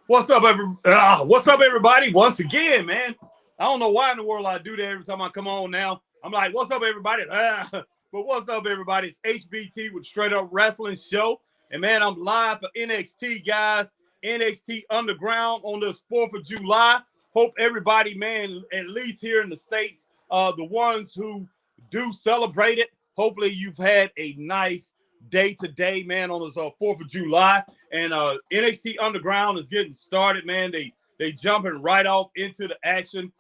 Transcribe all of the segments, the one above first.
What's up, everybody? Once again, man. I don't know why in the world I do that every time I come on now. I'm like, what's up, everybody? But what's up, everybody? It's HBT with Straight Up Wrestling Show. And, man, I'm live for NXT, guys. NXT Underground on this 4th of July. Hope everybody, man, at least here in the States, the ones who do celebrate it, hopefully you've had a nice day today, man, on this 4th of July. And NXT Underground is getting started, man. They jumping right off into the action.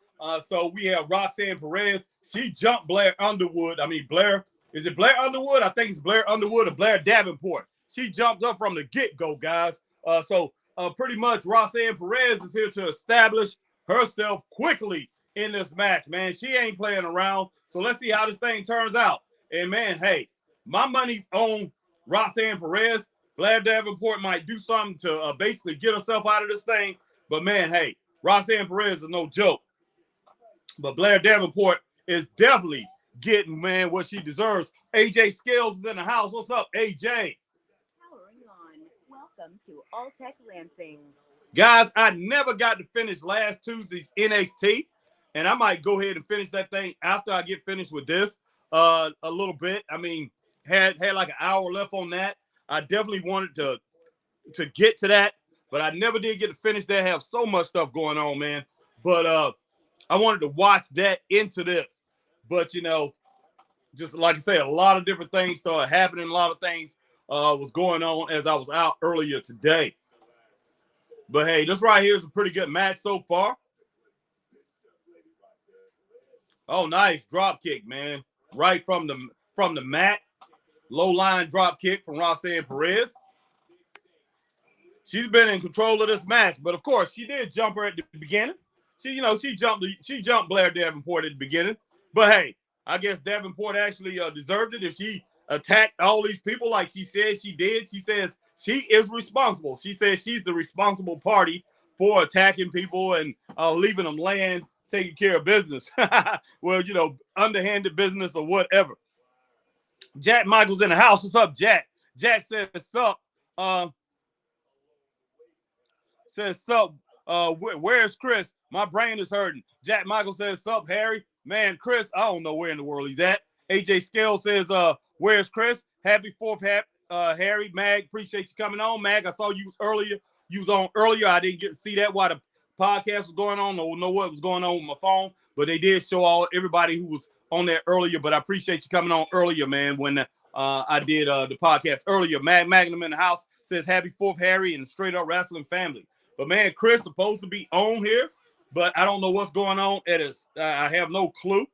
So we have Roxanne Perez. She jumped Blair Underwood. Is it Blair Underwood? I think it's Blair Underwood or Blair Davenport. She jumped up from the get-go, guys. So pretty much Roxanne Perez is here to establish herself quickly in this match, man. She ain't playing around. So let's see how this thing turns out. And, man, hey, my money's on Roxanne Perez. Blair Davenport might do something to basically get herself out of this thing. But, man, hey, Roxanne Perez is no joke. But Blair Davenport is definitely getting, man, what she deserves. AJ Scales is in the house. What's up, AJ? Powering on. Welcome to All Tech Lansing. Guys, I never got to finish last Tuesday's NXT. And I might go ahead and finish that thing after I get finished with this a little bit. I mean, had like an hour left on that. I definitely wanted to get to that, but I never did get to finish that. I have so much stuff going on, man. But I wanted to watch that into this. But, you know, just like I say, a lot of different things started happening. A lot of things was going on as I was out earlier today. But, hey, this right here is a pretty good match so far. Oh, nice drop kick, man. Right from the mat. Low line drop kick from Roxanne Perez. She's been in control of this match, but of course she did jump her at the beginning. She jumped Blair Davenport at the beginning. But hey, I guess Davenport actually deserved it if she attacked all these people like she said she did. She says she is responsible. She says she's the responsible party for attacking people and leaving them laying, taking care of business. Well, you know, underhanded business or whatever. Jack Michaels in the house. What's up, Jack? Jack says, sup. Where's Chris? My brain is hurting. Jack Michaels says, sup, Harry? Man, Chris, I don't know where in the world he's at. AJ Scale says, where's Chris? Happy 4th, Harry. Mag, appreciate you coming on. Mag, I saw you was earlier. You was on earlier. I didn't get to see that while the podcast was going on. I don't know what was going on with my phone, but they did show everybody who was on there earlier. But I appreciate you coming on earlier, man, when I did the podcast earlier. Magnum in the house says, happy 4th, Harry, and Straight Up Wrestling family. But, man, Chris supposed to be on here, but I don't know what's going on. I have no clue.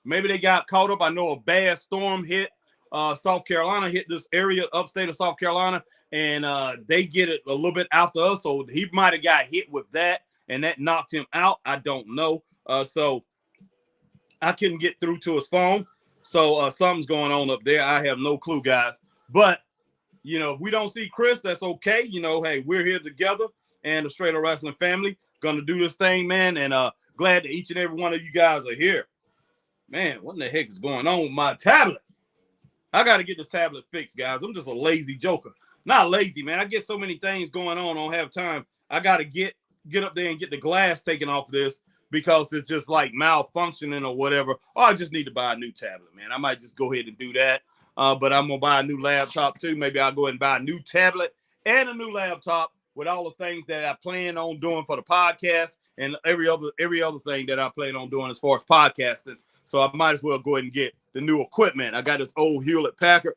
Maybe they got caught up. I know a bad storm hit South Carolina, hit this area, upstate of South Carolina, and they get it a little bit after us. So he might have got hit with that, and that knocked him out. I don't know. So I couldn't get through to his phone. So something's going on up there. I have no clue, guys. But, you know, if we don't see Chris, that's okay. You know, hey, we're here together. And the Straight Up Wrestling family gonna do this thing, man. And glad that each and every one of you guys are here. Man, what in the heck is going on with my tablet? I got to get this tablet fixed, guys. I'm just a lazy joker. Not lazy, man. I get so many things going on. I don't have time. I got to get up there and get the glass taken off of this because it's just like malfunctioning or whatever. Or I just need to buy a new tablet, man. I might just go ahead and do that. But I'm going to buy a new laptop, too. Maybe I'll go ahead and buy a new tablet and a new laptop with all the things that I plan on doing for the podcast and every other thing that I plan on doing as far as podcasting. So I might as well go ahead and get the new equipment. I got this old Hewlett-Packard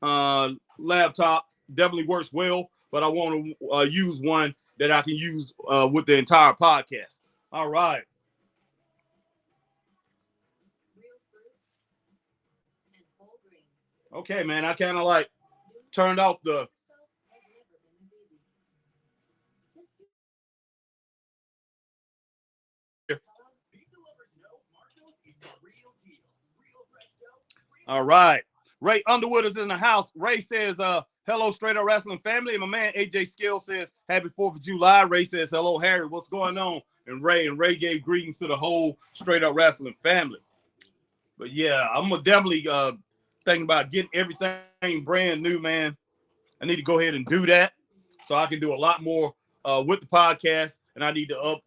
laptop. Definitely works well, but I want to use one that I can use with the entire podcast. All right. Okay, man. I kind of like turned off the All right. Ray Underwood is in the house. Ray says, hello, Straight Up Wrestling family. And my man, AJ Skill says, happy 4th of July. Ray says, hello, Harry. What's going on? And Ray gave greetings to the whole Straight Up Wrestling family. But, yeah, I'm definitely thinking about getting everything brand new, man. I need to go ahead and do that so I can do a lot more with the podcast, and I need to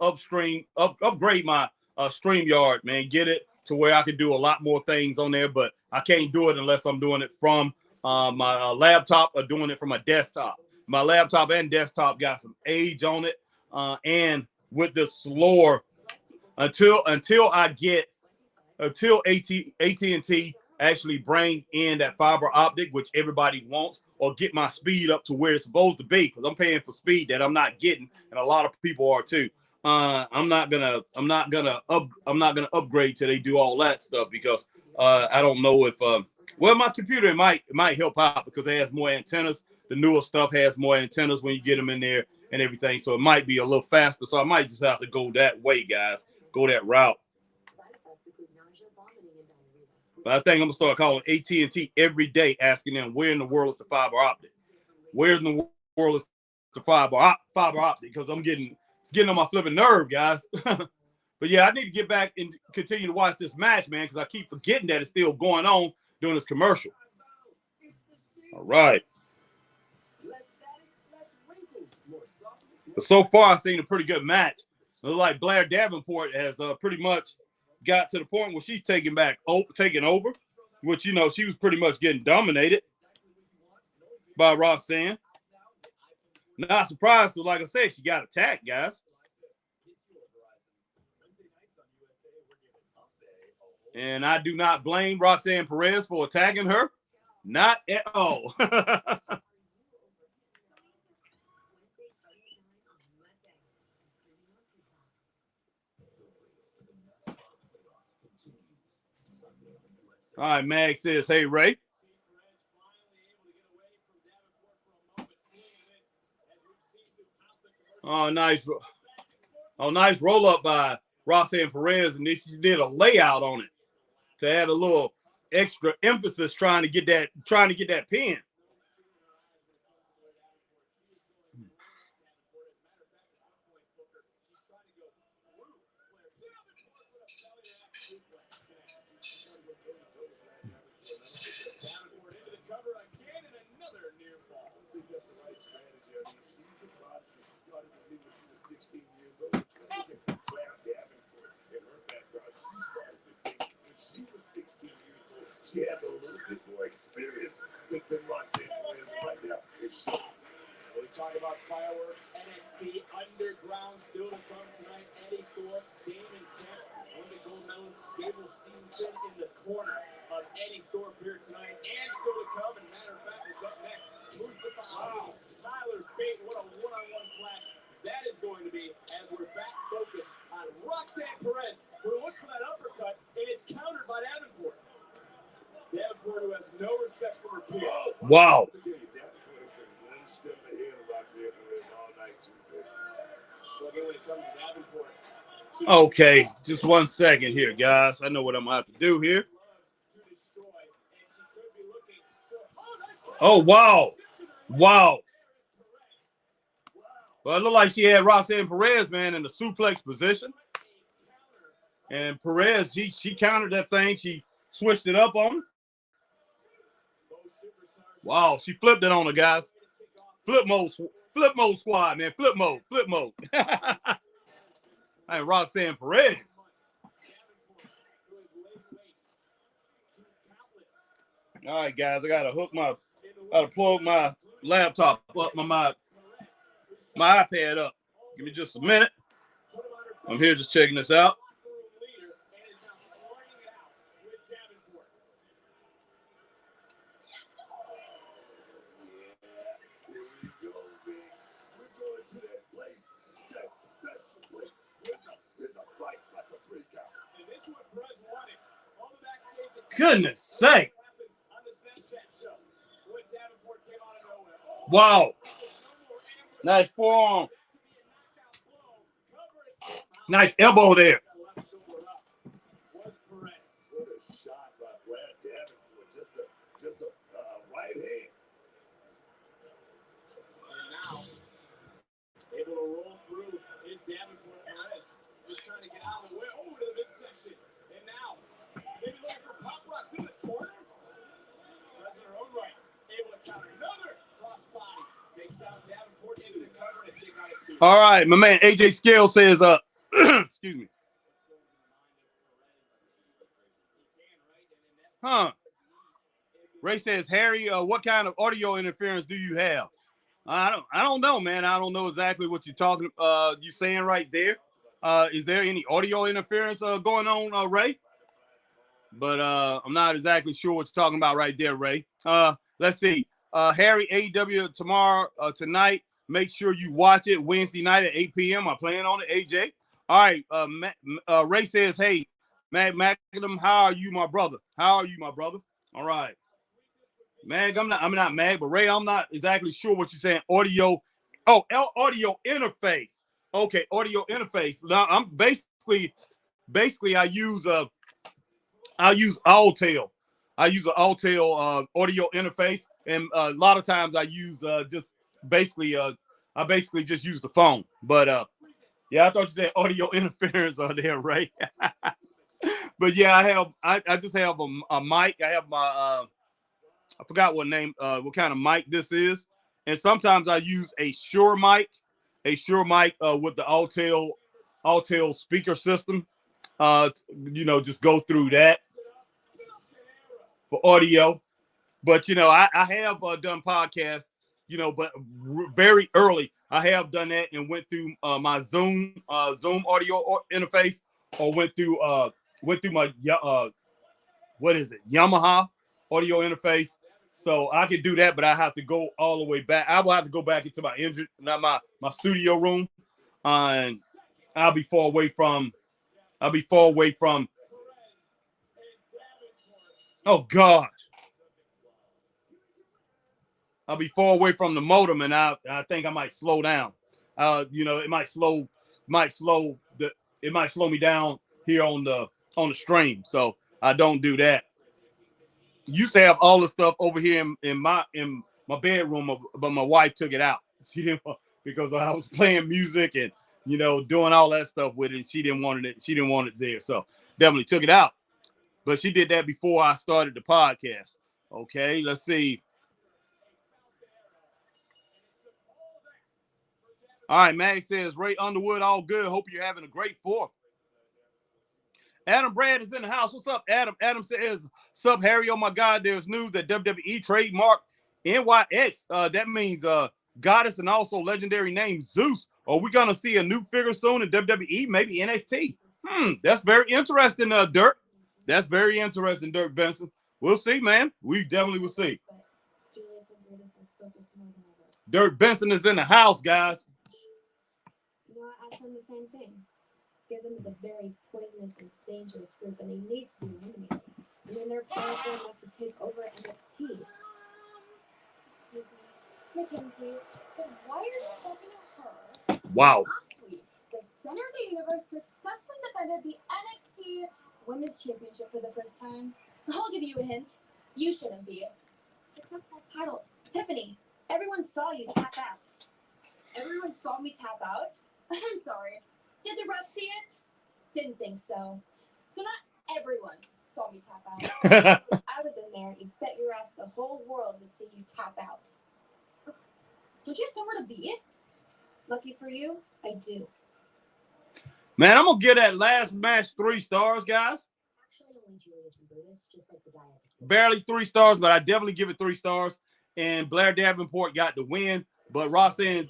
upgrade my StreamYard, man. Get it to where I can do a lot more things on there, but I can't do it unless I'm doing it from my laptop or doing it from my desktop. My laptop and desktop got some age on it, and with the slower until AT&T actually bring in that fiber optic, which everybody wants, or get my speed up to where it's supposed to be, because I'm paying for speed that I'm not getting, and a lot of people are too. I'm not gonna upgrade till they do all that stuff, because I don't know if well, my computer it might help out because it has more antennas. The newer stuff has more antennas when you get them in there and everything, so it might be a little faster. So I might just have to go that way, guys. Go that route. But I think I'm gonna start calling AT&T every day, asking them where in the world is the fiber optic. Where in the world is the fiber optic? Because it's getting on my flipping nerve, guys. But yeah, I need to get back and continue to watch this match, man, because I keep forgetting that it's still going on during this commercial. All right. But so far, I've seen a pretty good match. It looks like Blair Davenport has pretty much got to the point where she's taking over, which, you know, she was pretty much getting dominated by Roxanne. Not surprised, because like I said, she got attacked, guys. And I do not blame Roxanne Perez for attacking her. Not at all. All right, Mag says, hey, Ray. Oh, nice. Oh, nice roll up by Roxanne Perez, and then she did a layout on it to add a little extra emphasis trying to get that pin. She has a little bit more experience than Roxanne Perez right now. We talk about fireworks, NXT Underground still to come tonight. Eddie Thorpe, Damon Kemp, Olympic gold medalist Gable Stevenson in the corner of Eddie Thorpe here tonight, and still to come. And matter of fact, it's up next. Mustafa Ali, Tyler Bate. What a one-on-one clash that is going to be, as we're back focused on Roxanne Perez, who looked for that uppercut, and it's countered by Davenport. Davenport, who has no respect for her peers. Wow. Step ahead of Roxanne Perez all night, too. When it comes to Davenport. Okay, just 1 second here, guys. I know what I'm about to do here. Oh, wow. Wow. Well, it looked like she had Roxanne Perez, man, in the suplex position. And Perez, she countered that thing. She switched it up on her. Wow, she flipped it on her, guys. Flip mode squad, man. Flip mode. And Roxanne Perez. All right, guys, I gotta plug my laptop up, my iPad up. Give me just a minute. I'm here just checking this out. Goodness sake. Wow. Nice forearm. Nice elbow there. What a shot by Brad Davenport. Just a right hand. And now, able to roll through is Davenport Perez. Just trying to get out of the way. Oh, to the midsection. And now, maybe looking for pop rocks in the corner. Perez in her own right. Able to counter another crossbody. Takes down Davenport into the cover and think on All right, my man AJ Scale says, excuse me. Huh. Ray says, Harry, what kind of audio interference do you have? I don't know, man. I don't know exactly what you're talking you saying right there. Is there any audio interference going on, Ray? But I'm not exactly sure what you're talking about right there, Ray. Let's see. Harry, AEW tomorrow, tonight. Make sure you watch it Wednesday night at 8 p.m. I'm playing on it, AJ. All right. Ray says, hey, Magnum, how are you, my brother? How are you, my brother? All right. Mag, I'm not mad, but Ray, I'm not exactly sure what you're saying. Audio, audio interface. Okay, audio interface. Now I'm basically I use Alltel. I use an Alltel audio interface, and a lot of times I use just basically I basically just use the phone. But yeah, I thought you said audio interference there, Ray. But yeah, I just have a mic. I have my I forgot what kind of mic this is, and sometimes I use a Shure mic with the Alltel speaker system. Just go through that for audio. But I have done podcasts, but very early I have done that and went through my Zoom audio interface, or went through my what is it, Yamaha audio interface. So I could do that, but I have to go all the way back. I will have to go back into my engine, not my studio room, and I'll be far away from. Oh gosh, I'll be far away from the modem, and I think I might slow down. It might slow me down here on the stream. So I don't do that. Used to have all the stuff over here in my bedroom, but my wife took it out. She didn't, because I was playing music and doing all that stuff with it. She didn't want it. She didn't want it there, so definitely took it out. But she did that before I started the podcast. Okay, let's see. All right, Mag says Ray Underwood, all good. Hope you're having a great Fourth. Adam Brad is in the house. What's up, Adam? Adam says, "Sup, Harry? Oh my God, there's news that WWE trademarked NYX. That means goddess and also legendary name Zeus. Are we gonna see a new figure soon in WWE? Maybe NXT? That's very interesting, Dirk. That's very interesting, Dirk Benson. We'll see, man. We definitely will see. Dirk Benson is in the house, guys. I asked them the same thing. Schism is a very poisonous and dangerous group, and they need to be eliminated. And then they're powerful enough to take over NXT. Excuse me, Mackenzie, but why are you talking to her? Wow. Last week, the center of the universe successfully defended the NXT Women's Championship for the first time. I'll give you a hint. You shouldn't be. Successful title. Tiffany, everyone saw you tap out. Everyone saw me tap out? I'm sorry. Did the ref see it? Didn't think so. So not everyone saw me tap out. I was in there. You bet your ass the whole world would see you tap out. Don't you have somewhere to be? Lucky for you, I do. Man, I'm gonna give that last match 3 stars, guys. Actually, only Julius and Brutus, just like the Diet. Barely 3 stars, but I definitely give it 3 stars. And Blair Davenport got the win. But Roxanne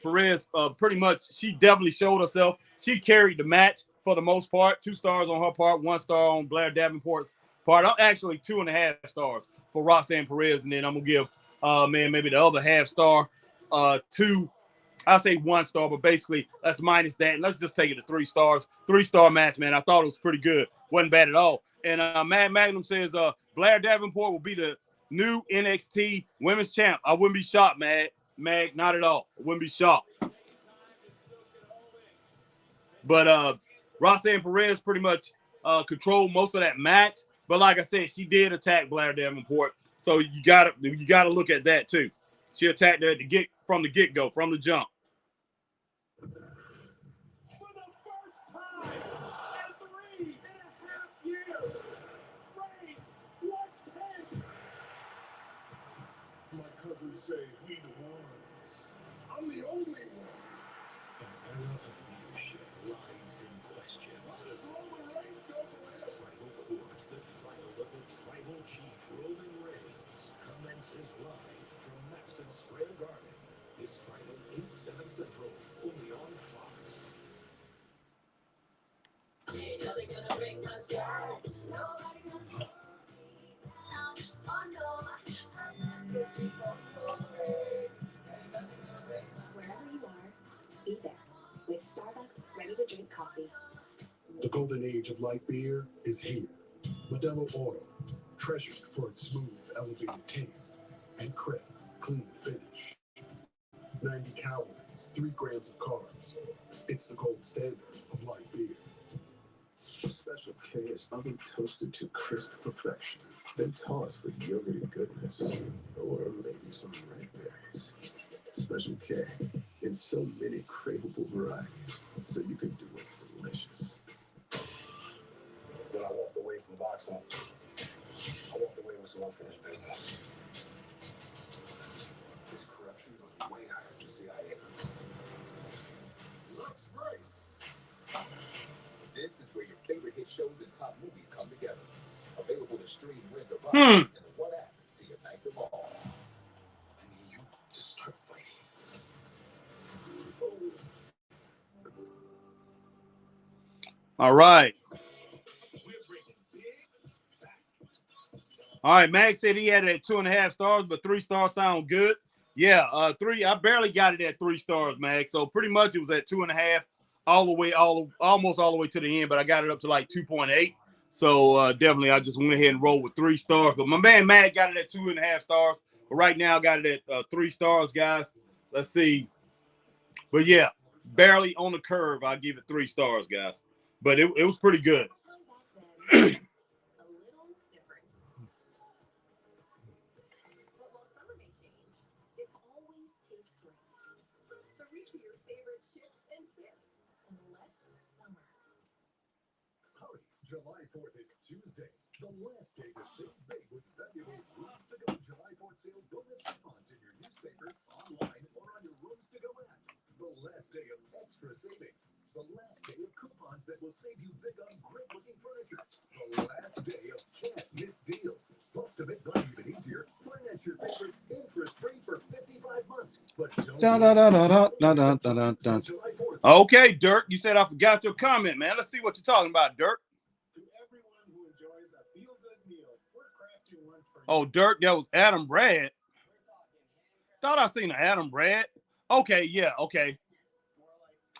Perez, pretty much, she definitely showed herself. She carried the match for the most part. 2 stars on her part, 1 star on Blair Davenport's part. I'm actually 2.5 stars for Roxanne Perez, and then I'm gonna give maybe the other half star to, I'll say 1 star, but basically let's minus that and let's just take it to 3 stars. 3-star match, man. I thought it was pretty good. Wasn't bad at all. And Matt Magnum says Blair Davenport will be the new NXT Women's Champ. I wouldn't be shocked, Mag, not at all. I wouldn't be shocked. But Roxanne Perez pretty much controlled most of that match. But like I said, she did attack Blair Davenport. So you gotta look at that too. She attacked her from the get-go, from the jump. For the first time in 3.5 years, Reigns was pinned. My cousins say we the ones. I'm the only one. Central, only on Fox. Wherever you are, be there with Starbucks ready-to-drink coffee. The golden age of light beer is here. Modelo Oro, treasured for its smooth, elevated taste and crisp, clean finish. 90 calories, 3 grams of carbs. It's the gold standard of light beer. Special K is oven toasted to crisp perfection, then tossed with yogurty goodness, or maybe some red berries. Special K in so many craveable varieties, so you can do what's delicious. When I walked away from the box up, I walked away with some unfinished business. This corruption goes way higher than CIA. Looks great. This is where your favorite hit shows and top movies come together. Available to stream, rent, or buy Hmm. in one app to unite them all. I need you to start fighting. All right. All right, Max said he had it at 2.5 stars, but 3 stars sound good. Yeah, 3. I barely got it at 3 stars, Max. So pretty much it was at 2.5, almost all the way to the end. But I got it up to like 2.8. So definitely, I just went ahead and rolled with 3 stars. But my man Matt got it at 2.5 stars. But right now, I got it at 3 stars, guys. Let's see. But yeah, barely on the curve. I'll give it 3 stars, guys. But it was pretty good. A little different. But while summer may change, it always tastes great. So reach for your favorite chips and sips, and let's summer. Hurry, July 4th is Tuesday, the last day to save big with valuable Rooms to Go July 4th sale bonus coupons in your newspaper, online, or on your Rooms to Go app. The last day of extra savings. The last day of coupons that will save you big on great-looking furniture. The last day of can't-miss deals. Plus, to make buying even easier, finance your favorites interest-free for 55 months. But don't July 4th. Okay, Dirk, you said I forgot your comment, man. Let's see what you're talking about, Dirk. To everyone who enjoys a feel-good meal, we're crafting one for you. Oh, Dirk, that was Adam Brad. Thought I seen an Adam Brad. Okay, yeah, okay.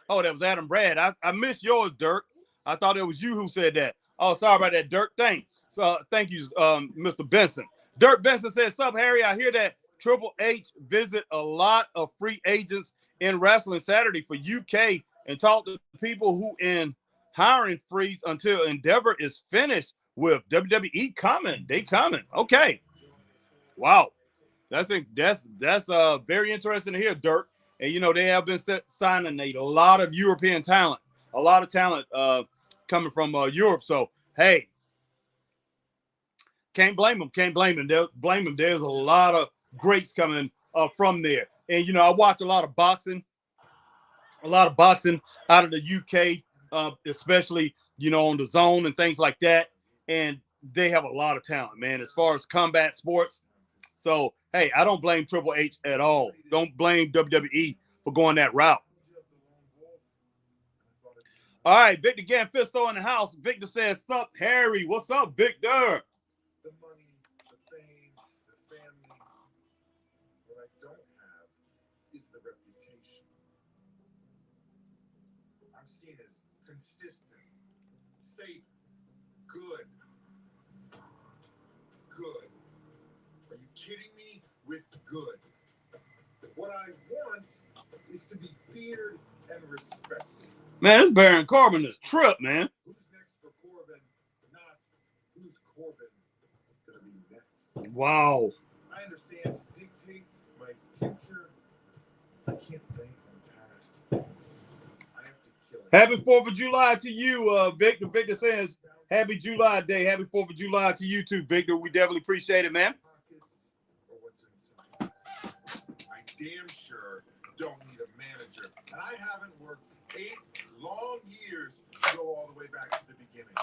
Oh, that was Adam Brad. I missed yours, Dirk. I thought it was you who said that. Oh, sorry about that, Dirk. Thank you, Mr. Benson. Dirk Benson says, "Sup, Harry? I hear that Triple H visit a lot of free agents in wrestling Saturday for UK and talk to people who in hiring freeze until Endeavor is finished with WWE coming. They coming. Okay. Wow. That's very interesting to hear, Dirk. And you know they have been signing a lot of European talent, a lot of talent coming from Europe. So hey, can't blame them. Can't blame them. Blame them. There's a lot of greats coming from there. And you know I watch a lot of boxing out of the UK, especially you know on the Zone and things like that. And they have a lot of talent, man. As far as combat sports. So, hey, I don't blame Triple H at all. Don't blame WWE for going that route. All right, Victor Ganfisto in the house. Victor says, "Sup, Harry? What's up, Victor?" The money, the fame, the family. What I don't have is the reputation. I'm seen as consistent, safe, good. Good. Are you kidding me? With good. What I want is to be feared and respected. Man, this Baron Corbin is trip, man. Who's next for Corbin? Not who's Corbin gonna be next. Wow. I understand to dictate my future. I can't bank on the past. I have to kill it. Happy 4th of July to you, Victor. Victor says, "Happy July Day. Happy 4th of July to you too, Victor. We definitely appreciate it, man." Or what's inside. I damn sure don't need a manager. And I haven't worked 8 long years to go all the way back to the beginning.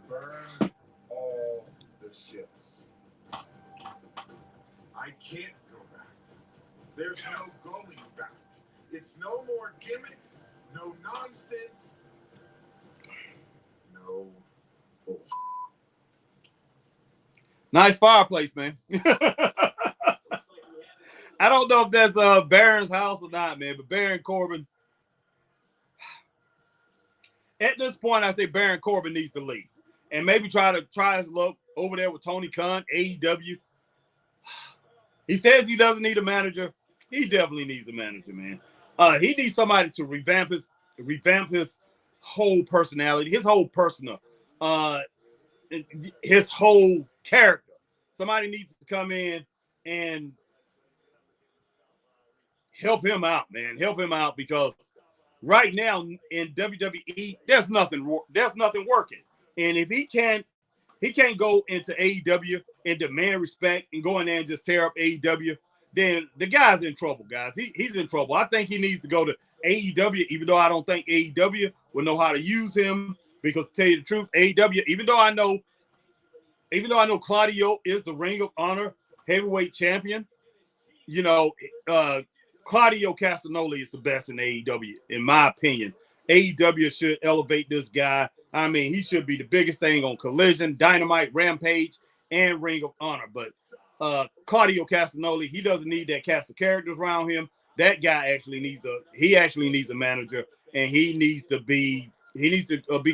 Burn all the ships. I can't go back. There's no going back. It's no more gimmicks, no nonsense, no bullshit. Nice fireplace, man. I don't know if that's Baron's house or not, man, but Baron Corbin. At this point, I say Baron Corbin needs to leave. And maybe try his luck over there with Tony Khan, AEW. He says he doesn't need a manager. He definitely needs a manager, man. He needs somebody to revamp his whole personality, his whole persona, his whole character. Somebody needs to come in and help him out, man. Help him out because right now in WWE, there's nothing working. And if he can't go into AEW and demand respect and go in there and just tear up AEW, then the guy's in trouble, guys. He's in trouble. I think he needs to go to AEW, even though I don't think AEW will know how to use him. Because to tell you the truth, AEW, even though I know Claudio is the Ring of Honor heavyweight champion, you know, Claudio Castagnoli is the best in AEW, in my opinion. AEW should elevate this guy. I mean, he should be the biggest thing on Collision, Dynamite, Rampage, and Ring of Honor. But Claudio Castagnoli, he doesn't need that cast of characters around him. That guy actually needs a manager, and he needs to be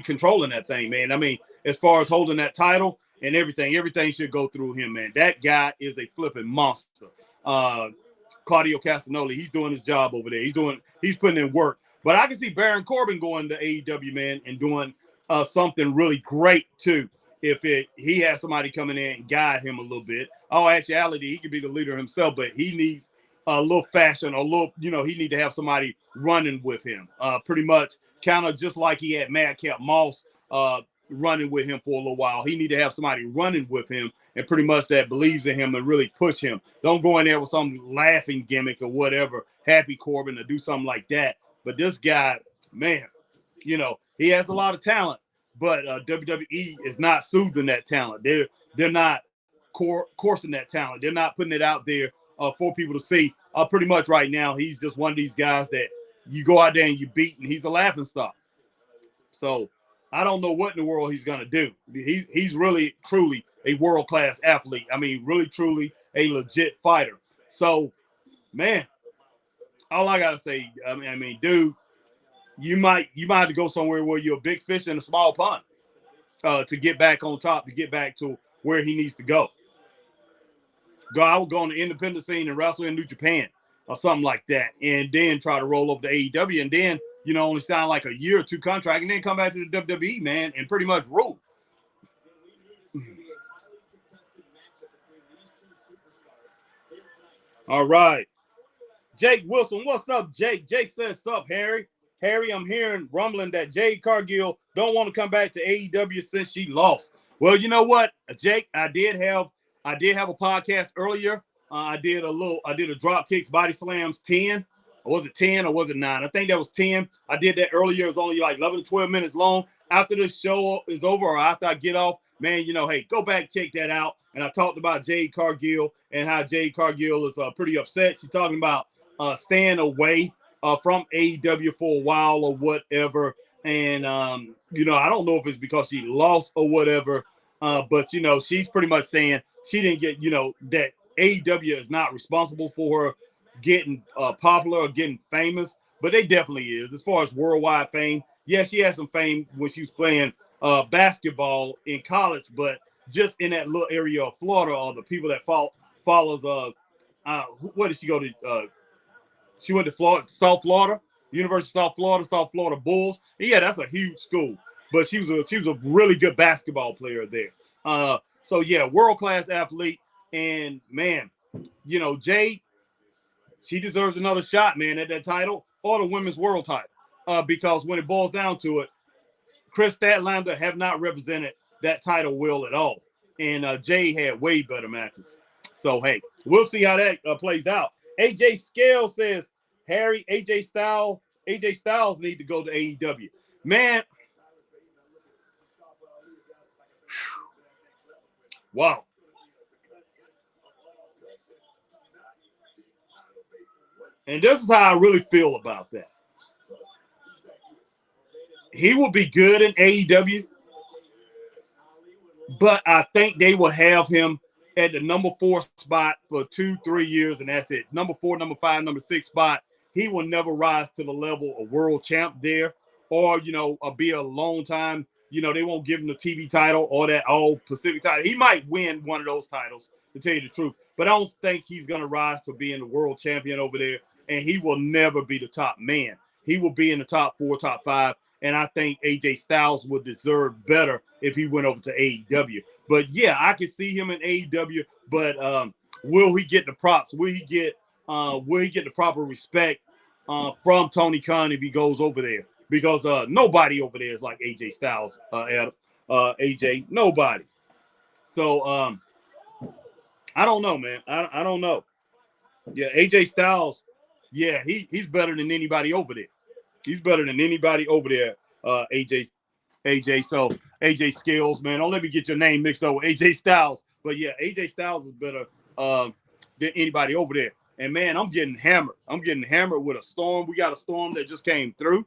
controlling that thing, man. I mean, as far as holding that title and everything should go through him, man. That guy is a flipping monster. Claudio Castagnoli, he's doing his job over there. He's putting in work. But I can see Baron Corbin going to AEW, man, and doing something really great too. If he has somebody coming in and guide him a little bit. Oh, actuality, he could be the leader himself, but he needs a little fashion, he need to have somebody running with him. Pretty much kind of just like he had Madcap Moss running with him for a little while. He need to have somebody running with him and pretty much that believes in him and really push him. Don't go in there with some laughing gimmick or whatever, Happy Corbin, or do something like that. But this guy, man, he has a lot of talent, but WWE is not soothing that talent. They're not coursing that talent. They're not putting it out there for people to see. Pretty much right now, he's just one of these guys that you go out there and you beat, and he's a laughing stock. So I don't know what in the world he's going to do. He's really, truly a world-class athlete. I mean, really, truly a legit fighter. So, man, all I got to say, I mean, dude, you might have to go somewhere where you're a big fish in a small pond to get back on top, to get back to where he needs to go. I would go on the independent scene and wrestle in New Japan or something like that, and then try to roll over to AEW, and then, only sign like a year or two contract, and then come back to the WWE, man, and pretty much rule. All right. Jake Wilson, what's up, Jake? Jake says, sup, Harry? Harry, I'm hearing rumbling that Jade Cargill don't want to come back to AEW since she lost. Well, you know what, Jake? I did have a podcast earlier. I did a Dropkicks Body Slams 10. Or was it 10 or was it 9? I think that was 10. I did that earlier. It was only like 11 to 12 minutes long. After this show is over or after I get off, man, hey, go back, check that out. And I talked about Jade Cargill and how Jade Cargill is pretty upset. She's talking about staying away from AEW for a while or whatever. And, I don't know if it's because she lost or whatever. But, she's pretty much saying she didn't get, that AEW is not responsible for her getting popular or getting famous. But they definitely is. As far as worldwide fame, yeah, she had some fame when she was playing basketball in college. But just in that little area of Florida, or the people that follows, where did she go to? She went to Florida, South Florida, University of South Florida Bulls. And yeah, that's a huge school, but she was a really good basketball player there. So yeah, world-class athlete. And man, Jade, she deserves another shot, man, at that title or the women's world title. Because when it boils down to it, Chris Statlander have not represented that title well at all. And Jade had way better matches. So, hey, we'll see how that plays out. AJ Scale says, Harry, AJ Styles need to go to AEW. Man. Wow. And this is how I really feel about that. He will be good in AEW, but I think they will have him at the number 4 spot for 2-3 years, and that's it. Number 4, number 5, number 6 spot. He will never rise to the level of world champ there, or be a long time. They won't give him the TV title or that All Pacific title. He might win one of those titles, to tell you the truth, but I don't think he's going to rise to being the world champion over there, and he will never be the top man. He will be in the top 4, top 5, and I think AJ Styles would deserve better if he went over to AEW. But yeah, I can see him in AEW, but will he get the props? Will he get the proper respect from Tony Khan if he goes over there? Because nobody over there is like AJ Styles, AJ, nobody. So I don't know, man. I don't know. Yeah, AJ Styles, yeah, he's better than anybody over there. He's better than anybody over there, AJ. So AJ Skills, man. Don't let me get your name mixed up with AJ Styles. But yeah, AJ Styles is better than anybody over there. And man, I'm getting hammered. I'm getting hammered with a storm. We got a storm that just came through.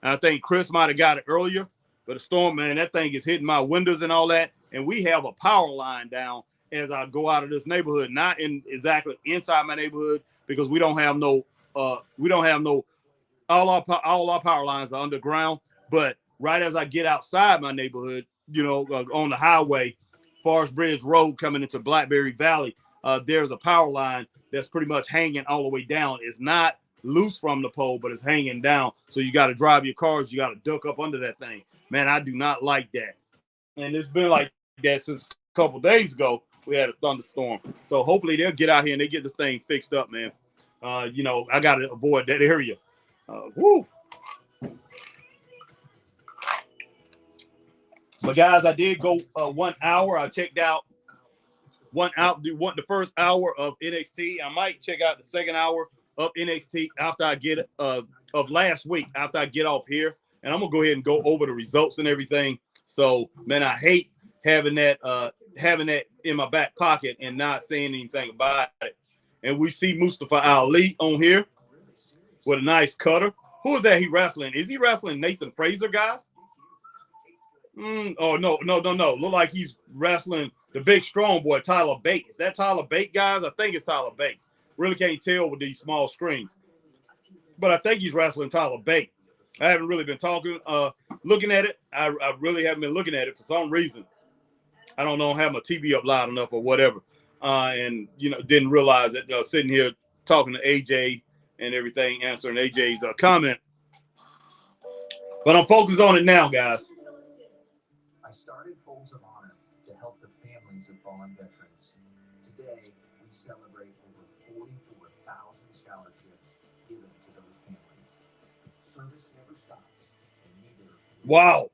And I think Chris might have got it earlier. But a storm, man, that thing is hitting my windows and all that. And we have a power line down as I go out of this neighborhood, not in exactly inside my neighborhood, because we don't have no all our power lines are underground. But right as I get outside my neighborhood, on the highway, Forest Bridge Road coming into Blackberry Valley, there's a power line that's pretty much hanging all the way down. It's not loose from the pole, but it's hanging down. So you got to drive your cars. You got to duck up under that thing. Man, I do not like that. And it's been like that since a couple days ago. We had a thunderstorm. So hopefully they'll get out here and they get this thing fixed up, man. I got to avoid that area. Woo. But guys, I did go 1 hour. I checked out the first hour of NXT. I might check out the second hour of NXT after I get of last week, after I get off here. And I'm gonna go ahead and go over the results and everything. So man, I hate having that in my back pocket and not saying anything about it. And we see Mustafa Ali on here with a nice cutter. Who is that he wrestling? Is he wrestling Nathan Fraser, guys? Oh, no. Look like he's wrestling the big strong boy, Tyler Bate. Is that Tyler Bate, guys? I think it's Tyler Bate. Really can't tell with these small screens. But I think he's wrestling Tyler Bate. I haven't really been looking at it. I really haven't been looking at it for some reason. I don't know, have my TV up loud enough or whatever. And, didn't realize that sitting here talking to AJ and everything, answering AJ's comment. But I'm focused on it now, guys. I started Folds of Honor to help the families of fallen veterans. Today, we celebrate over 44,000 scholarships given to those families. Service never stops, and neither. Wow.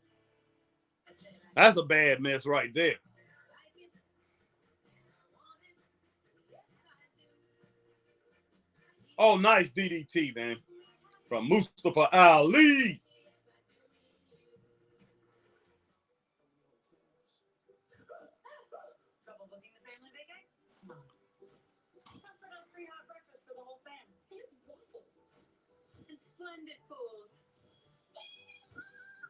That's a bad mess right there. Oh, nice DDT, man. From Mustafa Ali. Splendid fools.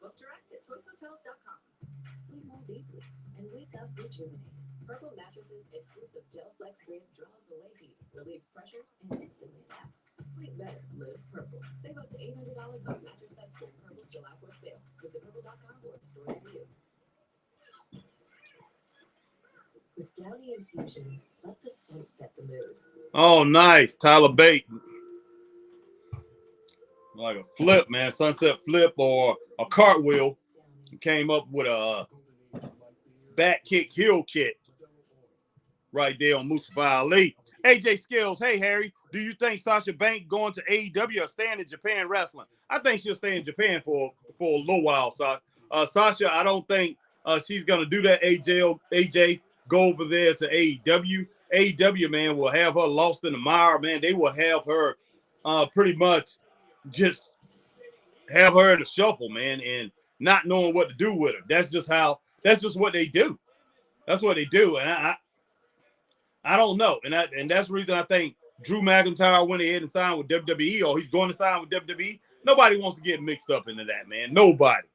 Book direct at choicehotels.com. Sleep more deeply and wake up rejuvenated. Purple mattresses exclusive Gel Flex Grid draws away heat, relieves pressure, and instantly adapts. Sleep better, live purple. Save up to $800 on mattress sets during Purple's July 4th sale. Visit purple.com or a store near you. With Downy infusions, let the scent set the mood. Oh, nice. Tyler Bate. Like a flip, man. Sunset flip or a cartwheel. He came up with a back kick, heel kick right there on Mustafa Ali. AJ Skills, hey, Harry, do you think Sasha Banks going to AEW or staying in Japan wrestling? I think she'll stay in Japan for a little while, Sasha. I don't think she's going to do that. AJ, go over there to AEW. AEW, man, will have her lost in the mire, man. They will have her pretty much just have her in the shuffle, man, and not knowing what to do with her. That's just what they do. That's what they do. And I don't know. And that's the reason I think Drew McIntyre went ahead and signed with WWE, or he's going to sign with WWE. Nobody wants to get mixed up into that, man. Nobody.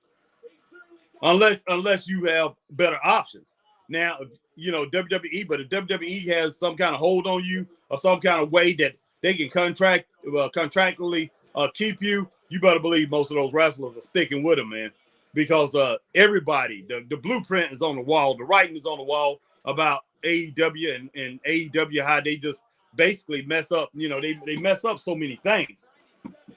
Unless you have better options. Now, you know, WWE, but if WWE has some kind of hold on you or some kind of way that they can contractually keep you, you better believe most of those wrestlers are sticking with them, man. Because everybody, the blueprint is on the wall. The writing is on the wall about AEW and AEW, how they just basically mess up. You know, they mess up so many things.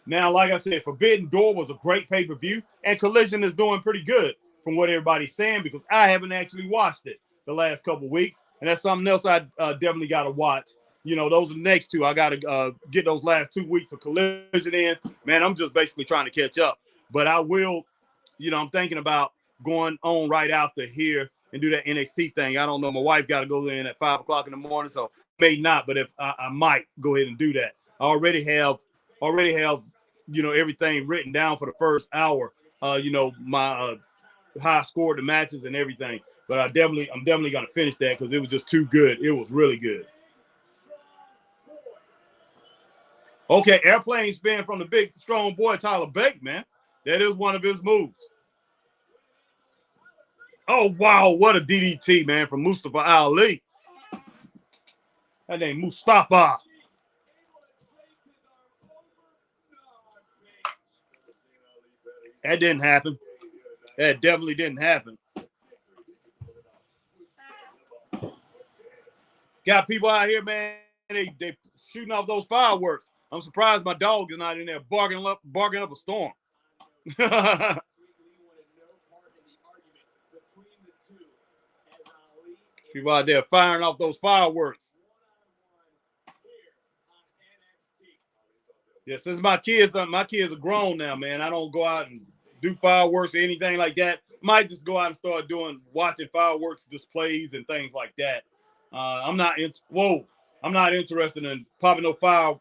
Now, like I said, Forbidden Door was a great pay-per-view, and Collision is doing pretty good from what everybody's saying, because I haven't actually watched it the last couple of weeks, and that's something else I definitely got to watch. You know, those are the next two. I got to get those last 2 weeks of Collision in. Man, I'm just basically trying to catch up. But I will, you know, I'm thinking about going on right after here and do that NXT thing. I don't know. My wife got to go in at 5 o'clock in the morning, so may not, but if I might go ahead and do that. I already have, you know, everything written down for the first hour. You know, my how I scored the matches and everything. But I'm definitely gonna finish that because it was just too good. It was really good. Okay, airplane spin from the big strong boy Tyler Bate, man. That is one of his moves. Oh wow, what a DDT, man, from Mustafa Ali. That name Mustafa. That didn't happen. That definitely didn't happen. Got people out here, man. They shooting off those fireworks. I'm surprised my dog is not in there barking up a storm. People out there firing off those fireworks. Yeah, since my kids are grown now, man. I don't go out and do fireworks or anything like that. Might just go out and start watching fireworks displays and things like that. I'm not interested in popping no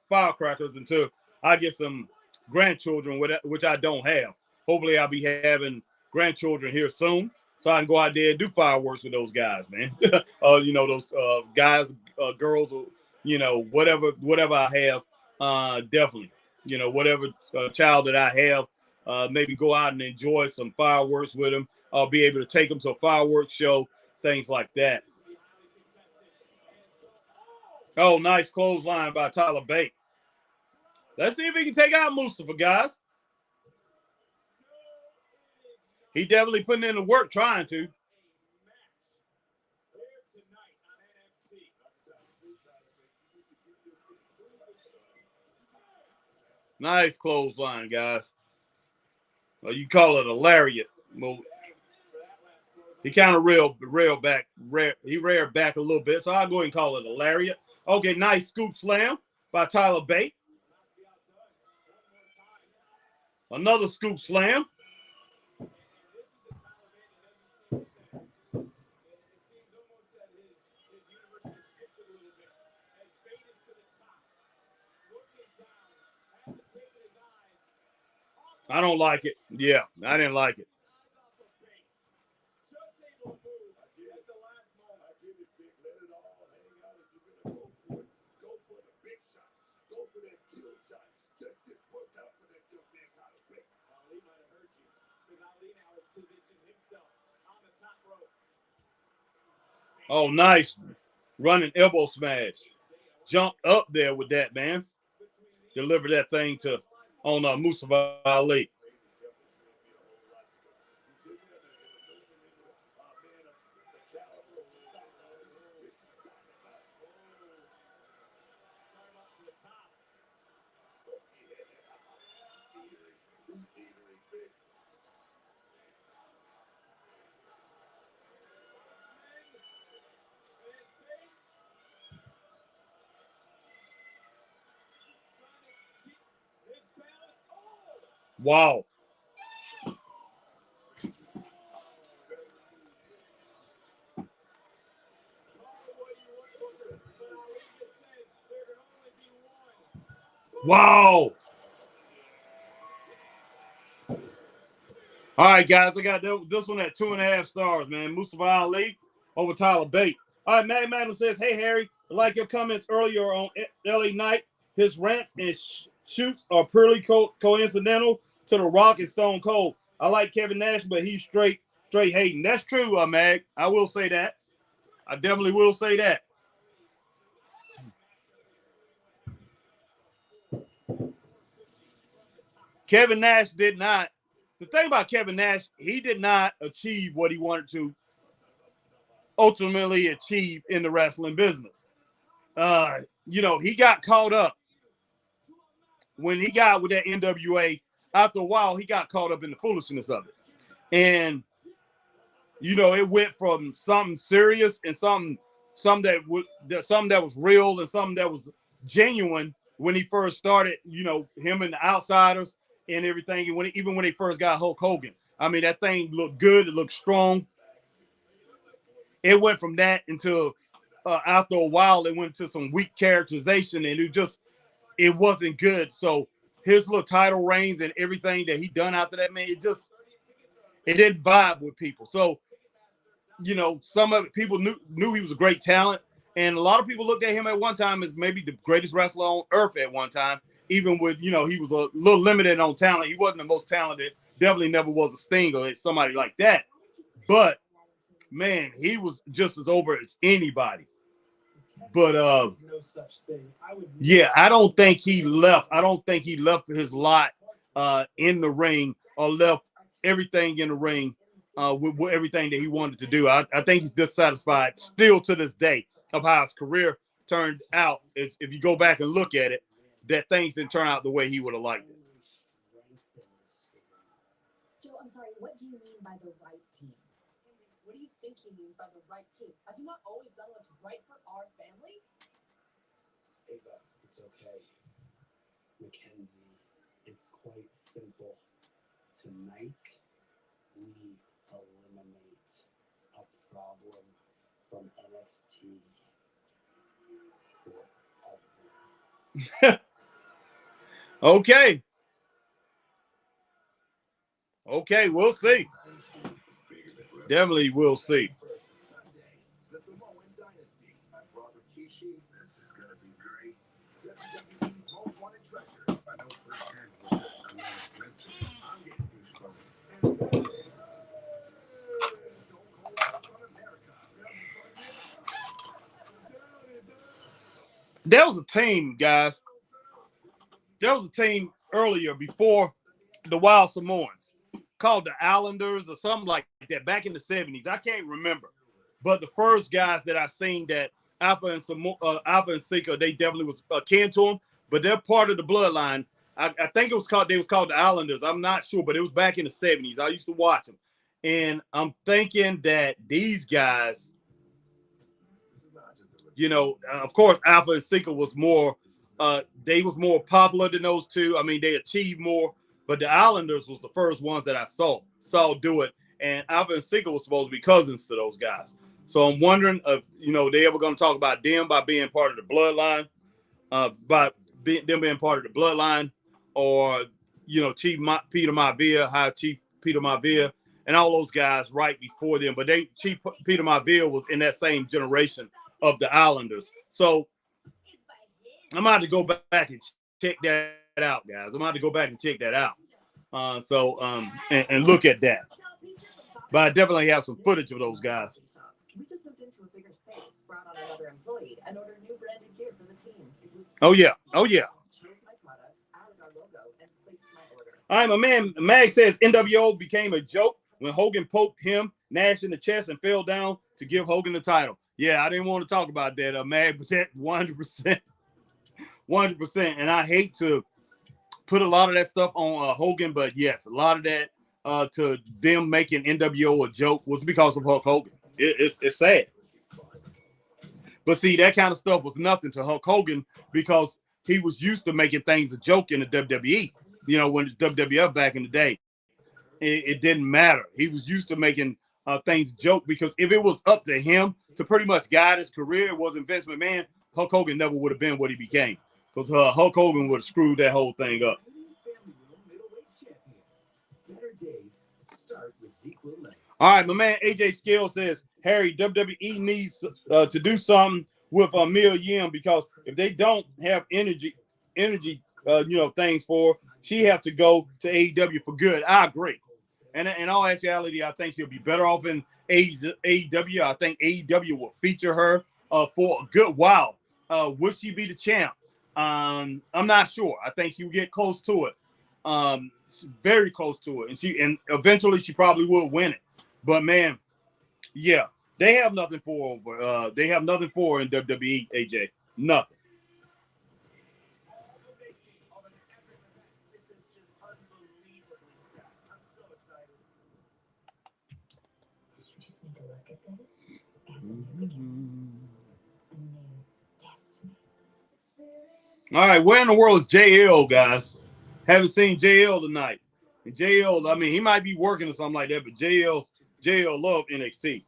firecrackers until I get some grandchildren, which I don't have. Hopefully, I'll be having grandchildren here soon, so I can go out there and do fireworks with those guys, man. You know, those guys, girls, you know, whatever I have. Definitely, you know, whatever child that I have, maybe go out and enjoy some fireworks with them. I'll be able to take them to a fireworks show, things like that. Oh, nice clothesline by Tyler Bate. Let's see if he can take out Mustafa, guys. He definitely putting in the work trying to. Nice clothesline, guys. Well, you call it a lariat. Well, he kind of railed back a little bit, so I'll go ahead and call it a lariat. Okay, nice scoop slam by Tyler Bate. Another scoop slam. I don't like it. Yeah, I didn't like it. Oh, nice running elbow smash. Jump up there with that, man. Deliver that thing on Mustafa Ali. Wow. Wow. All right, guys, I got this one at 2.5 stars, man. Mustafa Ali over Tyler Bate. All right, Matt Madden says, hey, Harry, like your comments earlier on LA Knight. His rants and shoots are purely coincidental to The Rock and Stone Cold. I like Kevin Nash, but he's straight hating. That's true, Mag. I will say that. I definitely will say that. Kevin Nash did not. The thing about Kevin Nash, he did not achieve what he wanted to ultimately achieve in the wrestling business. He got caught up when he got with that NWA. After a while, he got caught up in the foolishness of it. And, it went from something serious and something that was real and something that was genuine when he first started, him and the Outsiders and everything. And even when they first got Hulk Hogan, I mean, that thing looked good. It looked strong. It went from that until after a while, it went to some weak characterization, and it wasn't good. So his little title reigns and everything that he done after that, man, it didn't vibe with people. So, some of people knew he was a great talent, and a lot of people looked at him at one time as maybe the greatest wrestler on earth at one time, even with, he was a little limited on talent. He wasn't the most talented, definitely never was a Sting or somebody like that. But, man, he was just as over as anybody. But no such thing. I don't think he left. I don't think he left his lot in the ring or left everything in the ring with everything that he wanted to do. I think he's dissatisfied still to this day of how his career turned out. If you go back and look at it, that things didn't turn out the way he would have liked it. Joe, I'm sorry, what do you mean by the right team? What do you think he means by the right team? Has he not always done what's right for our family? Ava, it's okay. Mackenzie, it's quite simple. Tonight, we eliminate a problem from NXT forever. Okay. Okay, we'll see. Definitely we'll see. There was a team, guys. There was a team earlier before the Wild Samoans called the Islanders or something like that back in the 70s. I can't remember. But the first guys that I seen that Alpha and Sika, they definitely was akin to them, but they're part of the bloodline. I think they was called the Islanders. I'm not sure, but it was back in the 70s. I used to watch them. And I'm thinking that these guys, of course, Alpha and Sika was more, they was more popular than those two. I mean, they achieved more, but the Islanders was the first ones that I saw do it. And Alpha and Sika was supposed to be cousins to those guys. So I'm wondering if, they ever going to talk about them by being part of the bloodline, them being part of the bloodline, or, Chief Peter Maivia, High Chief Peter Maivia, and all those guys right before them. But Chief Peter Maivia was in that same generation of the Islanders. So I'm going to go back and check that out, guys. I'm going to have to go back and check that out. And look at that. But I definitely have some footage of those guys. We just moved into a bigger space, brought on another employee, and ordered new branded gear for the team. Oh, yeah. Chose my products, added our logo, and placed my order. All right, my man Mag says NWO became a joke when Hogan poked him, Nash, in the chest and fell down to give Hogan the title. Yeah, I didn't want to talk about that, Mag, but that 100%. 100%. And I hate to put a lot of that stuff on Hogan, but yes, a lot of that to them making NWO a joke was because of Hulk Hogan. It's sad. But see, that kind of stuff was nothing to Hulk Hogan because he was used to making things a joke in the WWE. When it's WWF back in the day, it didn't matter. He was used to making things joke because if it was up to him to pretty much guide his career, it wasn't Vince McMahon, Hulk Hogan never would have been what he became because Hulk Hogan would have screwed that whole thing up. All right, my man AJ Scale says, Harry, WWE needs to do something with Mia Yim, because if they don't have energy, things for her, she have to go to AEW for good. I agree. And in all actuality, I think she'll be better off in AEW. I think AEW will feature her for a good while. Would she be the champ? I'm not sure. I think she will get close to it. Very close to it. And eventually she probably will win it. But man, yeah, they have nothing for her. They have nothing for her in WWE, AJ. Nothing. Just need to look at this as a new beginning, a new destiny. All right, where in the world is JL, guys? Haven't seen JL tonight. And JL, I mean, he might be working or something like that, but JL love NXT.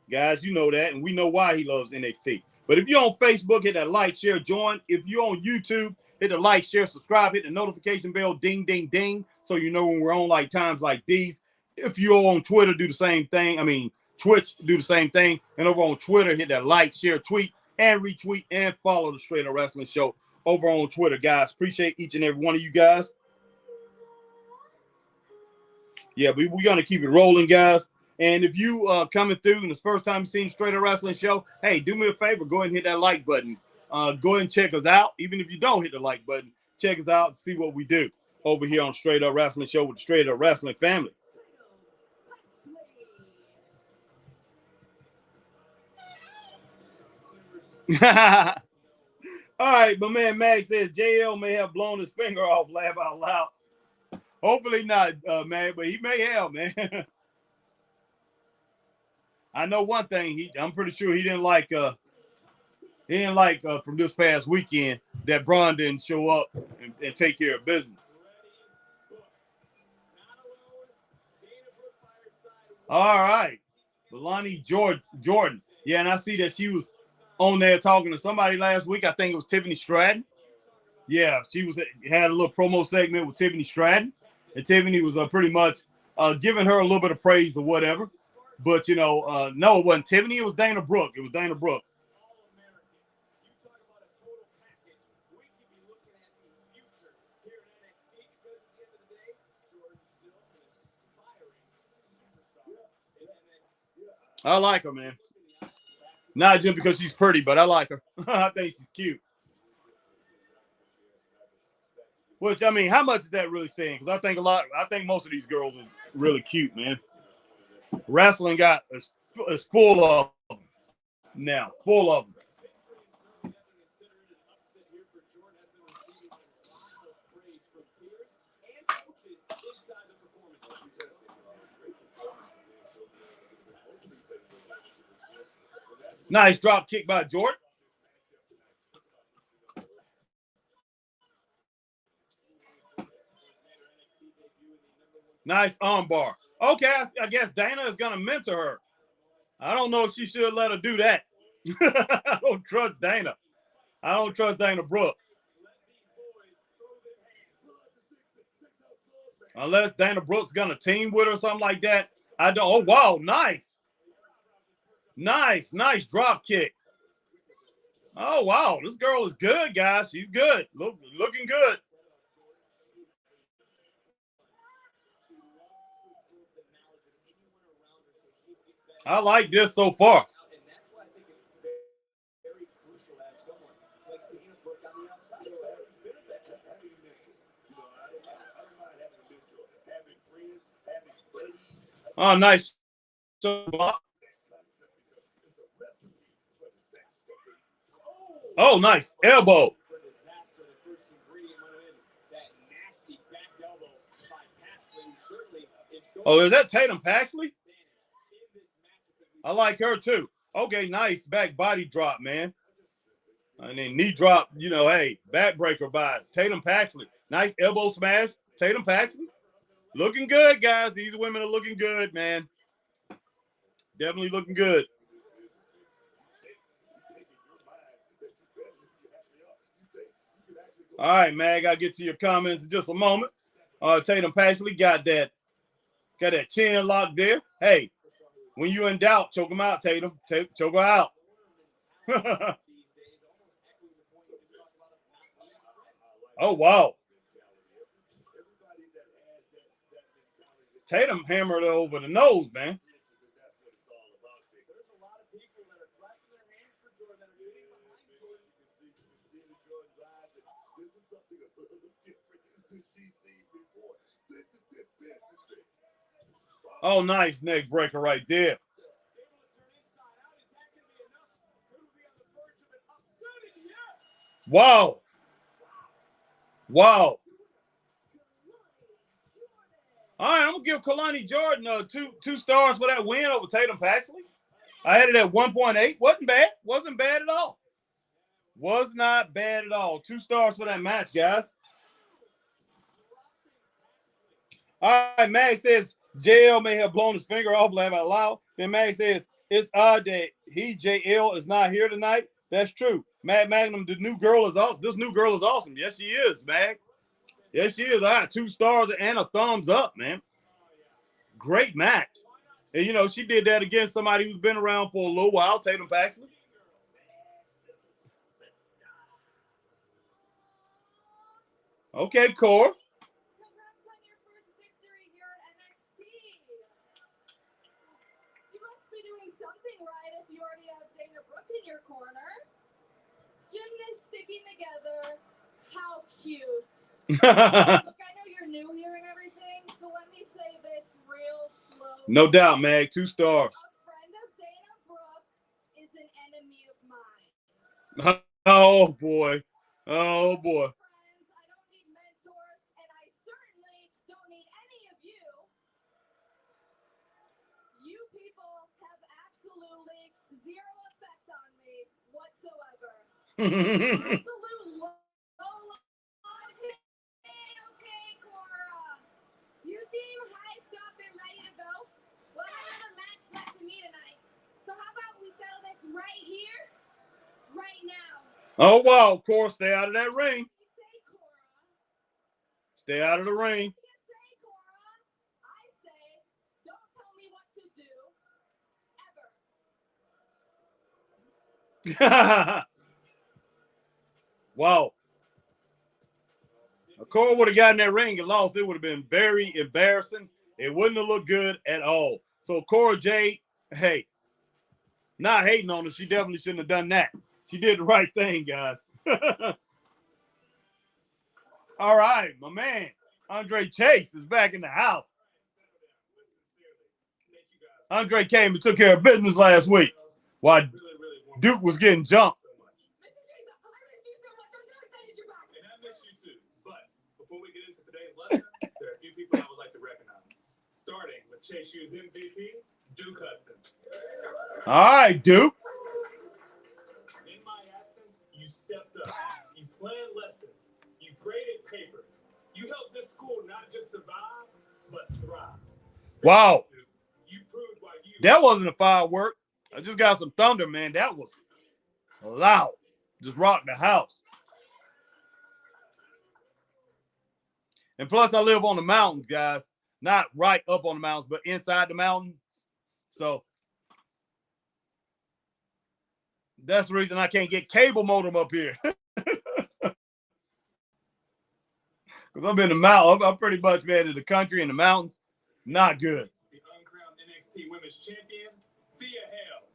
Guys, you know that, and we know why he loves NXT. But if you're on Facebook, hit that like, share, join. If you're on YouTube, hit the like, share, subscribe, hit the notification bell, ding, ding, ding, so you know when we're on like times like these. If you're on Twitter, do the same thing. I mean, Twitch, do the same thing. And over on Twitter, hit that like, share, tweet, and retweet, and follow the Straight Up Wrestling Show over on Twitter, guys. Appreciate each and every one of you guys. Yeah, we're going to keep it rolling, guys. And if you coming through and it's the first time you've seen Straight Up Wrestling Show, hey, do me a favor. Go ahead and hit that like button. Go ahead and check us out. Even if you don't hit the like button, check us out and see what we do over here on Straight Up Wrestling Show with the Straight Up Wrestling family. All right, but man, Max says JL may have blown his finger off, laugh out loud. Hopefully not, man, but he may have, man. I know one thing. I'm pretty sure he didn't like from this past weekend that Braun didn't show up and take care of business. All right, Belani Jordan. Yeah, and I see that she was on there talking to somebody last week. I think it was Tiffany Stratton. Yeah, she had a little promo segment with Tiffany Stratton, and Tiffany was pretty much giving her a little bit of praise or whatever. But, no, it wasn't Tiffany. It was Dana Brooke. I like her, man. Not just because she's pretty, but I like her. I think she's cute. Which, I mean, how much is that really saying? Because I think most of these girls are really cute, man. Wrestling is full of them now. Full of them. Nice drop kick by Jordan. Nice armbar. Okay, I guess Dana is going to mentor her. I don't know if she should let her do that. I don't trust Dana. I don't trust Dana Brooke. Unless Dana Brooke's going to team with her or something like that. I don't. Oh, wow. Nice. Nice drop kick. Oh, wow. This girl is good, guys. She's good. Looking good. I like this so far. Oh, nice. Oh, nice. Elbow. Oh, is that Tatum Paxley? I like her too. Okay, nice back body drop, man. And then knee drop, hey, backbreaker by Tatum Paxley. Nice elbow smash, Tatum Paxley. Looking good, guys. These women are looking good, man. Definitely looking good. All right, Mag, I'll get to your comments in just a moment. Tatum Paxley got that chin lock there. Hey, when you're in doubt, choke him out, Tatum. Choke her out. Oh, wow. Tatum hammered her over the nose, man. There's a lot of people that are clapping their hands for Jordan that are sitting behind Jordan. See the Jordan's eyes that this is something a little different than she's seen before. This is this business thing. Oh, nice neck breaker right there. Able to turn inside out. Is that going to be enough? Could we be on the verge of an upsetting? Yes. Wow. Wow. All right, I'm gonna give Kalani Jordan two stars for that win over Tatum Paxley. I had it at 1.8. Wasn't bad. Wasn't bad at all. Was not bad at all. 2 stars for that match, guys. All right, Mag says JL may have blown his finger off, laugh out loud. Then Mag says it's odd that JL is not here tonight. That's true. Mag Magnum, the new girl is awesome. This new girl is awesome. Yes, she is, Mag. Yes, she is. I got 2 stars and a thumbs up, man. Great match. And, you know, she did that against somebody who's been around for a little while, Tatum Paxley. Okay, Core. Congrats on your first victory here at NXT. You must be doing something right if you already have Dana Brooke in your corner. Gymnasts sticking together. How cute. Look, I know you're new here and everything, so let me say this real slow. No doubt, Mag. 2 stars. A friend of Dana Brooke is an enemy of mine. Oh, boy. Oh, boy. Friends, I don't need mentors, and I certainly don't need any of you. You people have absolutely zero effect on me whatsoever. Absolute low life. Okay, Cora. You seem hyped up and ready to go. Well, I have a match left to me tonight. So how about we settle this right here, right now? Oh, wow. Core, stay out of that ring. What do you say, Cora? Stay out of the ring. What do you say, Cora? I say, don't tell me what to do, ever. Wow. If Cole would have gotten that ring and lost, it would have been very embarrassing. It wouldn't have looked good at all. So Cora Jade, hey, not hating on her. She definitely shouldn't have done that. She did the right thing, guys. All right, my man, Andre Chase is back in the house. Andre came and took care of business last week while Duke was getting jumped. Before we get into today's lesson, there are a few people I would like to recognize. Starting with Chase U's MVP, Duke Hudson. All right, Duke. In my absence, you stepped up. You planned lessons. You graded papers. You helped this school not just survive, but thrive. Wow. You proved why you. That wasn't a firework. I just got some thunder, man. That was loud. Just rocked the house. And plus, I live on the mountains, guys. Not right up on the mountains, but inside the mountains. So that's the reason I can't get cable modem up here. Because I'm in the mountains. I'm pretty much, man, in the country and the mountains. Not good. The uncrowned NXT Women's Champion, Thea Hale.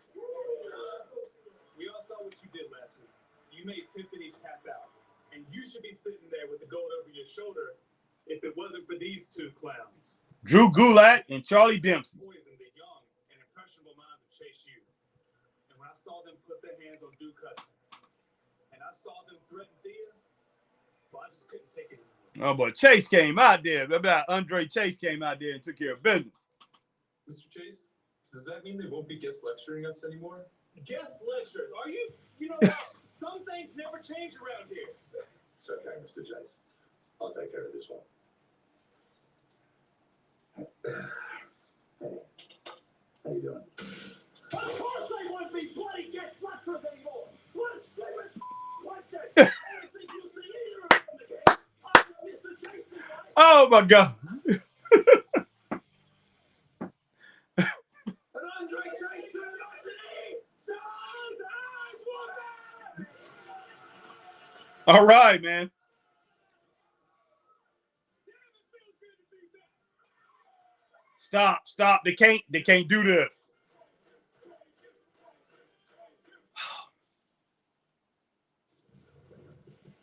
We all saw what you did last week. You made Tiffany tap out. And you should be sitting there with the gold over your shoulder if it wasn't for these 2 clowns. Drew Gulak and Charlie Dempsey. Poisoned the young and impressionable minds of Chase U. And when I saw them put their hands on Duke Hudson, and I saw them threaten Thea, well, I just couldn't take it anymore. Oh, but Chase came out there. Andre Chase came out there and took care of business. Mr. Chase, does that mean they won't be guest lecturing us anymore? Guest lecture? Are you know what? Some things never change around here. It's okay, Mr. Chase. I'll take care of this one. Hey, how you doing? Of course they wouldn't be bloody guest lecturers anymore. What a stupid question. I don't think you'll see either of them again. I'm Mr. Jason. Oh, my God. And Andre Chase All right, man. Stop. They can't do this.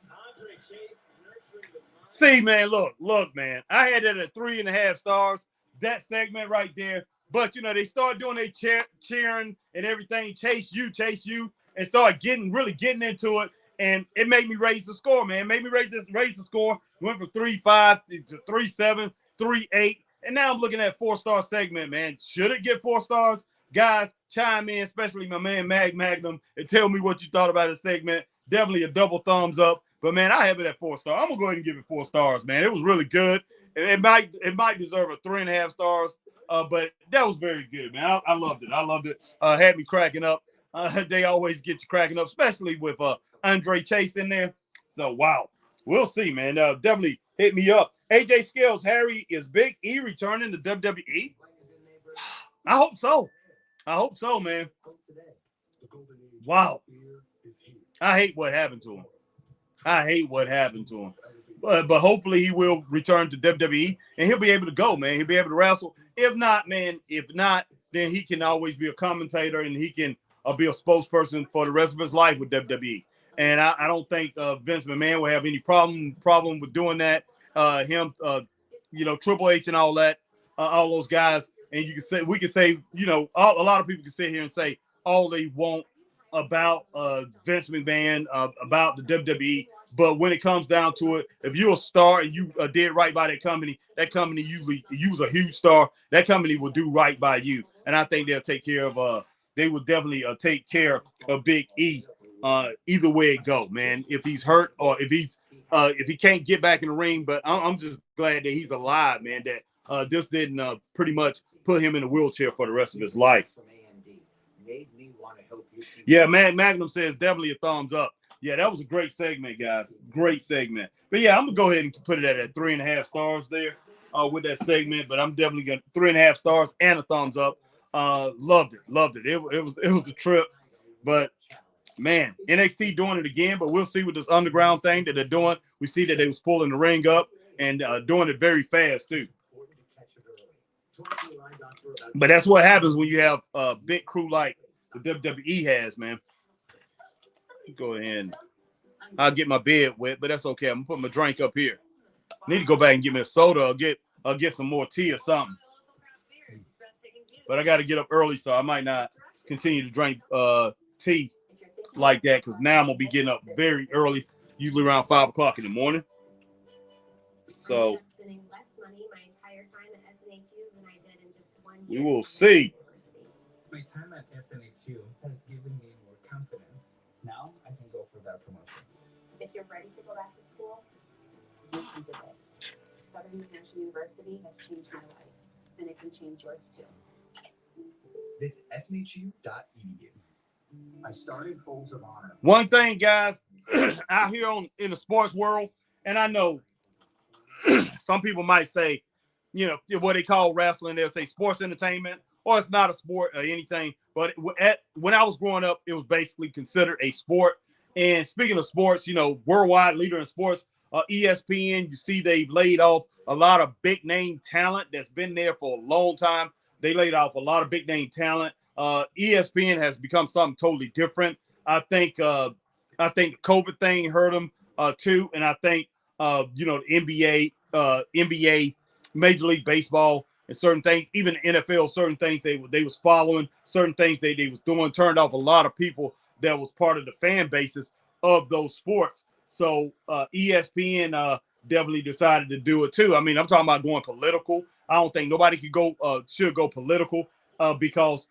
Andre Chase nurturing the mind. See, man, look, man. I had that at 3.5 stars. That segment right there. But they start doing their cheering and everything. Chase you, and start really getting into it. And it made me raise the score, man. It made me raise the score. Went from 3.5 to 3.7, 3.8. And now I'm looking at 4-star segment, man. Should it get 4 stars? Guys, chime in, especially my man Magnum, and tell me what you thought about the segment. Definitely a double thumbs up. But man, I have it at 4 stars. I'm gonna go ahead and give it 4 stars, man. It was really good. It might deserve a 3.5 stars. But that was very good, man. I loved it. Had me cracking up. They always get you cracking up, especially with Andre Chase in there. So wow, we'll see, man. Definitely hit me up. AJ Scales, Harry, is Big E returning to WWE? I hope so, man. Wow. I hate what happened to him. But hopefully he will return to WWE and he'll be able to go, man. He'll be able to wrestle. If not, then he can always be a commentator and he can be a spokesperson for the rest of his life with WWE. And I don't think Vince McMahon will have any problem with doing that. Triple H and all that, all those guys. And we can say, a lot of people can sit here and say all they want about Vince McMahon, about the WWE. But when it comes down to it, if you're a star and you did right by that company usually, you was a huge star, that company will do right by you. And I think they'll take care of, they will definitely take care of Big E either way it go, man. If he's hurt or if he can't get back in the ring, but I'm just glad that he's alive, man, that this didn't pretty much put him in a wheelchair for the rest of his life. Yeah, Magnum says definitely a thumbs up. Yeah, that was a great segment, guys. Great segment. But yeah, I'm gonna go ahead and put it at 3.5 stars there with that segment. But I'm definitely gonna 3.5 stars and a thumbs up. Loved it. It was a trip. But man, NXT doing it again. But we'll see with this underground thing that they're doing. We see that they was pulling the ring up and doing it very fast too. But that's what happens when you have a big crew like the WWE has, man. Go ahead. I'll get my bed wet, but that's okay. I'm gonna put my drink up here. Need to go back and get me a soda or get some more tea or something. But I got to get up early, so I might not continue to drink tea like that because now I'm gonna be getting up very early, usually around 5 o'clock in the morning. So we will see. My time at SNHU has given me more confidence. Now I can go for that promotion. If you're ready to go back to school, you can do it. Southern New Hampshire University has changed my life, and it can change yours too. Visit snhu.edu. I started Folds of Honor. One thing, guys, out here in the sports world, and I know some people might say, what they call wrestling, they'll say sports entertainment, or it's not a sport or anything. But when I was growing up, it was basically considered a sport. And speaking of sports, worldwide leader in sports, ESPN, you see they've laid off a lot of big name talent that's been there for a long time. They laid off a lot of big name talent. ESPN has become something totally different. I think the COVID thing hurt them too. And I think, the NBA, Major League Baseball, and certain things, even the NFL, certain things they was following, certain things they was doing, turned off a lot of people that was part of the fan bases of those sports. So ESPN definitely decided to do it too. I mean, I'm talking about going political. I don't think nobody should go political because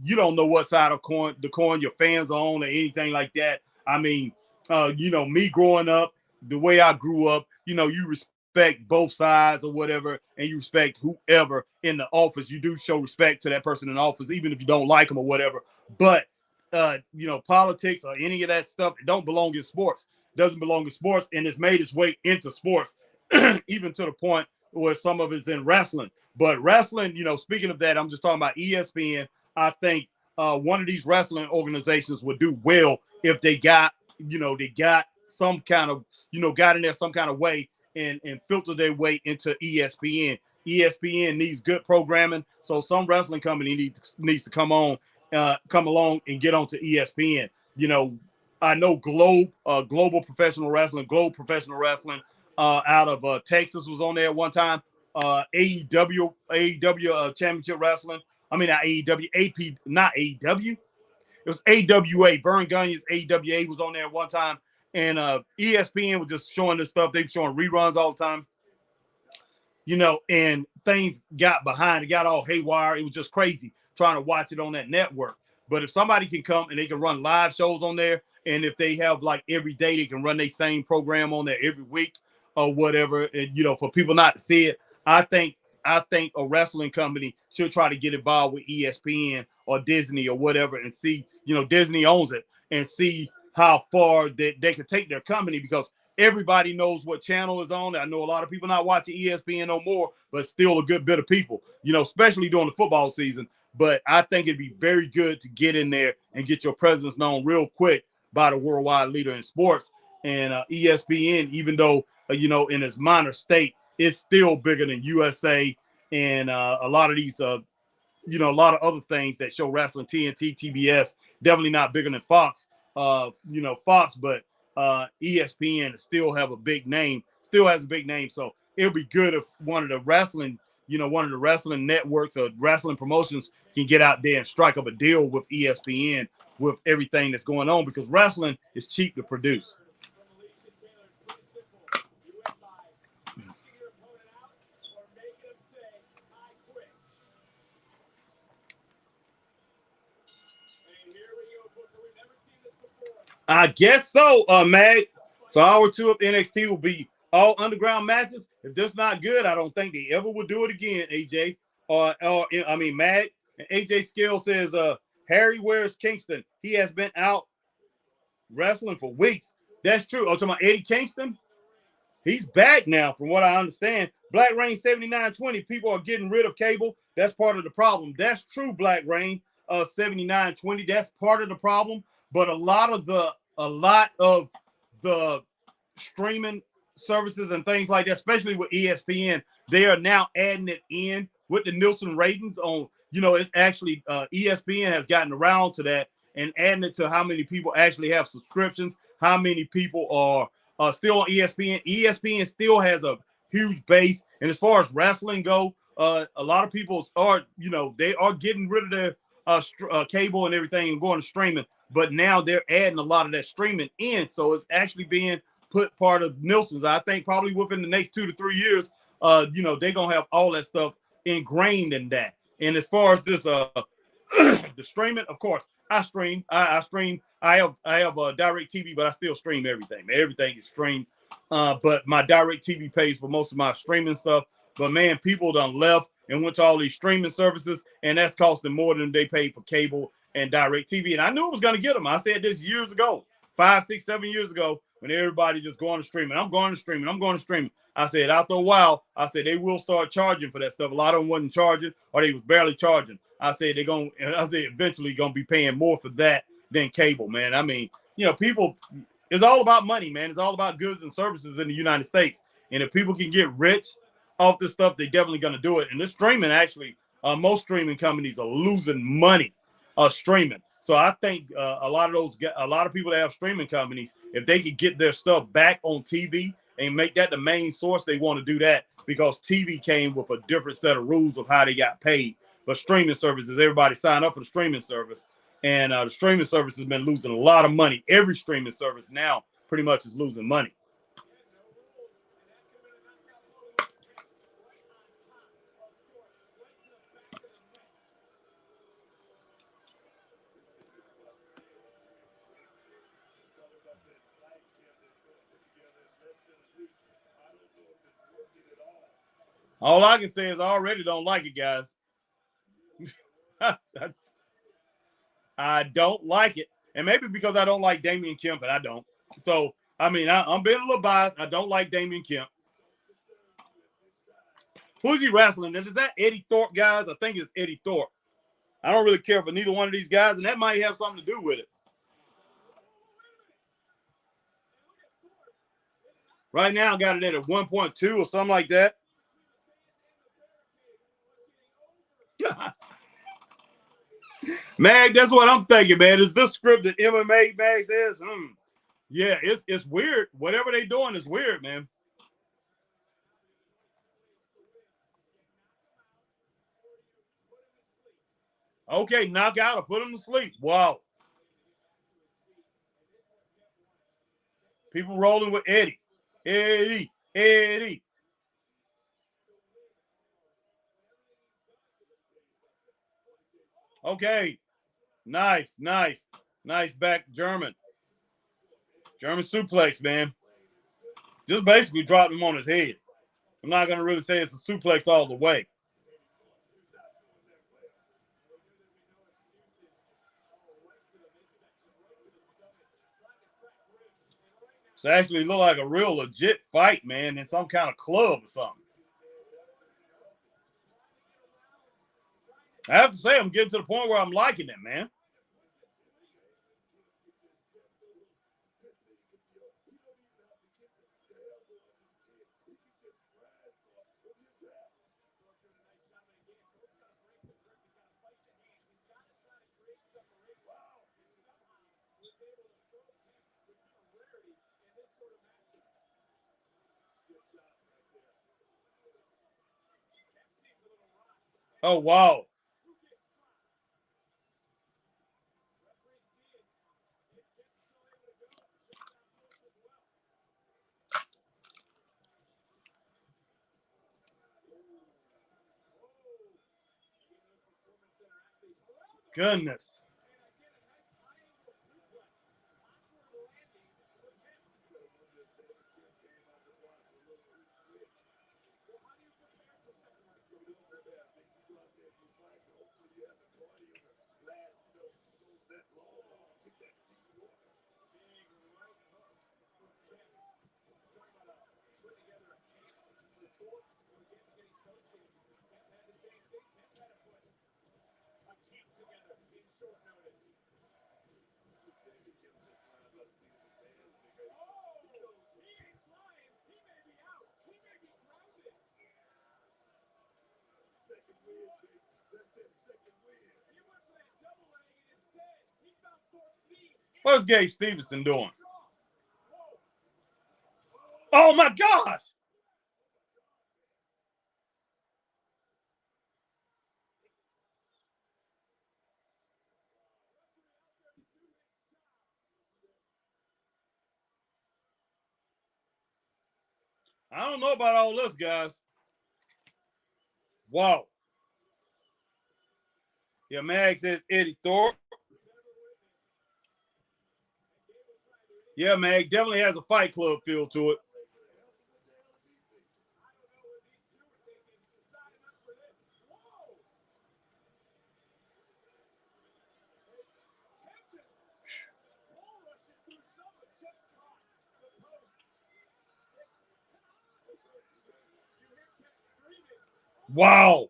you don't know what side of the coin your fans are on or anything like that. I mean, me growing up, the way I grew up, you respect both sides or whatever, and you respect whoever in the office. You do show respect to that person in the office, even if you don't like them or whatever. But politics or any of that stuff, it don't belong in sports. It doesn't belong in sports, and it's made its way into sports, even to the point where some of it's in wrestling. But wrestling, speaking of that, I'm just talking about ESPN. I think one of these wrestling organizations would do well if they got some kind of, got in there some kind of way and filter their way into ESPN. ESPN needs good programming. So some wrestling company needs to come along and get onto ESPN. You know, I know Global Professional Wrestling, out of Texas was on there at one time. AEW Championship Wrestling. I mean, not AEW, AP, not AEW. It was AWA. Vern Gagne's AWA was on there at one time. And ESPN was just showing this stuff. They were showing reruns all the time. You know, and things got behind. It got all haywire. It was just crazy trying to watch it on that network. But if somebody can come and they can run live shows on there, and if they have like every day, they can run their same program on there every week or whatever, and you know, for people not to see it, I think a wrestling company should try to get involved with ESPN or Disney or whatever and see, you know, Disney owns it and see how far that they can take their company, because everybody knows what channel is on. I know a lot of people not watching ESPN no more, but still a good bit of people, you know, especially during the football season. But I think it'd be very good to get in there and get your presence known real quick by the worldwide leader in sports. And ESPN, even though, you know, in its minor state, it's still bigger than USA and a lot of these, you know, a lot of other things that show wrestling, TNT, TBS, definitely not bigger than Fox, you know, Fox, but ESPN still has a big name. So it'll be good if one of the wrestling networks or wrestling promotions can get out there and strike up a deal with ESPN with everything that's going on, because wrestling is cheap to produce. I guess so, Mag. So hour 2 of NXT will be all underground matches. If that's not good, I don't think they ever will do it again, AJ. Mag. And AJ Skill says, Harry, where's Kingston? He has been out wrestling for weeks. That's true. Oh, talking about Eddie Kingston? He's back now, from what I understand. Black Rain 7920. People are getting rid of cable. That's part of the problem. That's true, Black Rain 7920. That's part of the problem. But a lot of the streaming services and things like that, especially with ESPN, they are now adding it in with the Nielsen ratings on. You know, it's actually ESPN has gotten around to that and adding it to how many people actually have subscriptions, how many people are still on ESPN. ESPN still has a huge base. And as far as wrestling go, a lot of people are, you know, they are getting rid of their cable and everything and going to streaming. But now they're adding a lot of that streaming in. So it's actually being put part of Nielsen's. I think probably within the next 2 to 3 years, you know, they're going to have all that stuff ingrained in that. And as far as this, the streaming, of course, I stream. I stream. I have a direct TV, but I still stream everything. Everything is streamed. But my direct TV pays for most of my streaming stuff. But man, people done left and went to all these streaming services, and that's costing more than they paid for cable and direct TV. And I knew it was gonna get them. I said this years ago, 5, 6, 7 years ago, when everybody just going to streaming. I'm going to streaming. I said after a while, I said they will start charging for that stuff. A lot of them wasn't charging, or they was barely charging. I said eventually gonna be paying more for that than cable, man. I mean, you know, people, it's all about money, man. It's all about goods and services in the United States. And if people can get rich off this stuff, they're definitely gonna do it. And this streaming, actually, most streaming companies are losing money streaming. So I think a lot of people that have streaming companies, if they could get their stuff back on TV and make that the main source, they want to do that, because TV came with a different set of rules of how they got paid. But streaming services, everybody signed up for the streaming service, and the streaming service has been losing a lot of money. Every streaming service now pretty much is losing money. All I can say is I already don't like it, guys. I don't like it. And maybe because I don't like Damian Kemp, and I don't. So, I mean, I'm being a little biased. I don't like Damian Kemp. Who's he wrestling? Is that Eddie Thorpe, guys? I think it's Eddie Thorpe. I don't really care for neither one of these guys, and that might have something to do with it. Right now, I got it at a 1.2 or something like that. Mag, that's what I'm thinking, man. Is this script that MMA Mag says? Yeah, it's weird. Whatever they doing is weird, man. Okay, knock out or put him to sleep. Wow. People rolling with Eddie. Eddie. Okay. Nice back German suplex, man. Just basically dropped him on his head. I'm not going to really say it's a suplex all the way. So actually looked like a real legit fight, man, in some kind of club or something. I have to say, I'm getting to the point where I'm liking it, man. Oh, wow. Goodness. What's Gabe Stevenson doing? Oh, my gosh. I don't know about all this, guys. Wow. Yeah, Mag says Eddie Thorpe. Yeah, Mag definitely has a Fight Club feel to it. Wow.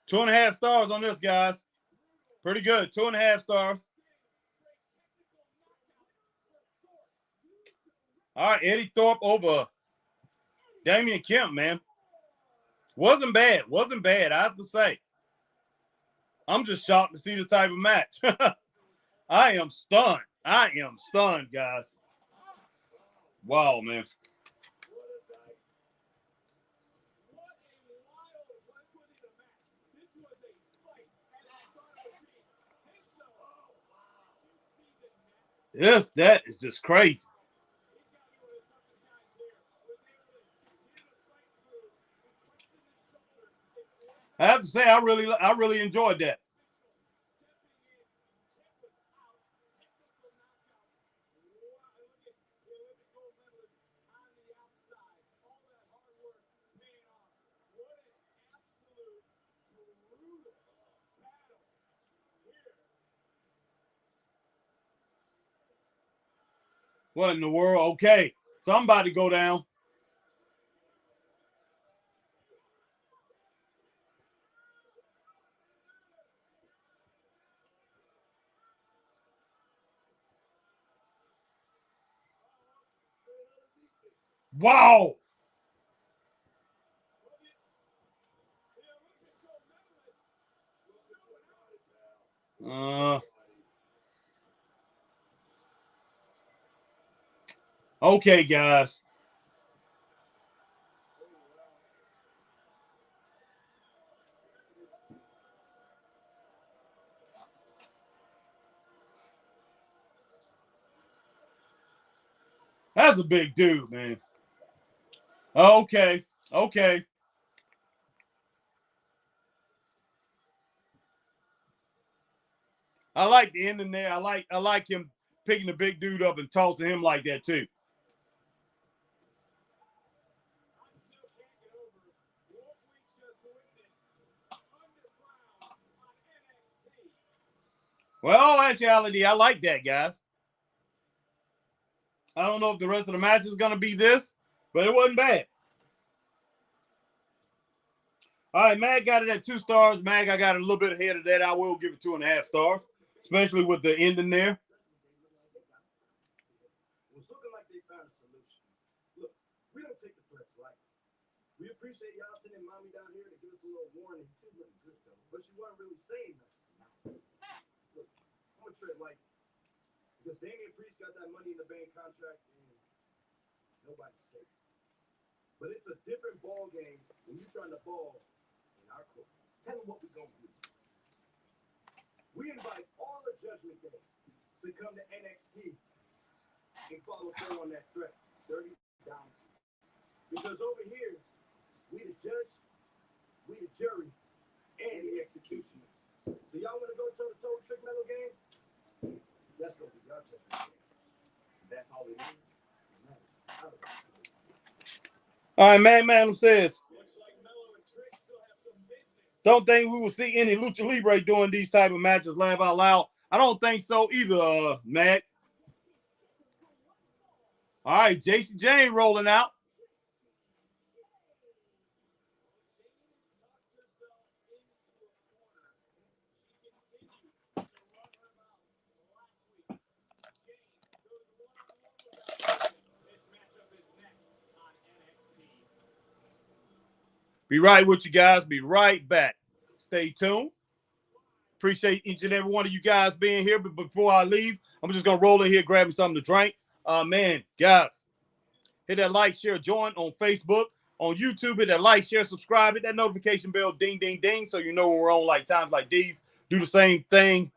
Two and a half stars on this, guys. Pretty good. 2.5 stars. All right, Eddie Thorpe over Damian Kemp, man. Wasn't bad. I have to say. I'm just shocked to see this type of match. I am stunned, guys. Wow, man. That is just crazy. I have to say, I really enjoyed that. What in the world? Okay, somebody go down. Wow. Okay, guys. That's a big dude, man. Okay. Okay. I like the ending there. I like him picking the big dude up and tossing him like that too. Well, actuality, I like that, guys. I don't know if the rest of the match is going to be this, but it wasn't bad. All right, Mag got it at 2 stars. Mag, I got it a little bit ahead of that. I will give it 2.5 stars, especially with the ending there. It's looking like they found a solution. Look, we don't take the threats lightly. We appreciate y'all sending mommy down here to give us a little warning. She was looking good, though, but she wasn't really saying nothing. Look, I'm going to tread lightly. Because Damian Priest got that Money in the Bank contract, and nobody's safe. But it's a different ball game when you're trying to ball in our court. Tell them what we're going to do. We invite all the Judgment Day to come to NXT and follow through on that threat. 30 down. Because over here, we the judge, we the jury, and the executioner. So y'all want to go toe-to-toe Trick Metal game? That's going to be your judgment game. That's all it is. All right, Man says, don't think we will see any Lucha Libre doing these type of matches. Laugh out loud. I don't think so either, Matt. All right, JC Jane rolling out. Be right with you guys. Be right back. Stay tuned. Appreciate each and every one of you guys being here. But before I leave, I'm just going to roll in here, grab me something to drink. Man, guys, hit that like, share, join on Facebook. On YouTube, hit that like, share, subscribe, hit that notification bell, ding, ding, ding, so you know when we're on like times like these. Do the same thing,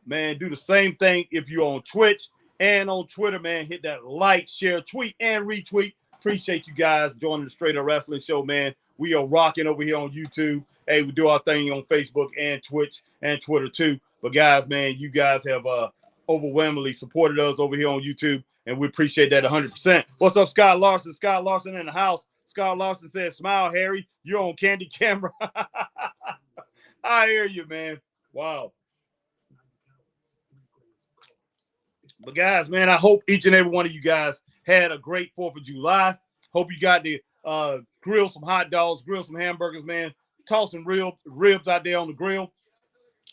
man. Do the same thing if you're on Twitch and on Twitter, man. Hit that like, share, tweet, and retweet. Appreciate you guys joining the Straight Up Wrestling Show, man. We are rocking over here on YouTube. Hey, we do our thing on Facebook and Twitch and Twitter too. But guys, man, you guys have overwhelmingly supported us over here on YouTube, and we appreciate that 100%. What's up, Scott Larson? Scott Larson in the house. Scott Larson says, "Smile, Harry. You're on Candy Camera." I hear you, man. Wow. But guys, man, I hope each and every one of you guys had a great 4th of July. Hope you got to grill some hot dogs, grill some hamburgers, man. Toss some ribs out there on the grill.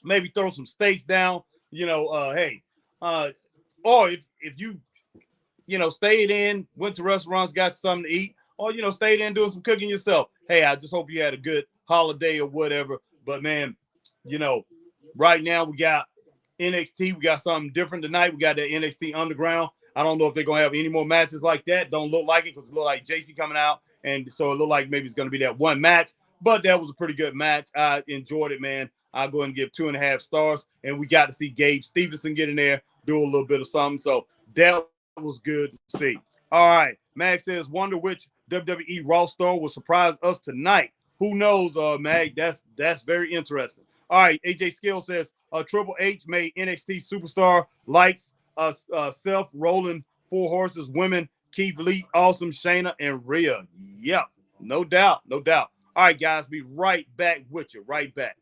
Maybe throw some steaks down. Hey, or if you stayed in, went to restaurants, got something to eat, or stayed in doing some cooking yourself. Hey, I just hope you had a good holiday or whatever. But man, right now we got NXT. We got something different tonight. We got that NXT Underground. I don't know if they're gonna have any more matches like that. Don't look like it because it looked like JC coming out, and so it looked like maybe it's gonna be that one match. But that was a pretty good match. I enjoyed it, man. I'll go ahead and give 2.5 stars. And we got to see Gabe Stevenson get in there, do a little bit of something. So that was good to see. All right. Max says, wonder which WWE Raw star will surprise us tonight. Who knows, Mag? That's very interesting. All right, AJ Skill says Triple H made NXT superstar likes Seth, Rollin, Four Horses, Women, Keith Lee, Awesome, Shayna, and Rhea. Yep, no doubt, no doubt. All right, guys, be right back with you. Right back.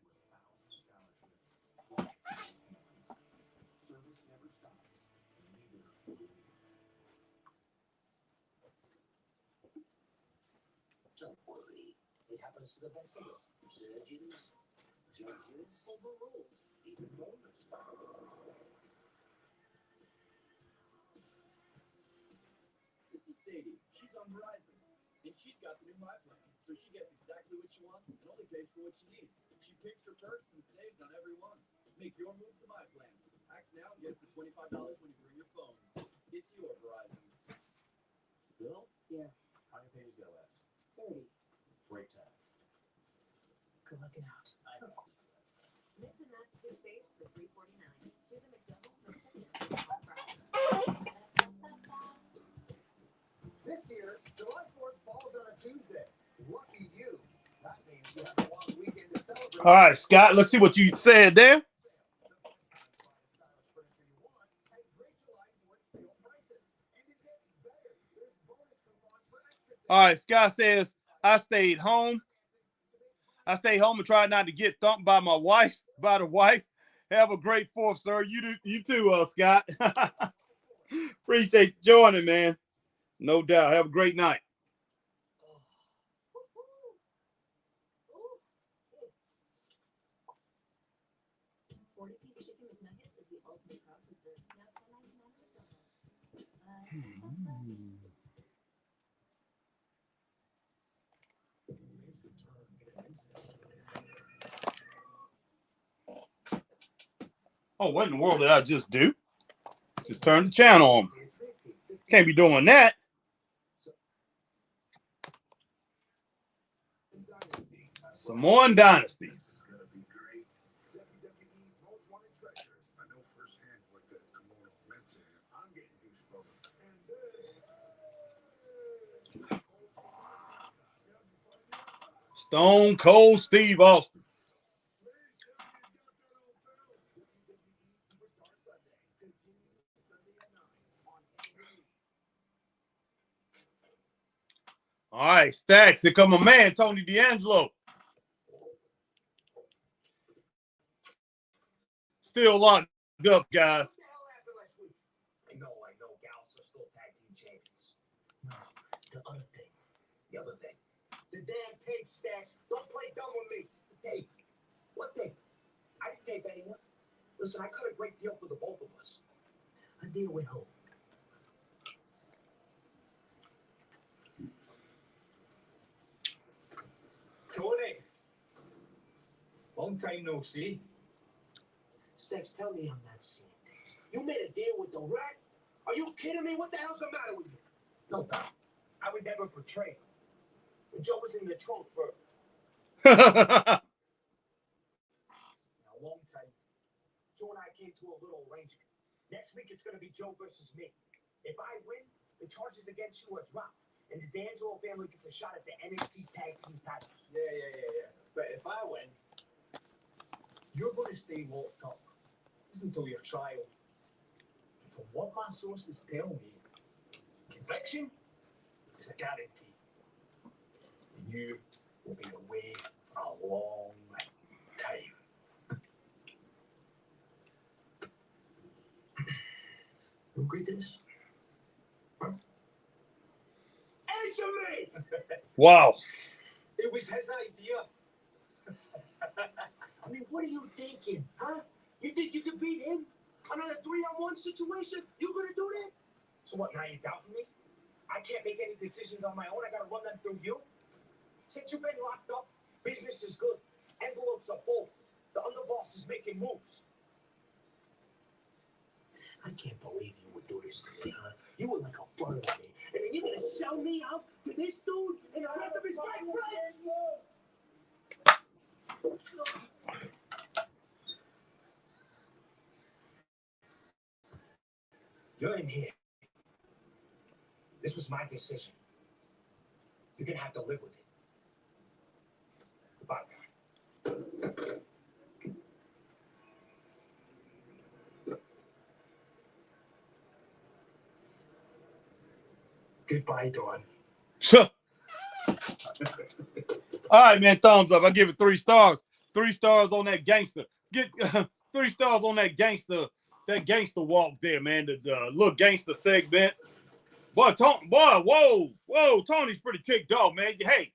Don't worry. It happens to the best of us. Surgeons, judges, overruled, even bowlers. This is Sadie. She's on Verizon. And she's got the new My Plan. So she gets exactly what she wants and only pays for what she needs. She picks her perks and saves on every one. Make your move to My Plan. Act now and get it for $25 when you bring your phones. It's your Verizon. Still? Yeah. How many pages got left? 30. Break time. Good looking out. I know. Mix and match toothpaste for $3.49. Choose a McDouble or chicken fries. This year, July 4th falls on a Tuesday. Lucky you. That means you have a long weekend to celebrate. All right, Scott, let's see what you said there. All right, Scott says, I stayed home. I stayed home and tried not to get thumped by my wife, by the wife. Have a great 4th, sir. You too, Scott. Appreciate you joining, man. No doubt. Have a great night. 40-piece chicken McNuggets is the ultimate crowd pleaser. Now $10.99 at McDonald's. Oh, what in the world did I just do? Just turn the channel on. Can't be doing that. Samoan Dynasty. Stone Cold Steve Austin. All right, Stacks. Here come my man, Tony D'Angelo. Still locked up, guys. I know, gals are still tag team champions. No, the other thing. The other thing. The damn tape, Stacks. Don't play dumb with me. Tape. What tape? I didn't tape anyone. Listen, I cut a great deal for the both of us. A deal with who? Tony, long time no see. Stacks, tell me I'm not seeing things. You made a deal with the rat? Are you kidding me? What the hell's the matter with you? No, Doc. I would never betray him. When Joe was in the trunk for a long time, Joe and I came to a little arrangement. Next week, it's going to be Joe versus me. If I win, the charges against you are dropped, and the D'Angelo family gets a shot at the NXT tag team titles. Yeah. But if I win, You're going to stay locked up. This until your trial. And from what my sources tell me, conviction is a guarantee. And you will be away for a long time. You agree to this? Huh? Answer me! Wow. It was his idea. I mean, what are you thinking, huh? You think you could beat him? Another 3-on-1 situation? You gonna do that? So what, now you doubting me? I can't make any decisions on my own. I gotta run them through you? Since you've been locked up, business is good. Envelopes are full. The underboss is making moves. I can't believe you would do this to me, huh? You were like a brother to me. And then you're gonna sell me out to this dude and the rest of his white friends? You're in here. This was my decision. You're gonna have to live with it. Goodbye, Dawn. All right, man. Thumbs up. I give it 3 stars. 3 stars on that gangster. Get 3 stars on that gangster. That gangster walk there, man. The little gangster segment. Boy, whoa. Tony's pretty ticked off, man. Hey,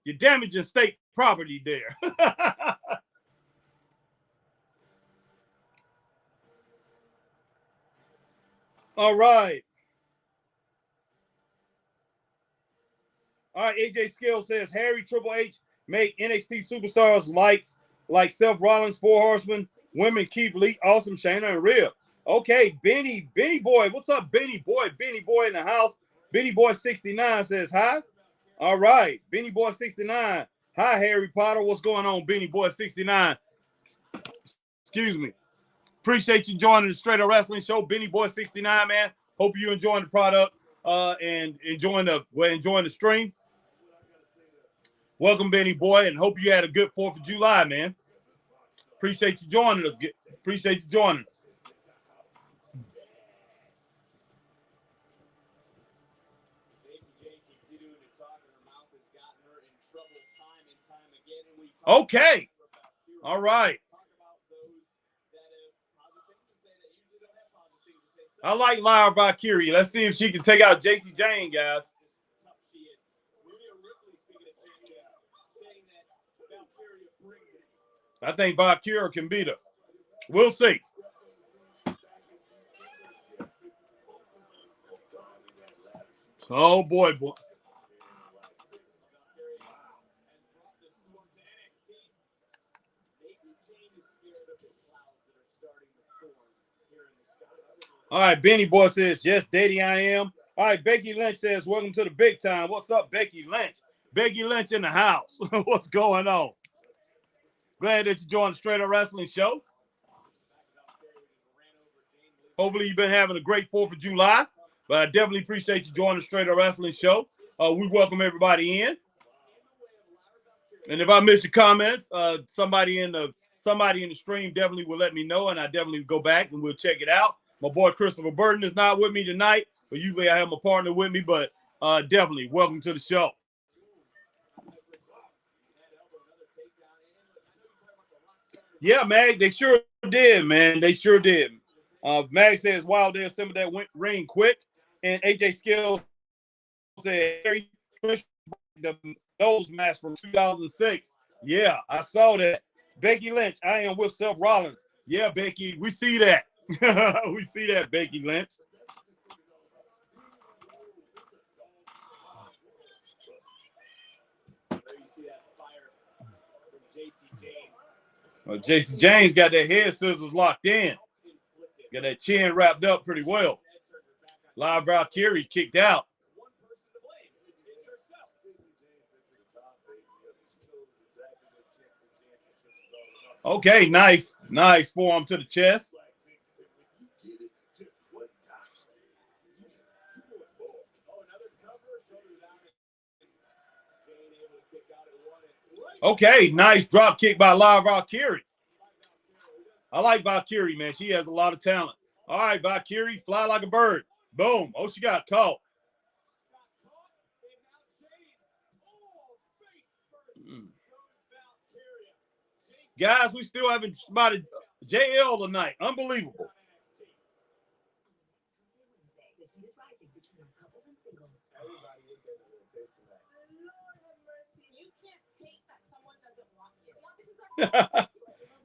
you're damaging state property there. All right. All right, AJ Skill says Harry Triple H made NXT superstars like Seth Rollins, 4 Horsemen, women Keith Lee, Awesome, Shayna, and Rhea. Okay, Benny Boy. What's up, Benny Boy? Benny Boy in the house. Benny Boy 69 says hi. All right, Benny Boy 69. Hi, Harry Potter. What's going on, Benny Boy 69? Excuse me. Appreciate you joining the Straight Up Wrestling Show, Benny Boy 69, man. Hope you enjoying the product and enjoying the stream. Welcome, Benny Boy, and hope you had a good 4th of July, man. Appreciate you joining us. Appreciate you joining us. Okay. All right. I like Lyra Valkyrie. Let's see if she can take out JC Jane, guys. I think Valkyrie can beat her. We'll see. Oh, boy. All right, Benny Boy says, yes, Daddy, I am. All right, Becky Lynch says, welcome to the big time. What's up, Becky Lynch? Becky Lynch in the house. What's going on? Glad that you joined the Straight Up Wrestling Show. Hopefully you've been having a great 4th of July, but I definitely appreciate you joining the Straight Up Wrestling Show. We welcome everybody in. And if I miss your comments, somebody in the stream definitely will let me know, and I definitely go back and we'll check it out. My boy Christopher Burton is not with me tonight, but usually I have my partner with me, but definitely welcome to the show. Yeah, Mag, they sure did, man. They sure did. Mag says, wow, they assembled that ring quick. And AJ Skill said, Harry, the nose mask from 2006. Yeah, I saw that. Becky Lynch, I am with Seth Rollins. Yeah, Becky, we see that. We see that, Becky Lynch. JC James got that head scissors locked in. Got that chin wrapped up pretty well. Live Valkyrie kicked out. Okay, nice forearm to the chest. Okay, nice drop kick by Live Valkyrie. I like Valkyrie, man. She has a lot of talent. All right, Valkyrie, fly like a bird. Boom. Oh, she got caught. Guys, we still haven't spotted JL tonight. Unbelievable.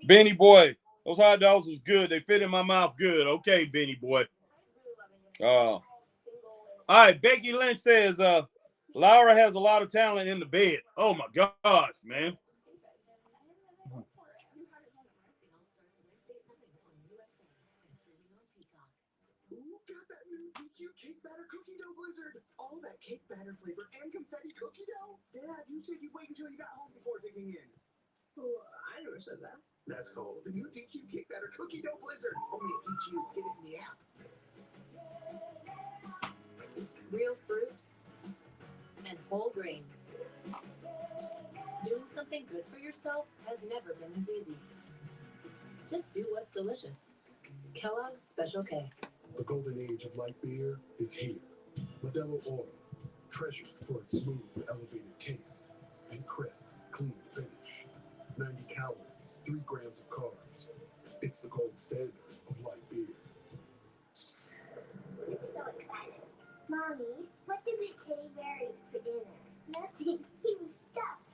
Benny Boy, those hot dogs was good. They fit in my mouth good. Okay, Benny Boy. All right, Becky Lynch says Laura has a lot of talent in the bed. Oh my gosh, man. Cake batter cookie dough blizzard. All that cake batter flavor and confetti cookie dough. Dad, you said you'd wait until you got home before digging in. Well, I never said that. That's cold. The new DQ cake batter cookie dough blizzard. Only at DQ. Get it in the app. Real fruit and whole grains. Doing something good for yourself has never been this easy. Just do what's delicious. Kellogg's Special K. The golden age of light beer is here. Modelo Oro, treasured for its smooth, elevated taste and crisp, clean finish. 90 calories, 3 grams of carbs. It's the gold standard of light beer. I'm so excited. Mommy, what did the teddy bear eat for dinner? Nothing. He was stuffed.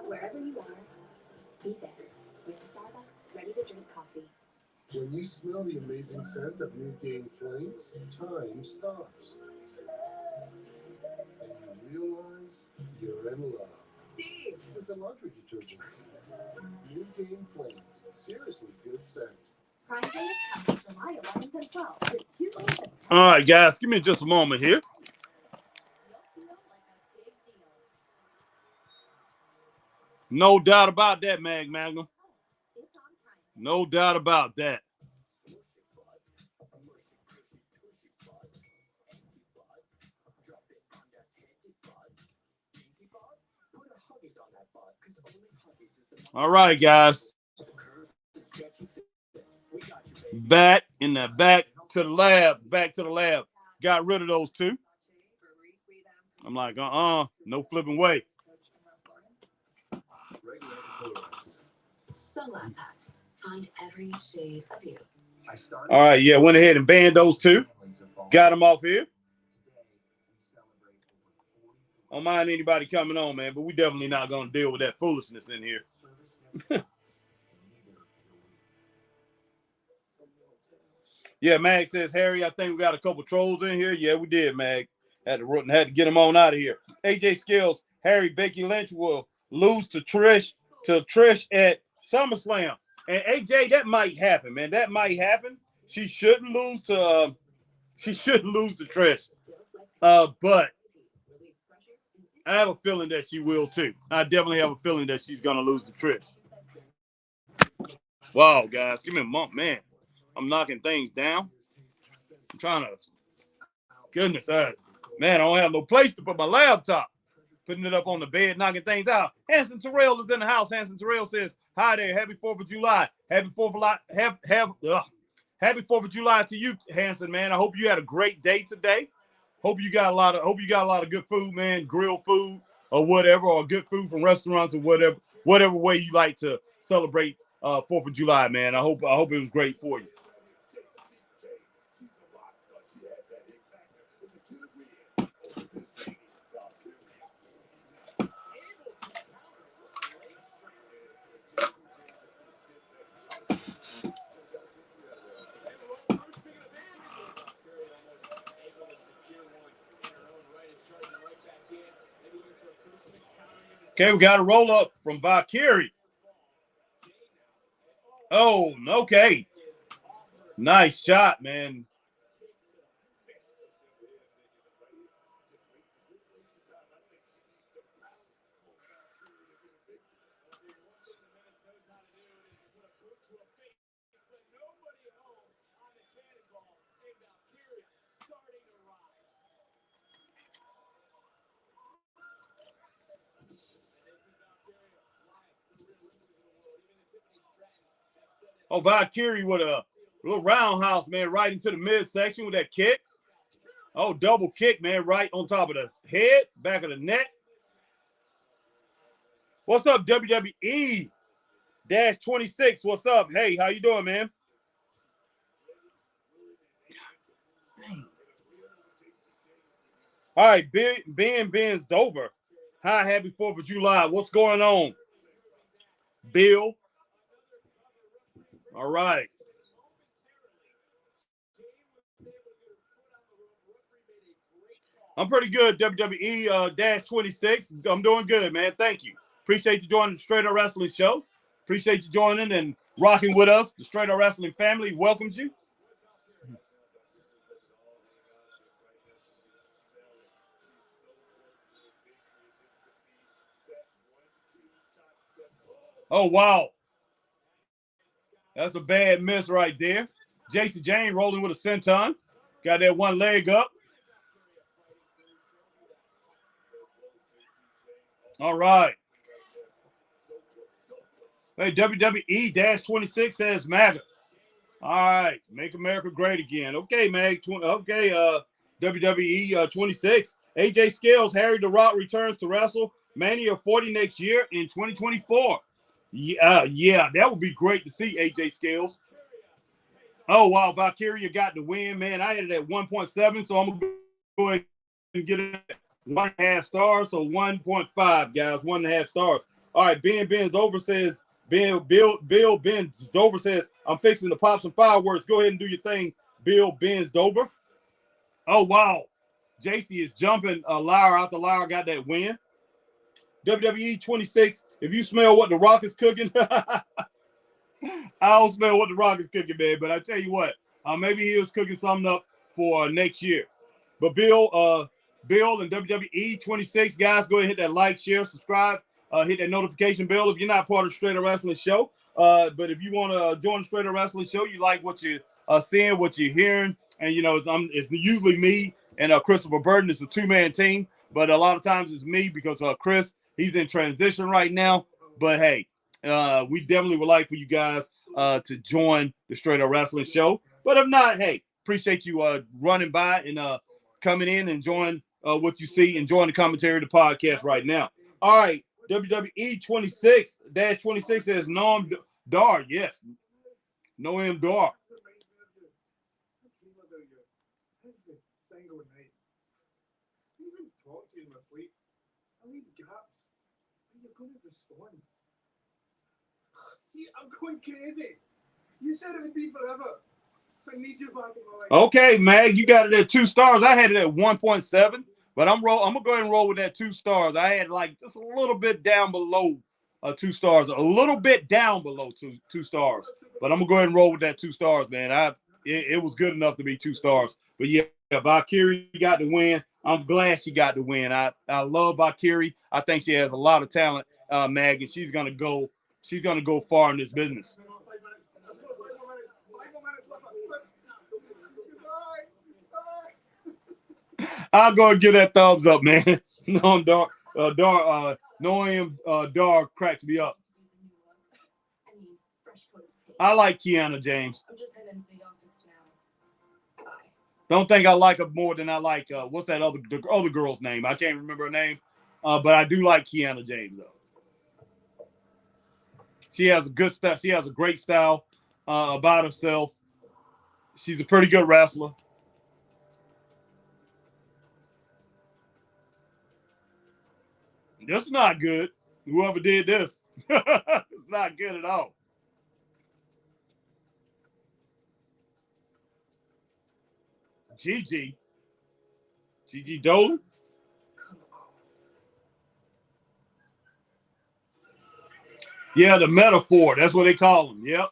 Wherever you are, be there with Starbucks ready-to-drink coffee. When you smell the amazing scent of new Game Flames, time stops. And you realize you're in love. Steve! With the laundry detergent. New Game Flames. Seriously good scent. Prime Day is coming July 11th and 12th with 2 days of All right, guys, give me just a moment here. No doubt about that, Magnum. No doubt about that. All right, guys. Back to the lab. Back to the lab. Got rid of those two. I'm like, no flipping way. Sunglass Hut. Find every shade of you. All right, yeah, went ahead and banned those two. Got them off here. Don't mind anybody coming on, man, but we definitely not going to deal with that foolishness in here. Yeah, Mag says, Harry, I think we got a couple trolls in here. Yeah, we did, Mag. Had to get them on out of here. AJ Skills, Harry, Becky Lynch will lose to Trish at SummerSlam. And AJ, that might happen, man. That might happen. She shouldn't lose to Trish. But I have a feeling that she will too. I definitely have a feeling that she's gonna lose to Trish. Wow, guys, give me a moment, man. I'm knocking things down. I'm trying to. Goodness, man, I don't have no place to put my laptop. Putting it up on the bed, knocking things out. Hanson Terrell is in the house. Hanson Terrell says, "Hi there, happy 4th of July. Happy 4th of July to you, Hanson, man. I hope you had a great day today. Hope you got a lot of good food, man. Grilled food or whatever, or good food from restaurants or whatever way you like to celebrate 4th of July, man. I hope it was great for you." Okay, we got a roll up from Valkyrie. Oh, okay. Nice shot, man. Oh, Valkyrie with a little roundhouse, man, right into the midsection with that kick. Oh, double kick, man, right on top of the head, back of the neck. What's up, WWE? -26, what's up? Hey, how you doing, man? All right, Ben's Dover. Hi, happy 4th of July. What's going on? Bill. All right. I'm pretty good, WWE -26. I'm doing good, man. Thank you. Appreciate you joining the Straight Up Wrestling Show. Appreciate you joining and rocking with us. The Straight Up Wrestling family welcomes you. Oh, wow. That's a bad miss right there. Jason Jane rolling with a senton. Got that one leg up. All right. Hey, WWE-26 says MAGA. All right, make America great again. Okay, Mag. Okay, WWE 26. AJ Scales, Harry the Rock returns to WrestleMania 40 next year in 2024. Yeah, that would be great to see AJ Scales. Oh wow, Valkyria got the win, man. I had it at 1.7, so I'm gonna go ahead and get it at 1.5 stars. So 1.5, guys, 1.5 stars. All right, Ben's over says Bill Ben Dover says I'm fixing to pop some fireworks. Go ahead and do your thing, Bill Ben's Dover. Oh wow, JC is jumping. Lyra out the Lyra got that win. WWE 26. If you smell what the Rock is cooking. I don't smell what the Rock is cooking, man. But I tell you what, maybe he was cooking something up for next year. But Bill and WWE 26, guys, go ahead and hit that like, share, subscribe, hit that notification bell if you're not part of the Straight Up Wrestling Show. But if you want to join the Straight Up Wrestling Show, you like what you're seeing, what you're hearing, and you know it's usually me and Christopher Burton. It's a two-man team, but a lot of times it's me because Chris, he's in transition right now. But hey. We definitely would like for you guys to join the Straight Up Wrestling Show. But if not, hey, appreciate you running by and coming in and enjoying what you see, enjoying the commentary of the podcast right now. All right, WWE 26-26 says Noam Dar. Yes, Noam Dar. See, I'm going crazy. You said it would be forever. I need you back in my life. Okay, Mag, you got it at 2 stars. I had it at 1.7, but I'm gonna go ahead and roll with that 2 stars. I had like just a little bit down below 2 stars, a little bit down below two stars. But I'm gonna go ahead and roll with that 2 stars, man. It was good enough to be 2 stars. But yeah, Valkyrie got the win. I'm glad she got the win. I love Valkyrie. I think she has a lot of talent, Mag, and she's gonna go far in this business. I'll go and give that thumbs up, man. No, Dar cracks me up. I like Kiana James. I'm just heading to the office now. Bye. Don't think I like her more than I like what's that the other girl's name? I can't remember her name, but I do like Kiana James though. She has good stuff. She has a great style about herself. She's a pretty good wrestler. This is not good. Whoever did this, it's not good at all. Gigi Dolan. Yeah, the metaphor. That's what they call him. Yep.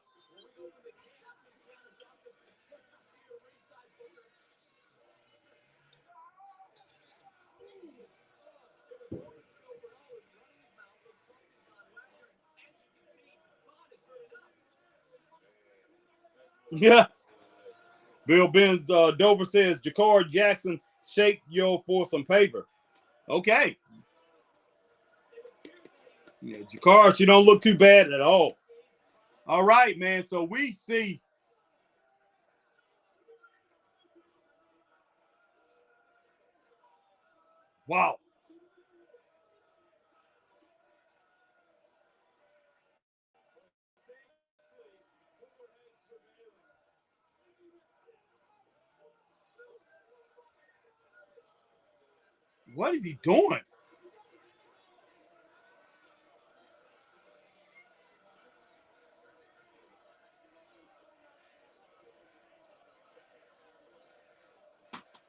Yeah. Bill Benz Dover says Jakar Jackson shake yo for some paper. Okay. Yeah, Jakar, she don't look too bad at all. All right, man. So we see. Wow. What is he doing?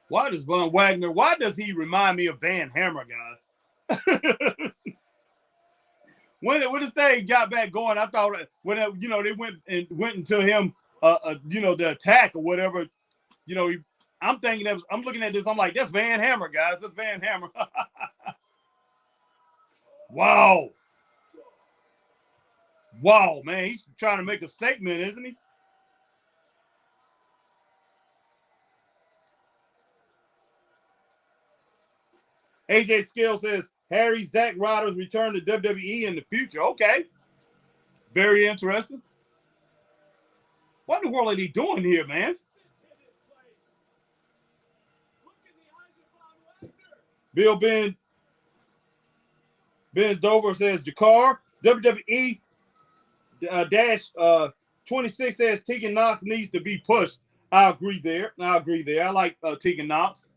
Why does Von Wagner? Why does he remind me of Van Hammer, guys? when this thing got back going, I thought when they went into him, the attack or whatever. I'm thinking that I'm looking at this. I'm like, that's Van Hammer, guys. That's Van Hammer. Wow, man, he's trying to make a statement, isn't he? AJ Skill says Harry Zack Ryder's return to WWE in the future. Okay. Very interesting. What in the world are they doing here, man? Bill Ben Dover says, Jakar, WWE dash 26 says Tegan Knox needs to be pushed. I agree there. I like Tegan Knox.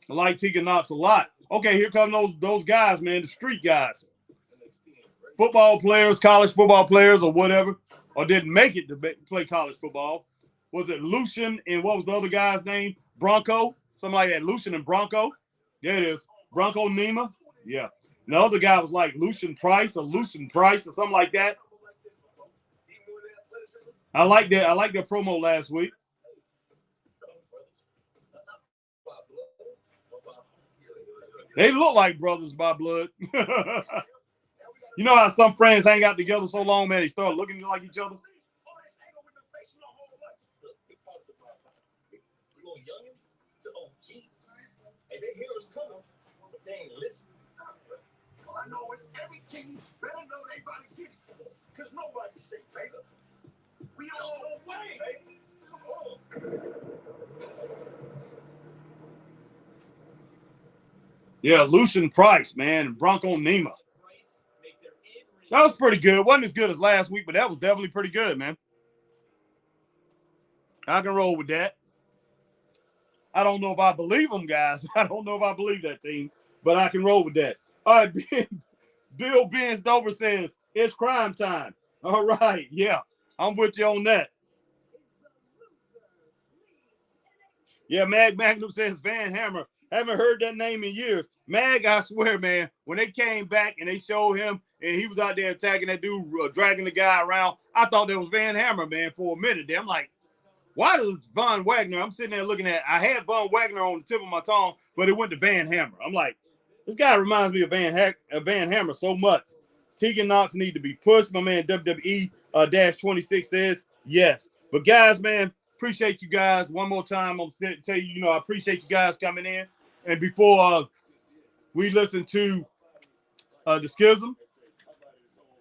I like Tegan Knox a lot. Okay, here come those guys, man, the street guys. Football players, college football players or whatever, or didn't make it to play college football. Was it Lucian and what was the other guy's name? Bronco? Something like that. Lucian and Bronco. There it is. Bronco Nima. Yeah. And the other guy was like Lucian Price or something like that. I like that. I like their promo last week. They look like brothers by blood. You know how some friends hang out together so long, man, they start looking like each other? All I know is every team better know they about to get it. Because nobody say Baker. We all the way, baby. Yeah, Lucian Price, man, and Bronco Nima. That was pretty good. Wasn't as good as last week, but that was definitely pretty good, man. I can roll with that. I don't know if I believe them, guys. I don't know if I believe that team, but I can roll with that. All right, Bill Benz Dover says, it's crime time. All right, yeah, I'm with you on that. Yeah, Mag Magnum says Van Hammer. Haven't heard that name in years. Mag, I swear, man, when they came back and they showed him and he was out there attacking that dude, dragging the guy around, I thought that was Van Hammer, man, for a minute there. I'm like, why does Von Wagner? I'm sitting there looking at, I had Von Wagner on the tip of my tongue, but it went to Van Hammer. I'm like, this guy reminds me of Van Hammer so much. Tegan Knox need to be pushed. My man WWE dash 26 says yes. But guys, man, appreciate you guys. One more time, I'm going to tell you, I appreciate you guys coming in. And before we listen to the Schism,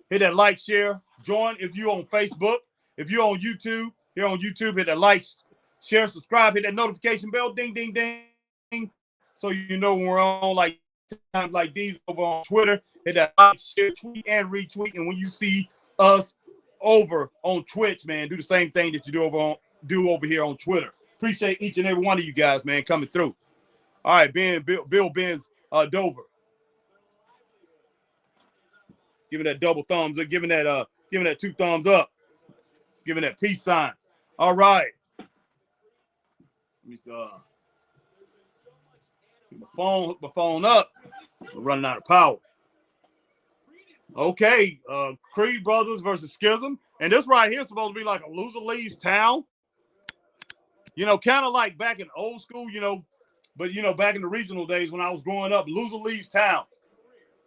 hit that like, share, join if you're on Facebook. If you're on YouTube, here on YouTube, hit that like, share, subscribe, hit that notification bell, ding, ding, ding, so you know when we're on like times like these over on Twitter. Hit that like, share, tweet, and retweet. And when you see us over on Twitch, man, do the same thing that you do over here on Twitter. Appreciate each and every one of you guys, man, coming through. All right, Bill Benz Dover. Giving that double thumbs up, giving that 2 thumbs up, giving that peace sign. All right. Let me hook my phone up. We're running out of power. Okay, Creed Brothers versus Schism. And this right here is supposed to be like a loser leaves town. Kind of like back in old school, but back in the regional days when I was growing up, loser leaves town.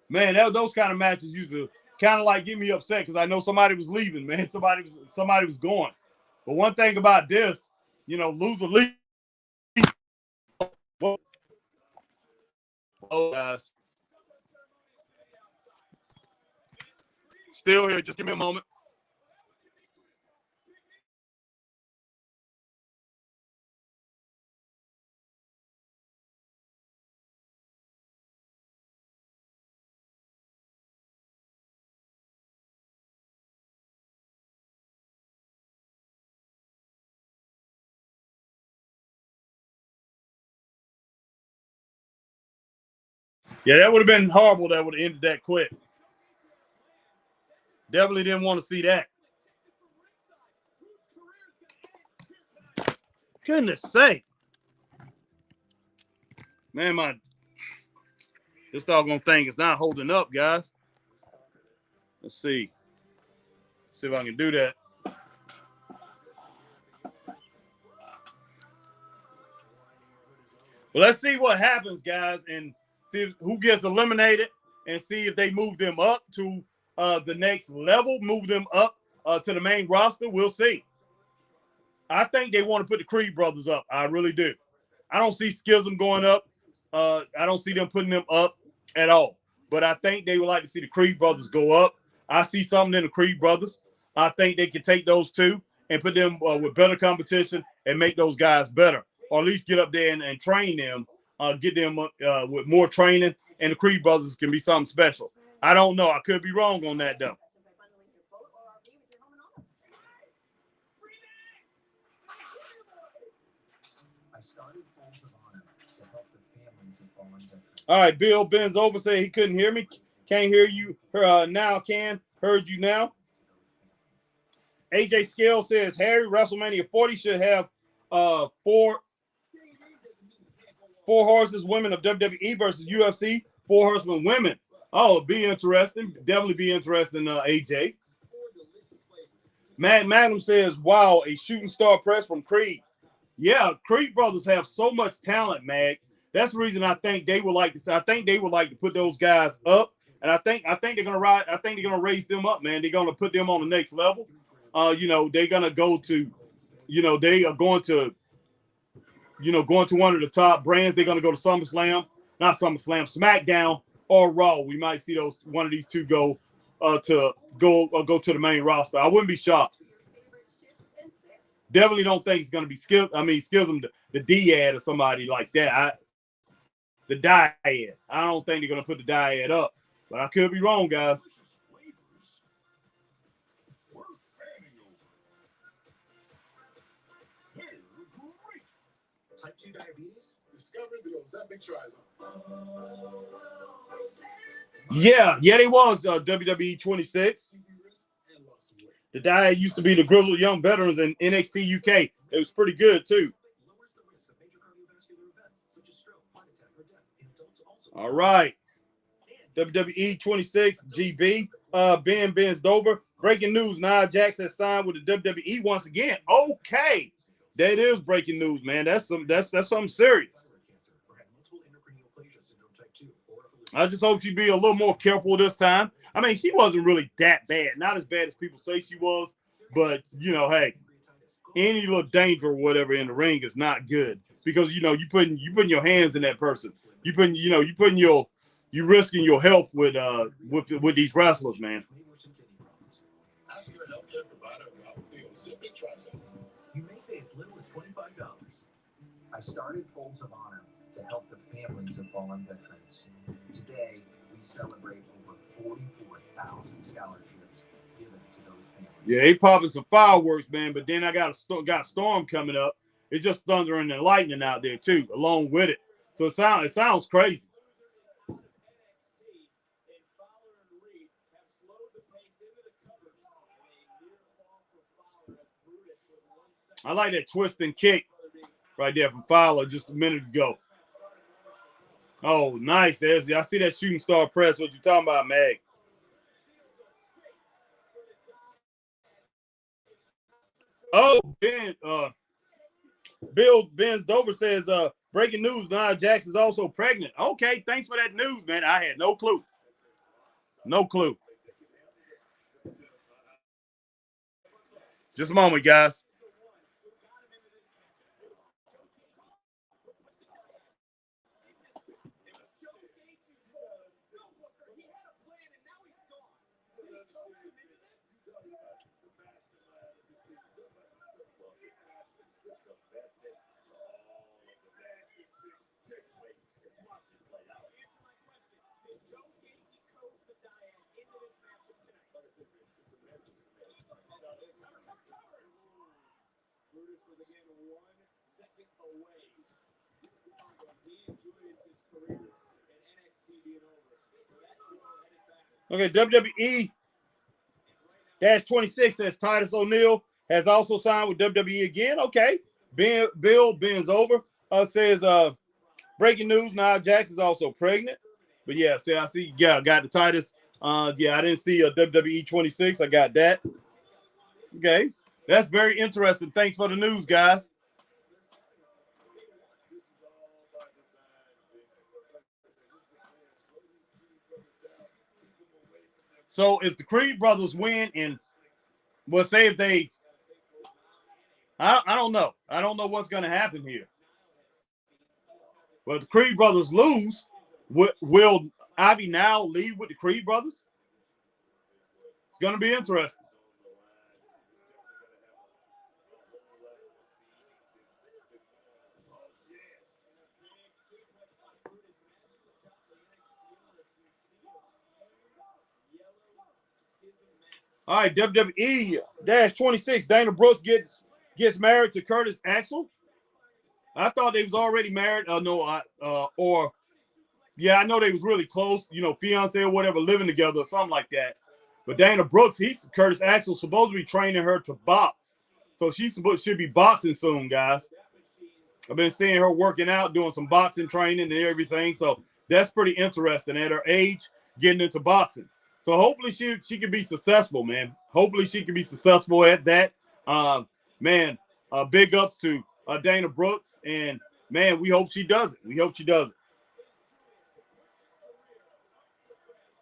Man, those kind of matches used to kind of like get me upset because I know somebody was leaving, man. Somebody was going. But one thing about this, loser leaves. Oh, guys. Still here. Just give me a moment. Yeah, that would have been horrible. That would have ended that quick. Definitely didn't want to see that. Goodness sake. Man, this doggone thing is not holding up, guys. Let's see. See if I can do that. Well, let's see what happens, guys, and see who gets eliminated and see if they move them up to the next level, move them up to the main roster. We'll see. I think they want to put the Creed brothers up. I really do. I don't see Schism going up. I don't see them putting them up at all. But I think they would like to see the Creed brothers go up. I see something in the Creed brothers. I think they can take those two and put them with better competition and make those guys better, or at least get up there and train them, get them with more training, and the Creed brothers can be something special. I don't know. I could be wrong on that, though. I started Folds of Honor to help the families of fallen veterans. All right, Bill bends over, said he couldn't hear me. Can't hear you now, Can. Heard you now. AJ Scale says Harry, WrestleMania 40 should have four horses women of WWE versus UFC, 4 horsemen women. Oh, be interesting. Definitely be interesting, AJ. Matt Magnum says, wow, a shooting star press from Creed. Yeah, Creed brothers have so much talent, Mag. That's the reason I think they would like to. I think they would like to put those guys up, and I think they're gonna ride. I think they're gonna raise them up, man. They're gonna put them on the next level. They're gonna go to, they are going to, going to one of the top brands. They're gonna go to SmackDown or Raw. We might see one of these two go to the main roster. I wouldn't be shocked. Definitely don't think it's gonna be Schism, the Dyad or somebody like that. The Dyad. I don't think they're gonna put the Dyad up, but I could be wrong, guys. Type 2 diabetes? Discover the Ozempic Trizone. Yeah, they was WWE 26. The Dyad used to be the grizzled young veterans in NXT UK. It was pretty good too. All right. WWE 26 GB. Ben bends over. Breaking news: Nia Jax has signed with the WWE once again. Okay, that is breaking news, man. That's something serious. I just hope she be a little more careful this time. I mean, she wasn't really that bad. Not as bad as people say she was, but hey, any little danger or whatever in the ring is not good because you putting your hands in that person. You risking your health with these wrestlers, man. Ask your healthcare provider about the Ozempic Trizone. You may pay as little as $25. I started Folds of Honor to help the families of fallen veterans. Today, we celebrate over 44,000 scholarships given to those families. Yeah, they popping some fireworks, man. But then I got a storm coming up. It's just thundering and lightning out there too, along with it. So it sounds crazy. I like that twist and kick right there from Fowler just a minute ago. Oh, nice. I see that shooting star press. What you talking about, Mag? Oh, Bill Benz Dover says, breaking news, Nia Jax is also pregnant. Okay, thanks for that news, man. I had no clue. No clue. Just a moment, guys. Brutus was again 1 second away from being Julius's career in NXT being over. Okay, WWE -26 says Titus O'Neil has also signed with WWE again. Okay. Bill bends over. Says breaking news, Nia Jax is also pregnant. But yeah, I see. Yeah, I got the Titus. I didn't see a WWE 26. I got that. Okay. That's very interesting. Thanks for the news, guys. So if the Creed brothers win, and we'll say if they, I don't know. I don't know what's going to happen here. But if the Creed brothers lose, will Ivy now lead with the Creed brothers? It's going to be interesting. All right, WWE-26. Dana Brooks gets married to Curtis Axel. I thought they was already married. I know I know they was really close, fiance or whatever, living together or something like that. But Dana Brooks, Curtis Axel supposed to be training her to box. So she should be boxing soon, guys. I've been seeing her working out, doing some boxing training and everything. So that's pretty interesting at her age, getting into boxing. So hopefully she can be successful, man. Hopefully she can be successful at that. Big ups to Dana Brooks. And, man, we hope she does it. We hope she does it.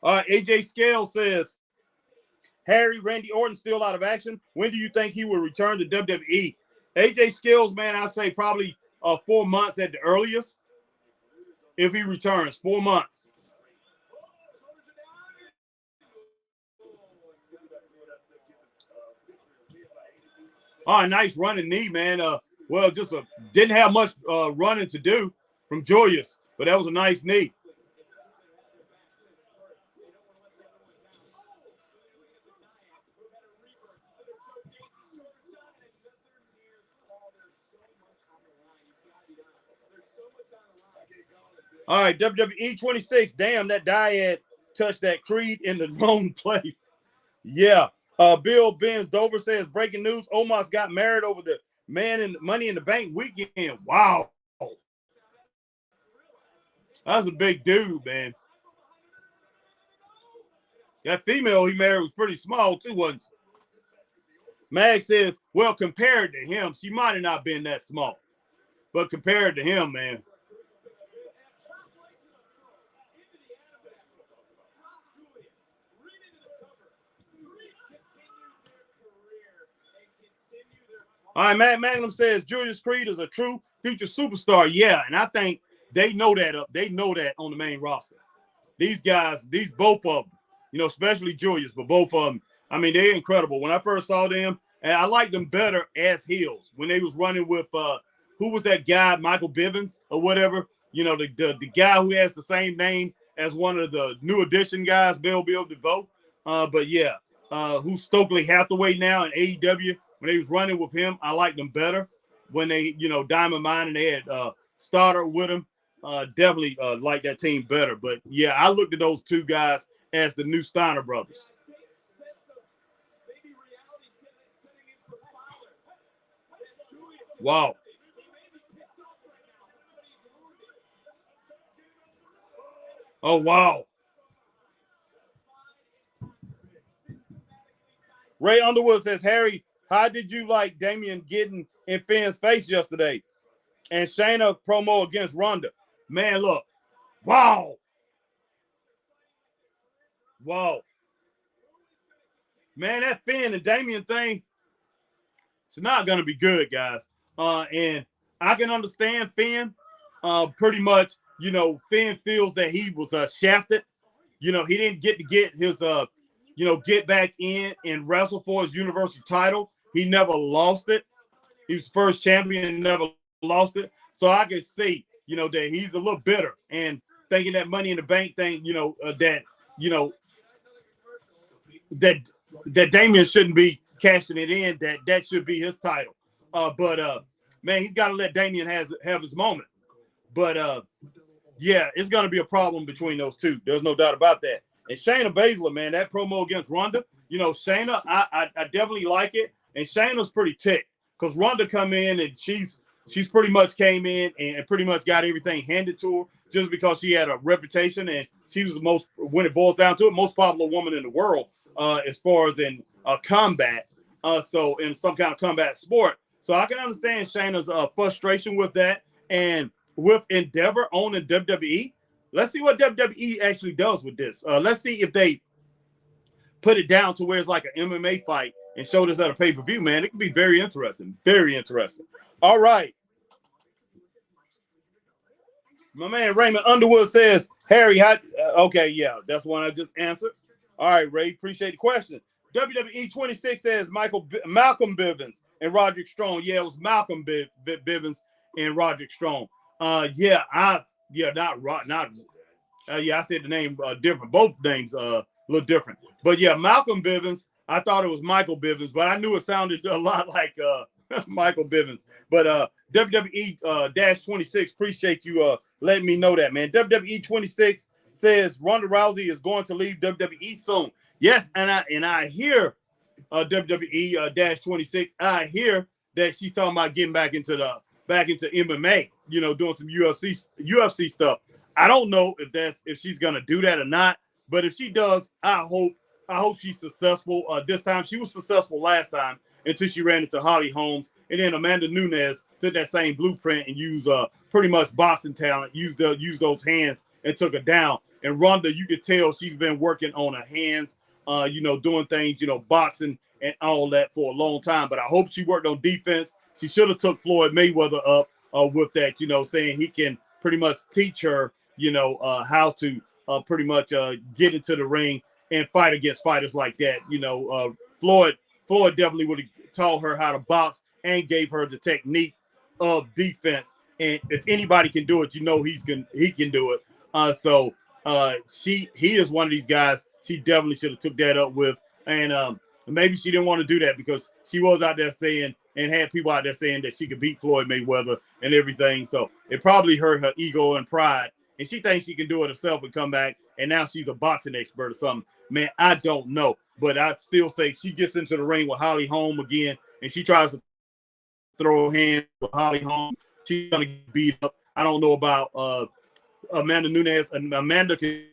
AJ Scale says, Randy Orton still out of action. When do you think he will return to WWE? AJ Scales, man, I'd say probably 4 months at the earliest. If he returns, 4 months. All right, nice running knee, man. Didn't have much running to do from Julius, but that was a nice knee. All right, WWE 26. Damn, that Dyad touched that Creed in the wrong place. Yeah. Bill Benz Dover says, breaking news, Omos got married over the Money in the Bank weekend. Wow. That's a big dude, man. That female he married was pretty small, too, wasn't she? Mag says, well, compared to him, she might have not been that small. But compared to him, man. All right, Matt Magnum says Julius Creed is a true future superstar. Yeah, and I think they know that on the main roster. These guys, both of them, especially Julius, but both of them, I mean, they're incredible. When I first saw them, and I liked them better as heels when they was running with who was that guy, Michael Bivens or whatever, the guy who has the same name as one of the new edition guys, Bill DeVoe. Who's Stokely Hathaway now in AEW. When they was running with him, I liked them better. When they, Diamond Mine and they had Starter with him, definitely liked that team better. But, yeah, I looked at those two guys as the new Steiner brothers. Wow. Oh, wow. Ray Underwood says, Harry, how did you like Damian getting in Finn's face yesterday? And Shayna promo against Ronda. Man, look. Wow. Wow. Man, that Finn and Damian thing, it's not going to be good, guys. And I can understand Finn. Pretty much, Finn feels that he was shafted. He didn't get his, get back in and wrestle for his Universal title. He never lost it. He was the first champion and never lost it. So I can see, that he's a little bitter and thinking that Money in the Bank thing, that Damian shouldn't be cashing it in, that should be his title. Man, he's got to let Damian have his moment. But, yeah, it's going to be a problem between those two. There's no doubt about that. And Shayna Baszler, man, that promo against Ronda, Shayna, I definitely like it. And Shayna's pretty ticked because Ronda come in and she's pretty much came in and pretty much got everything handed to her just because she had a reputation and she was the most, when it boils down to it, most popular woman in the world as far as in combat. So in some kind of combat sport. So I can understand Shayna's frustration with that. And with Endeavor owning WWE, let's see what WWE actually does with this. Let's see if they put it down to where it's like an MMA fight and show this at a pay-per-view, man. It could be very interesting. Very interesting. All right. My man Raymond Underwood says, Harry, Okay, yeah, that's one I just answered. All right, Ray, appreciate the question. WWE 26 says Malcolm Bivens and Roderick Strong. Yeah, it was Malcolm Bivens and Roderick Strong. Yeah, I said the name different. Both names a little different. But yeah, Malcolm Bivens. I thought it was Michael Bivens, but I knew it sounded a lot like Michael Bivens. But WWE 26, appreciate you letting me know that, man. WWE 26 says Ronda Rousey is going to leave WWE soon. Yes, and I hear WWE 26. I hear that she's talking about getting back into MMA. You know, doing some UFC stuff. I don't know if she's gonna do that or not. But if she does, I hope she's successful. This time she was successful last time until she ran into Holly Holmes, and then Amanda Nunes took that same blueprint and used pretty much boxing talent, used those hands and took her down. And Ronda, you could tell she's been working on her hands, doing things, boxing and all that for a long time. But I hope she worked on defense. She should have took Floyd Mayweather up with that, saying he can pretty much teach her, how to pretty much get into the ring and fight against fighters like that. Floyd definitely would have taught her how to box and gave her the technique of defense. And if anybody can do it, he can do it. He is one of these guys. She definitely should have took that up with. And maybe she didn't want to do that because she was out there saying and had people out there saying that she could beat Floyd Mayweather and everything. So it probably hurt her ego and pride. And she thinks she can do it herself and come back. And now she's a boxing expert or something. Man, I don't know. But I'd still say she gets into the ring with Holly Holm again and she tries to throw hands with Holly Holm. She's going to get beat up. I don't know about Amanda Nunes. And Amanda can,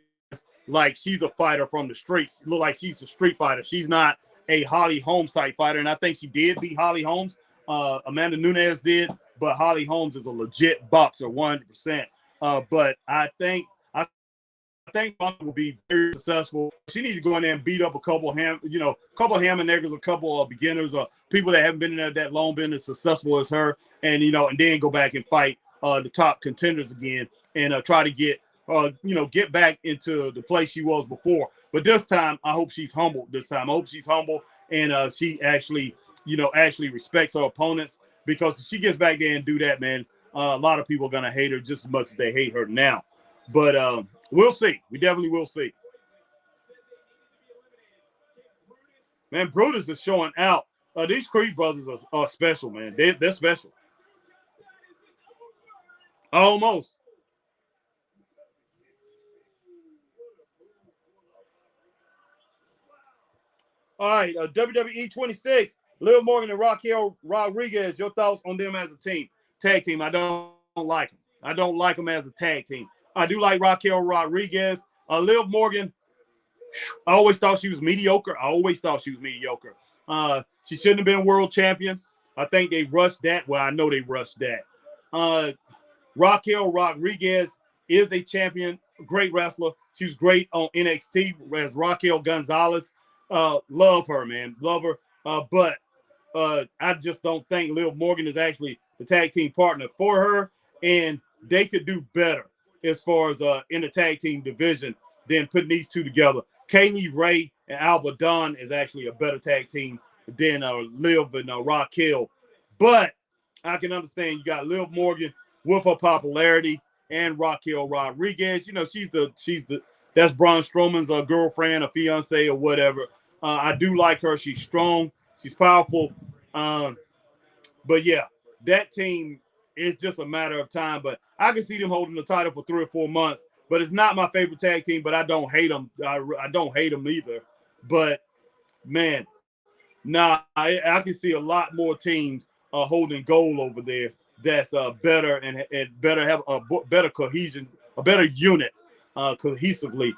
like, she's a fighter from the streets. Look like she's a street fighter. She's not a Holly Holmes type fighter. And I think she did beat Holly Holmes. Amanda Nunes did. But Holly Holmes is a legit boxer, 100%. But I think Ronda will be very successful. She needs to go in there and beat up a couple ham and eggers, a couple of beginners, people that haven't been in there that long, been as successful as her, and and then go back and fight the top contenders again and try to get back into the place she was before. But this time, I hope she's humble. This time, I hope she's humble and she actually respects her opponents, because if she gets back there and do that, man, a lot of people are gonna hate her just as much as they hate her now. But we'll see. We definitely will see. Man, Brutus is showing out. These Creed brothers are special, man. They're special. Almost. All right, WWE 26, Liv Morgan and Raquel Rodriguez. Your thoughts on them as a tag team? I don't like them. I don't like them as a tag team. I do like Raquel Rodriguez. Liv Morgan, I always thought she was mediocre. She shouldn't have been world champion. I think they rushed that. Well, I know they rushed that. Raquel Rodriguez is a champion, great wrestler. She was great on NXT as Raquel Gonzalez. Love her, man. Love her. But I just don't think Liv Morgan is actually the tag team partner for her. And they could do better as far as in the tag team division than putting these two together. Kaylee Ray and Alba Dawn is actually a better tag team than Liv and Raquel. But I can understand you got Liv Morgan with her popularity and Raquel Rodriguez. That's Braun Strowman's girlfriend, a fiance, or whatever. I do like her. She's strong. She's powerful. But yeah, that team is just a matter of time. But I can see them holding the title for 3 or 4 months. But it's not my favorite tag team. But I don't hate them. I don't hate them either. But man, I can see a lot more teams holding gold over there. That's better and better have a better cohesion, a better unit cohesively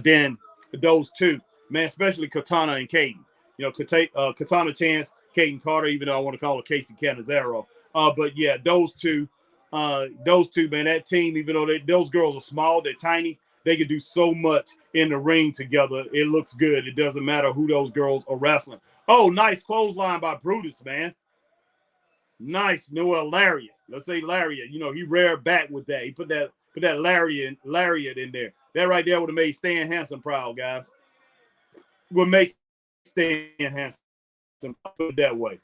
than those two, man. Especially Katana and Kaden. Katana Chance, Kaden Carter, even though I want to call her Casey Canizaro. But yeah, those two, man. That team, even though those girls are small, they're tiny. They can do so much in the ring together. It looks good. It doesn't matter who those girls are wrestling. Oh, nice clothesline by Brutus, man. Nice, Noel Lariat. Let's say Lariat. He reared back with that. He put that lariat in there. That right there would have made Stan Hansen proud, guys. Would make Stan Hansen put it that way.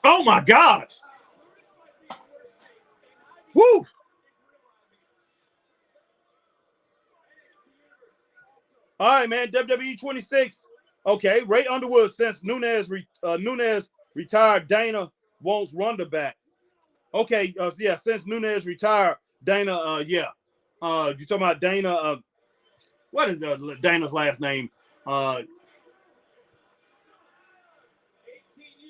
Oh my God! Woo! All right, man. WWE 26. Okay, Ray Underwood, since Nunes retired, Dana wants Ronda back. Okay, yeah, since Nunes retired, Dana, you talking about Dana? What is Dana's last name? Can't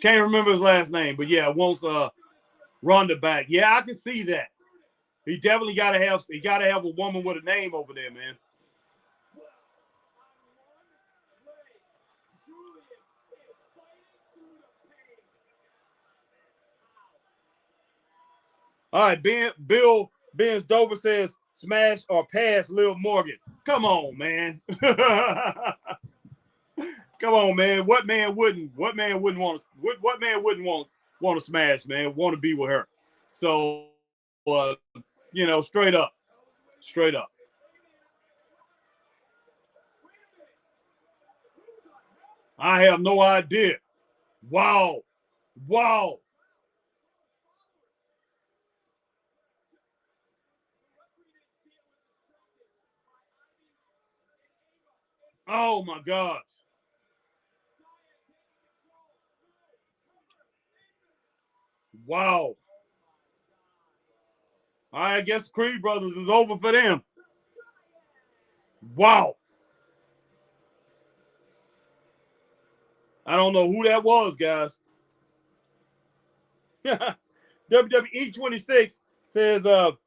remember his last name, but yeah, wants Ronda back. Yeah, I can see that. He definitely gotta have a woman with a name over there, man. All right, Bill Benz Dover says smash or pass Lil Morgan. Come on, man. Come on, man. What man wouldn't want to smash, man? Want to be with her. So straight up. I have no idea. Wow. Oh my God. Wow. I guess Creed Brothers is over for them. Wow. I don't know who that was, guys. WWE 26 says, heard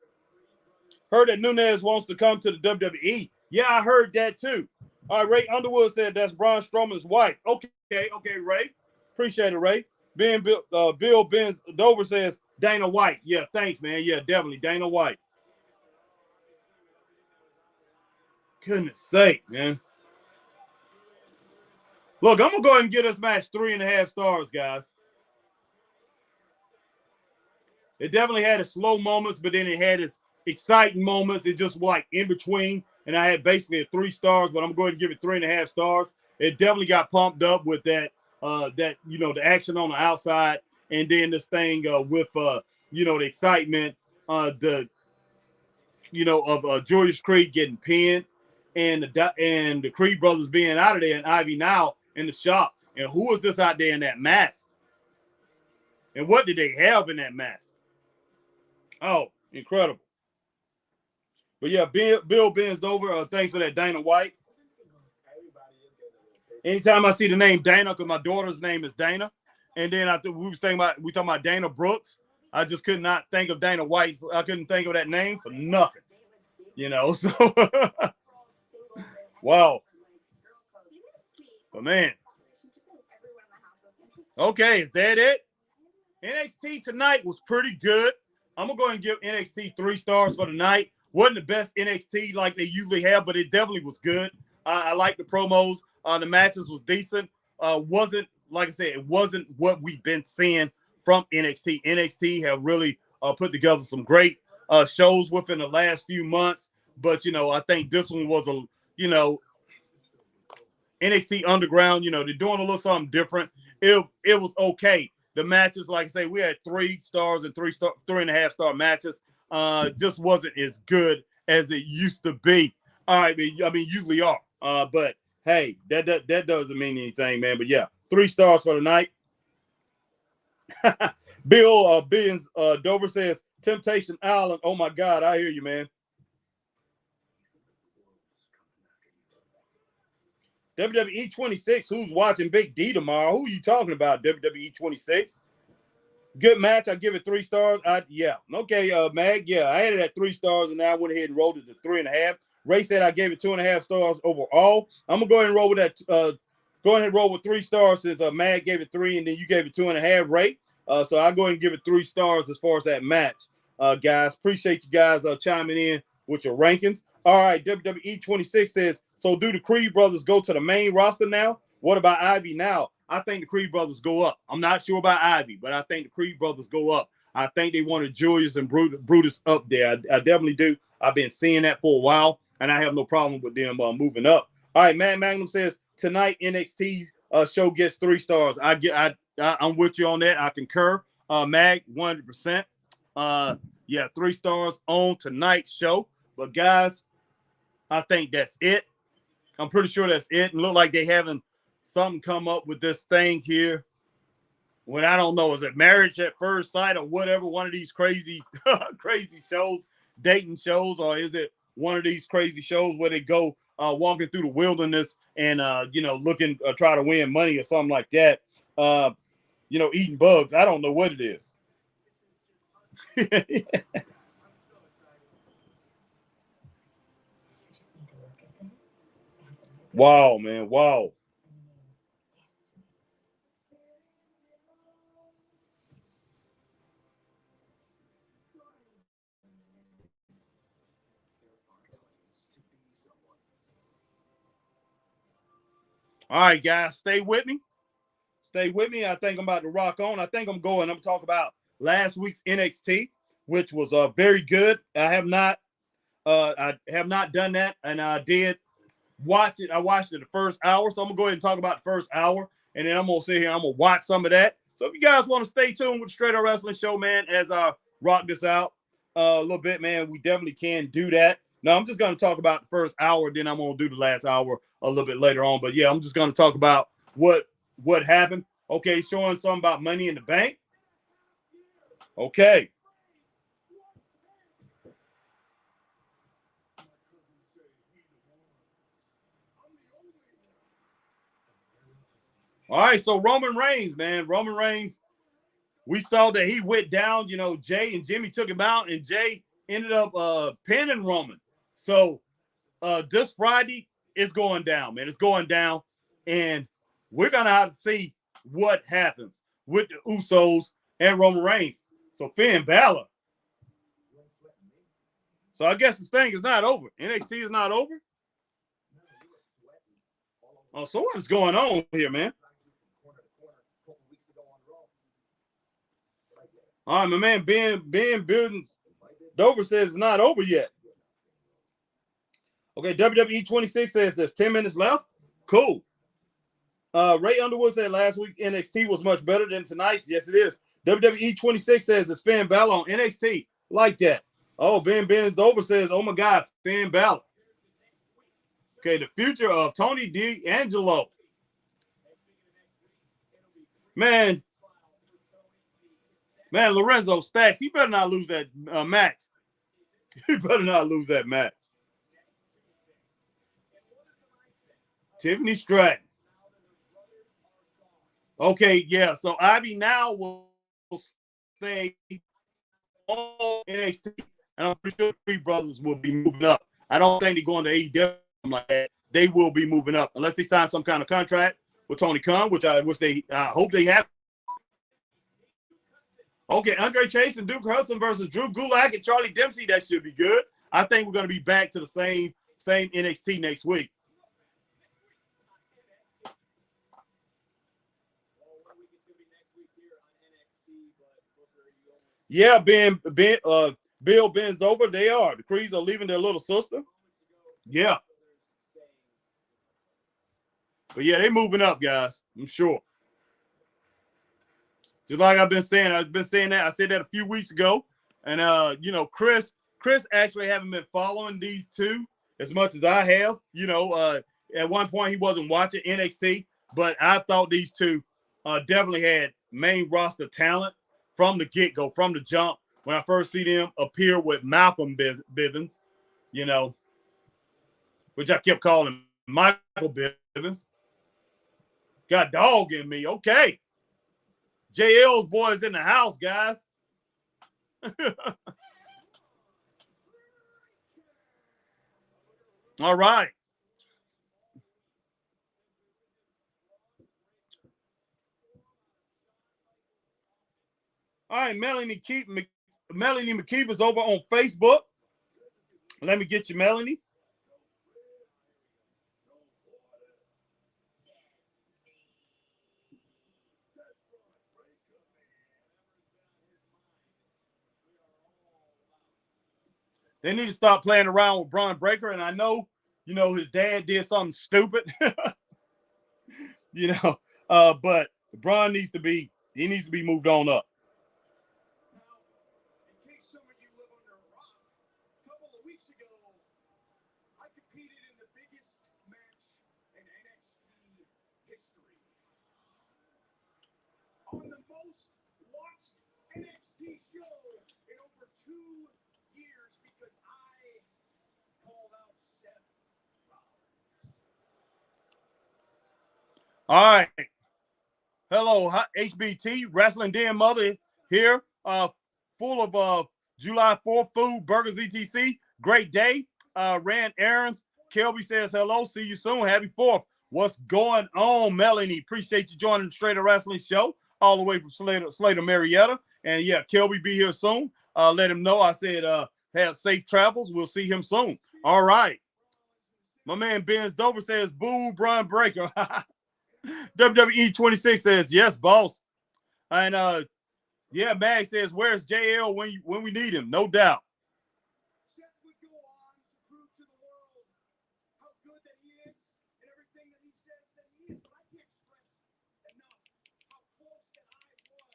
that Nunes wants to come to the WWE. Yeah, I heard that too. All right, Ray Underwood said that's Braun Strowman's wife. Okay, Ray. Appreciate it, Ray. Bill Benz Dover says Dana White. Yeah, thanks, man. Yeah, definitely Dana White. Goodness sake, man. Look, I'm gonna go ahead and get this match 3.5 stars, guys. It definitely had its slow moments, but then it had its exciting moments. It just like in between, and I had basically a 3 stars, but I'm going to give it 3.5 stars. It definitely got pumped up with that the action on the outside, and then this thing with the excitement, of Julius Creed getting pinned, and the Creed brothers being out of there, and Ivy now in the shop. And who was this out there in that mask? And what did they have in that mask? Oh, incredible. But yeah, Bill Benz Dover. Thanks for that, Dana White. Anytime I see the name Dana, because my daughter's name is Dana, and then we talking about Dana Brooks. I just could not think of Dana White. I couldn't think of that name for nothing. So wow. But man. Okay, is that it? NXT tonight was pretty good. I'm going to go ahead and give NXT 3 stars for the night. Wasn't the best NXT like they usually have, but it definitely was good. I like the promos. The matches was decent. Wasn't, like I said, it wasn't what we've been seeing from NXT. NXT have really put together some great shows within the last few months. But, I think this one was NXT Underground, they're doing a little something different. It was okay. The matches, like I say, we had 3 stars and 3.5 star matches. Just wasn't as good as it used to be. All right, I mean, usually are. But hey, that doesn't mean anything, man. But yeah, 3 stars for the night. Bill Benz Dover says Temptation Island. Oh my God, I hear you, man. WWE 26, who's watching Big D tomorrow? Who are you talking about, WWE 26? Good match. I give it 3 stars. Yeah. Okay, Mag. Yeah, I had it at 3 stars, and now I went ahead and rolled it to 3.5. Ray said I gave it 2.5 stars overall. I'm going to go ahead and roll with that. Go ahead and roll with 3 stars since Mag gave it 3, and then you gave it 2.5, Ray. So I'll go ahead and give it 3 stars as far as that match, guys. Appreciate you guys chiming in with your rankings. All right, WWE 26 says So do the Creed brothers go to the main roster now? What about Ivy now? I think the Creed brothers go up. I'm not sure about Ivy, but I think the Creed brothers go up. I think they wanted Julius and Brutus up there. I definitely do. I've been seeing that for a while, and I have no problem with them moving up. All right, Matt Magnum says tonight NXT show gets 3 stars. I'm with you on that. I concur. Mag 100%. Yeah, 3 stars on tonight's show. But guys, I think that's it. I'm pretty sure that's it. And look like they having something come up with this thing here. When I don't know, is it Marriage at First Sight or whatever? One of these crazy, crazy shows, dating shows, or is it one of these crazy shows where they go walking through the wilderness and looking try to win money or something like that? Eating bugs. I don't know what it is. Wow, man. Wow. All right, guys, stay with me. Stay with me. I think I'm about to rock on. I think I'm going. I'm talking about last week's NXT, which was very good. I have not done that, and I did watch it. I watched it the first hour, so I'm gonna go ahead and talk about the first hour, and then I'm gonna sit here. I'm gonna watch some of that. So if you guys want to stay tuned with the Straight Up Wrestling Show, man, as I rock this out a little bit, man, we definitely can do that. Now I'm just gonna talk about the first hour, then I'm gonna do the last hour a little bit later on. But yeah, I'm just gonna talk about what happened. Okay, showing something about Money in the Bank. Okay. All right, so Roman Reigns, man. Roman Reigns, we saw that he went down. Jay and Jimmy took him out, and Jay ended up pinning Roman. So this Friday, it's going down, man. It's going down, and we're going to have to see what happens with the Usos and Roman Reigns. So Finn Balor. So I guess this thing is not over. NXT is not over. Oh, so what is going on here, man? All right, my man Ben Buildings Dover says it's not over yet. Okay, WWE 26 says there's 10 minutes left. Cool. Ray Underwood said last week NXT was much better than tonight's. Yes, it is. WWE 26 says it's Finn Balor on NXT. Like that. Oh, Ben Dover says, oh my God, Finn Balor. Okay, the future of Tony D'Angelo. Man, Lorenzo Stacks, he better not lose that match. He better not lose that match. Tiffany Stratton. Okay, yeah. So Ivy now will stay on NXT, and I'm pretty sure the Three Brothers will be moving up. I don't think they're going to AEW like that. They will be moving up unless they sign some kind of contract with Tony Khan, which they hope they have. Okay, Andre Chase and Duke Hudson versus Drew Gulak and Charlie Dempsey. That should be good. I think we're going to be back to the same NXT next week. Yeah, Bill bends over. They are. The Creeds are leaving their little sister. Yeah. But yeah, they moving up, guys. I'm sure. Just like I've been saying that. I said that a few weeks ago. And Chris actually haven't been following these two as much as I have. At one point he wasn't watching NXT, but I thought these two definitely had main roster talent from the get-go, from the jump. When I first see them appear with Malcolm Bivens, which I kept calling Michael Bivens. Got dog in me. Okay. JL's boys in the house, guys. All right. All right, Melanie McKeever is over on Facebook. Let me get you, Melanie. They need to stop playing around with Braun Breaker. And I know, you know, his dad did something stupid, you know, but Braun needs to be moved on up. Now, in case some of you live under a rock, a couple of weeks ago, I competed in the biggest match in NXT history. On the most watched NXT show in over 2 years because I called out Seth Rollins. All right. Hello, HBT, Wrestling Den Mother here, full of July 4th food, burgers, etc. Great day. Ran errands. Kelby says hello. See you soon. Happy 4th. What's going on, Melanie? Appreciate you joining the Straight Wrestling Show all the way from Slater, Marietta. And yeah, Kelby be here soon. Let him know I said have safe travels. We'll see him soon. All right. My man Benz Dover says, boo, Braun Breaker. WWE 26 says, yes, boss. And yeah, Mag says, where's JL when we need him? No doubt. Seth would go on to prove to the world how good that he is and everything that he says that he is. But I can't stress enough how close that I was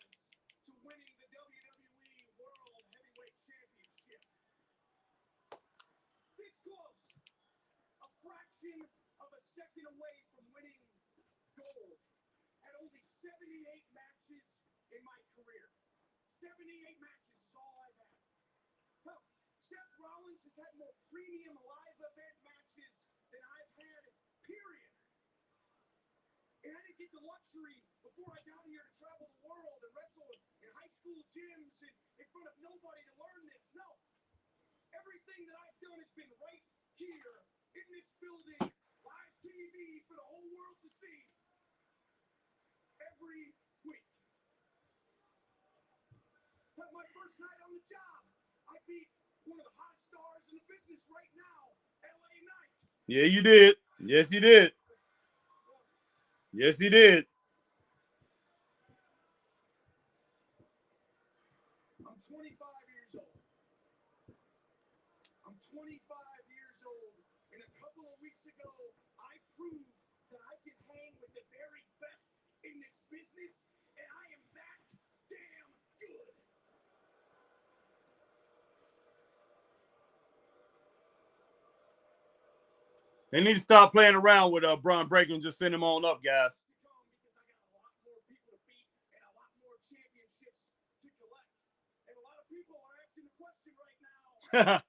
to winning the WWE World Heavyweight Championship. This close. A fraction of a second away from winning gold. Had only 78 matches in my career. 78 matches is all I've had. Well, Seth Rollins has had more premium live event matches than I've had, period. And I didn't get the luxury before I got here to travel the world and wrestle in high school gyms and in front of nobody to learn this. No. Everything that I've done has been right here in this building, live TV for the whole world to see. Every week. At my first night on the job, I beat one of the hottest stars in the business right now, LA Knight. Yeah, you did. Yes, you did. Yes, he did. I'm 25 years old. I'm 25 years old, and a couple of weeks ago, I proved that I can hang with the very best in this business, and I am that damn good. They need to stop playing around with Braun Breaker and just send him on up, guys. Because I got a lot more people to beat and a lot more championships to collect. And a lot of people are asking the question right now.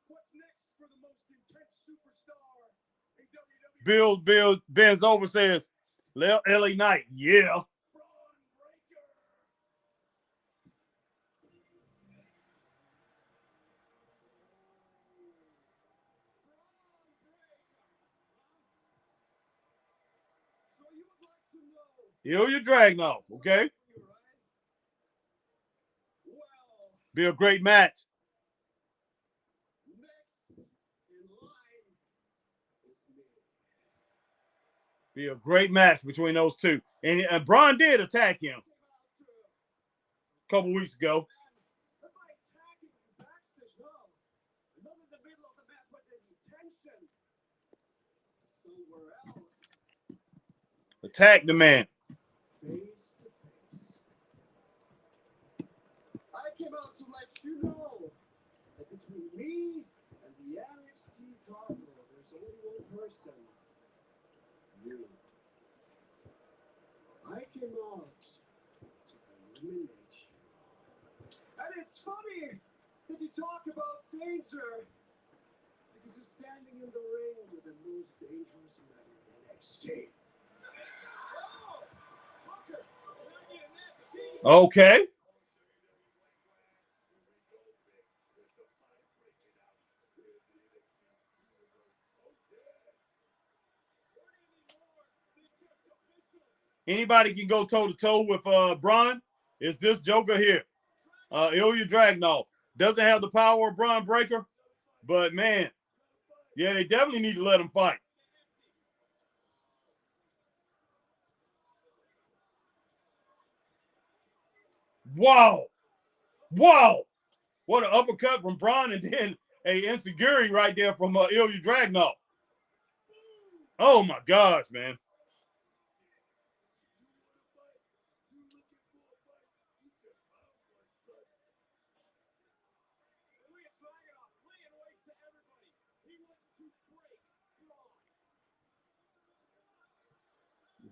What's next for the most intense superstar in WWE? Bill Benz over says, LA Knight. Yeah. Braun Breaker. So you would like to know. Ilya Dragunov, okay? Well, Be a great match. next in line is me. Be a great match between those two. And Braun did attack him a couple weeks ago. Am I attacking you backstage? No. Not in the middle of the match, but the intention somewhere else. Attack the man. Face to face. I came out to let you know that between me and the NXT title, there's only one person. You. I came out to eliminate you. And it's funny that you talk about danger because you're standing in the ring with the most dangerous man in NXT. Oh, Booker, and I need an NXT. Okay. Anybody can go toe to toe with Braun. It's this Joker here. Ilya Dragunov doesn't have the power of Braun Breaker, but man, yeah, they definitely need to let him fight. Wow. Wow. What an uppercut from Braun, and then a insecurity right there from Ilya Dragunov. Oh my gosh, man.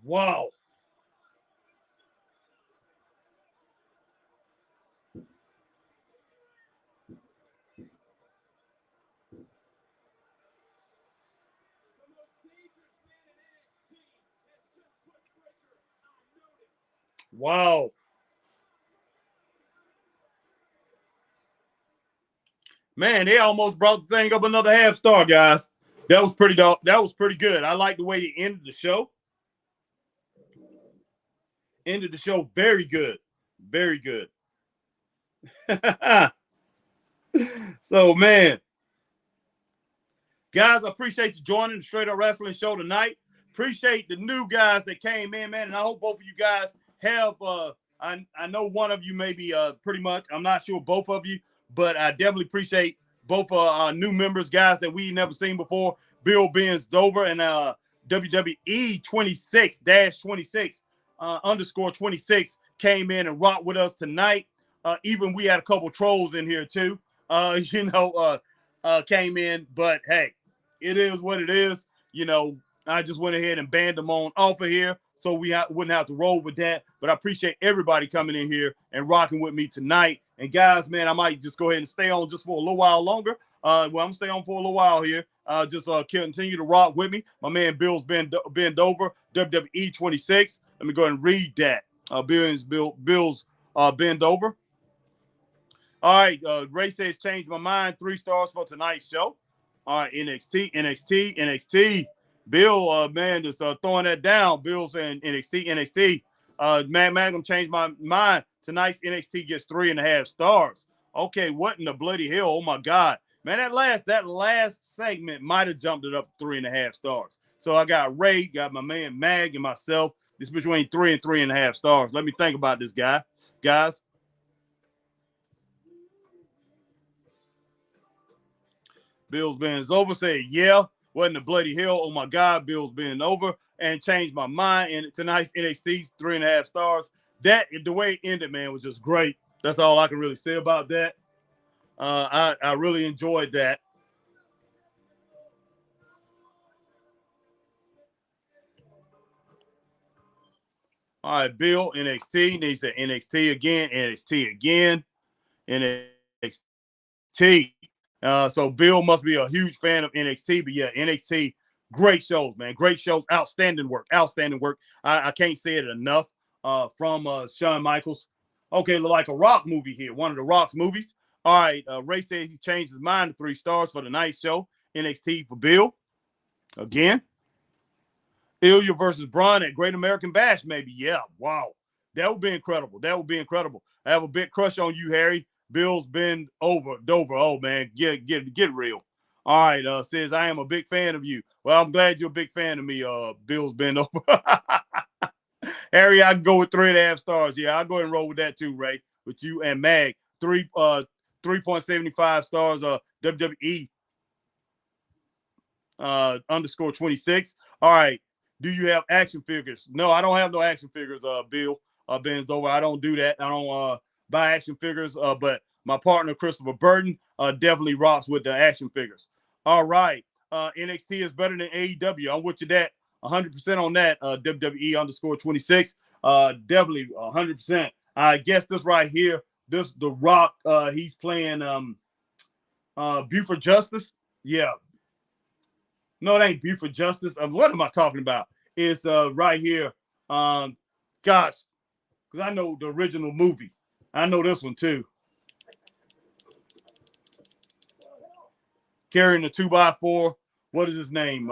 Wow. Wow. Man, they almost brought the thing up another half star, guys. That was pretty dope. That was pretty good. I like the way they ended the show. Ended the show very good. Very good. So, man, guys, I appreciate you joining the Straight Up Wrestling Show tonight. Appreciate the new guys that came in, man. And I hope both of you guys have I know one of you maybe pretty much. I'm not sure both of you, but I definitely appreciate both new members, guys that we never seen before. Bill Benz Dover and WWE 26-26 underscore 26 came in and rocked with us tonight. Even we had a couple trolls in here too. Came in, but hey, it is what it is. I just went ahead and banned them on off of here, so we wouldn't have to roll with that. But I appreciate everybody coming in here and rocking with me tonight. And guys, man, I might just go ahead and stay on just for a little while longer. I'm gonna stay on for a little while here. Just continue to rock with me. My man Bill's bend over WWE 26. Let me go ahead and read that. Bill's bend over. All right, Ray says changed my mind. 3 stars for tonight's show. All right, NXT. Bill, man, just throwing that down. Bill saying NXT. Man, Magnum changed my mind. Tonight's NXT gets 3.5 stars. Okay, what in the bloody hell? Oh my God, man, that last segment might have jumped it up to 3.5 stars. So I got Ray, got my man Mag, and myself. It's between 3 and 3.5 stars. Let me think about this, guys. Bill's been over. Said, yeah, wasn't a bloody hell. Oh my God, Bill's been over and changed my mind. And tonight's NXT's 3.5 stars. That the way it ended, man, was just great. That's all I can really say about that. I really enjoyed that. All right, Bill, NXT. Then he said NXT again, NXT. So Bill must be a huge fan of NXT, but yeah, NXT, great shows, man. Great shows, outstanding work. I can't say it enough from Shawn Michaels. Okay, like a Rock movie here, one of the Rock's movies. All right, Ray says he changed his mind to 3 stars for the night show. NXT for Bill. Again. Ilya versus Braun at Great American Bash, maybe. Yeah, wow. That would be incredible. I have a big crush on you, Harry. Bill's been over, Dover. Oh, man, get real. All right, says, I am a big fan of you. Well, I'm glad you're a big fan of me, Bill's been over. Harry, I can go with 3.5 stars. Yeah, I'll go ahead and roll with that too, Ray, with you and Mag. 3.75 stars, WWE underscore 26. All right. Do you have action figures? No, I don't have no action figures, Bill Benz Dover. I don't do that. I don't buy action figures, but my partner, Christopher Burton, definitely rocks with the action figures. All right. NXT is better than AEW. I'm with you that 100% on that, WWE underscore 26. Definitely 100%. I guess this right here, this The Rock, he's playing Buford Justice. Yeah. No, it ain't Buford Justice. What am I talking about? It's right here. Gosh, because I know the original movie. I know this one too. Carrying the 2x4. What is his name?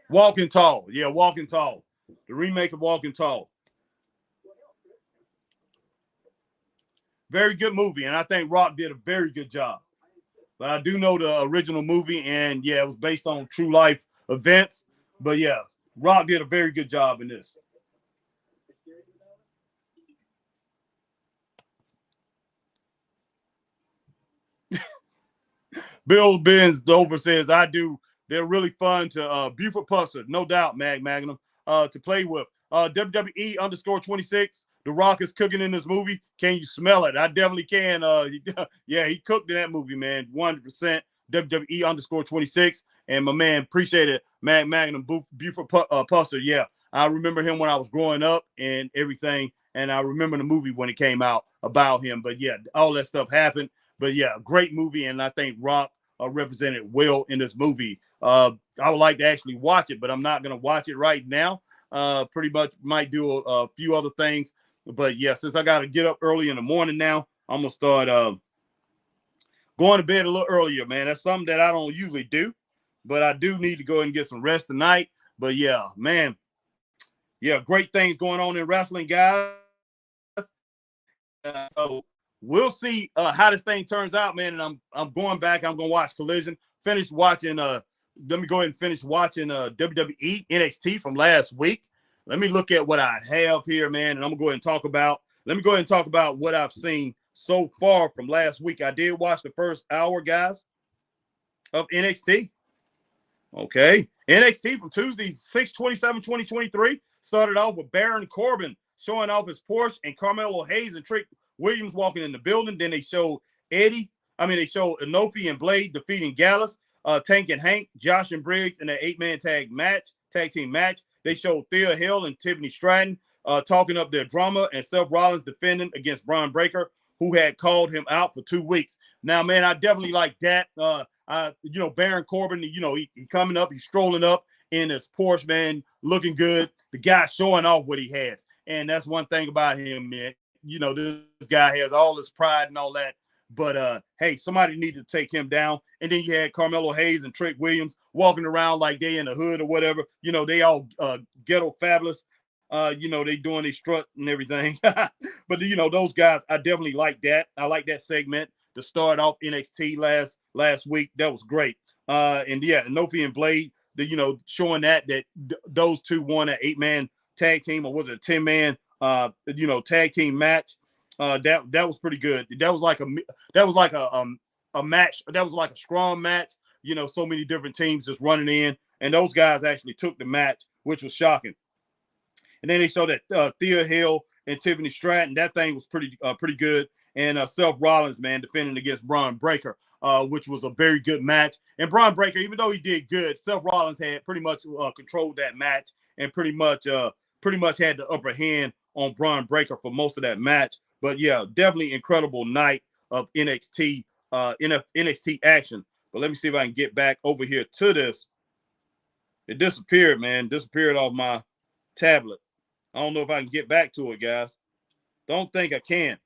Walking Tall. Yeah, Walking Tall. The remake of Walking Tall. Very good movie, and I think Rock did a very good job. But I do know the original movie, and yeah, it was based on true life events. But yeah, Rock did a very good job in this. Bill Benz Dover says, I do. They're really fun to Buford Pusser, no doubt, Magnum, to play with. WWE underscore 26. The Rock is cooking in this movie. Can you smell it? I definitely can. Yeah, he cooked in that movie, man. 100%. WWE underscore 26. And my man, appreciate it. Magnum Buford Pusser. Yeah, I remember him when I was growing up and everything. And I remember the movie when it came out about him. But yeah, all that stuff happened. But yeah, great movie. And I think Rock represented well in this movie. I would like to actually watch it, but I'm not going to watch it right now. Pretty much might do a few other things. But yeah, since I got to get up early in the morning now, I'm going to start going to bed a little earlier, man. That's something that I don't usually do, but I do need to go and get some rest tonight. But yeah, man. Yeah, great things going on in wrestling, guys. So we'll see how this thing turns out, man. And I'm going back. I'm going to watch Collision. Finish watching. Let me go ahead and finish watching WWE NXT from last week. Let me look at what I have here, man, and I'm gonna go ahead and talk about. Let me go ahead and talk about what I've seen so far from last week. I did watch the first hour, guys, of NXT. Okay. NXT from Tuesday, 6/27/2023 started off with Baron Corbin showing off his Porsche and Carmelo Hayes and Trick Williams walking in the building. Then they showed they showed Inofi and Blade defeating Gallus, Tank and Hank, Josh and Briggs in an 8-man tag team match. They showed Thea Hill and Tiffany Stratton talking up their drama, and Seth Rollins defending against Braun Breaker, who had called him out for 2 weeks. Now, man, I definitely like that. Baron Corbin, he coming up, he's strolling up in his Porsche, man, looking good. The guy showing off what he has. And that's one thing about him, man. This guy has all this pride and all that. But, hey, somebody needed to take him down. And then you had Carmelo Hayes and Trick Williams walking around like they in the hood or whatever. They all ghetto fabulous. They doing their strut and everything. But, those guys, I definitely like that. I like that segment to start off NXT last week. That was great. And yeah, Inofi and Blade, showing that those two won an 8-man tag team, or was it a 10-man tag team match. That was pretty good. That was like a match. That was like a strong match. So many different teams just running in, and those guys actually took the match, which was shocking. And then they showed that Thea Hill and Tiffany Stratton. That thing was pretty good. And Seth Rollins, man, defending against Braun Breaker, which was a very good match. And Braun Breaker, even though he did good, Seth Rollins had pretty much controlled that match and pretty much had the upper hand on Braun Breaker for most of that match. But yeah, definitely incredible night of NXT NXT action. But let me see if I can get back over here to this. It disappeared, man. Disappeared off my tablet. I don't know if I can get back to it, guys. Don't think I can.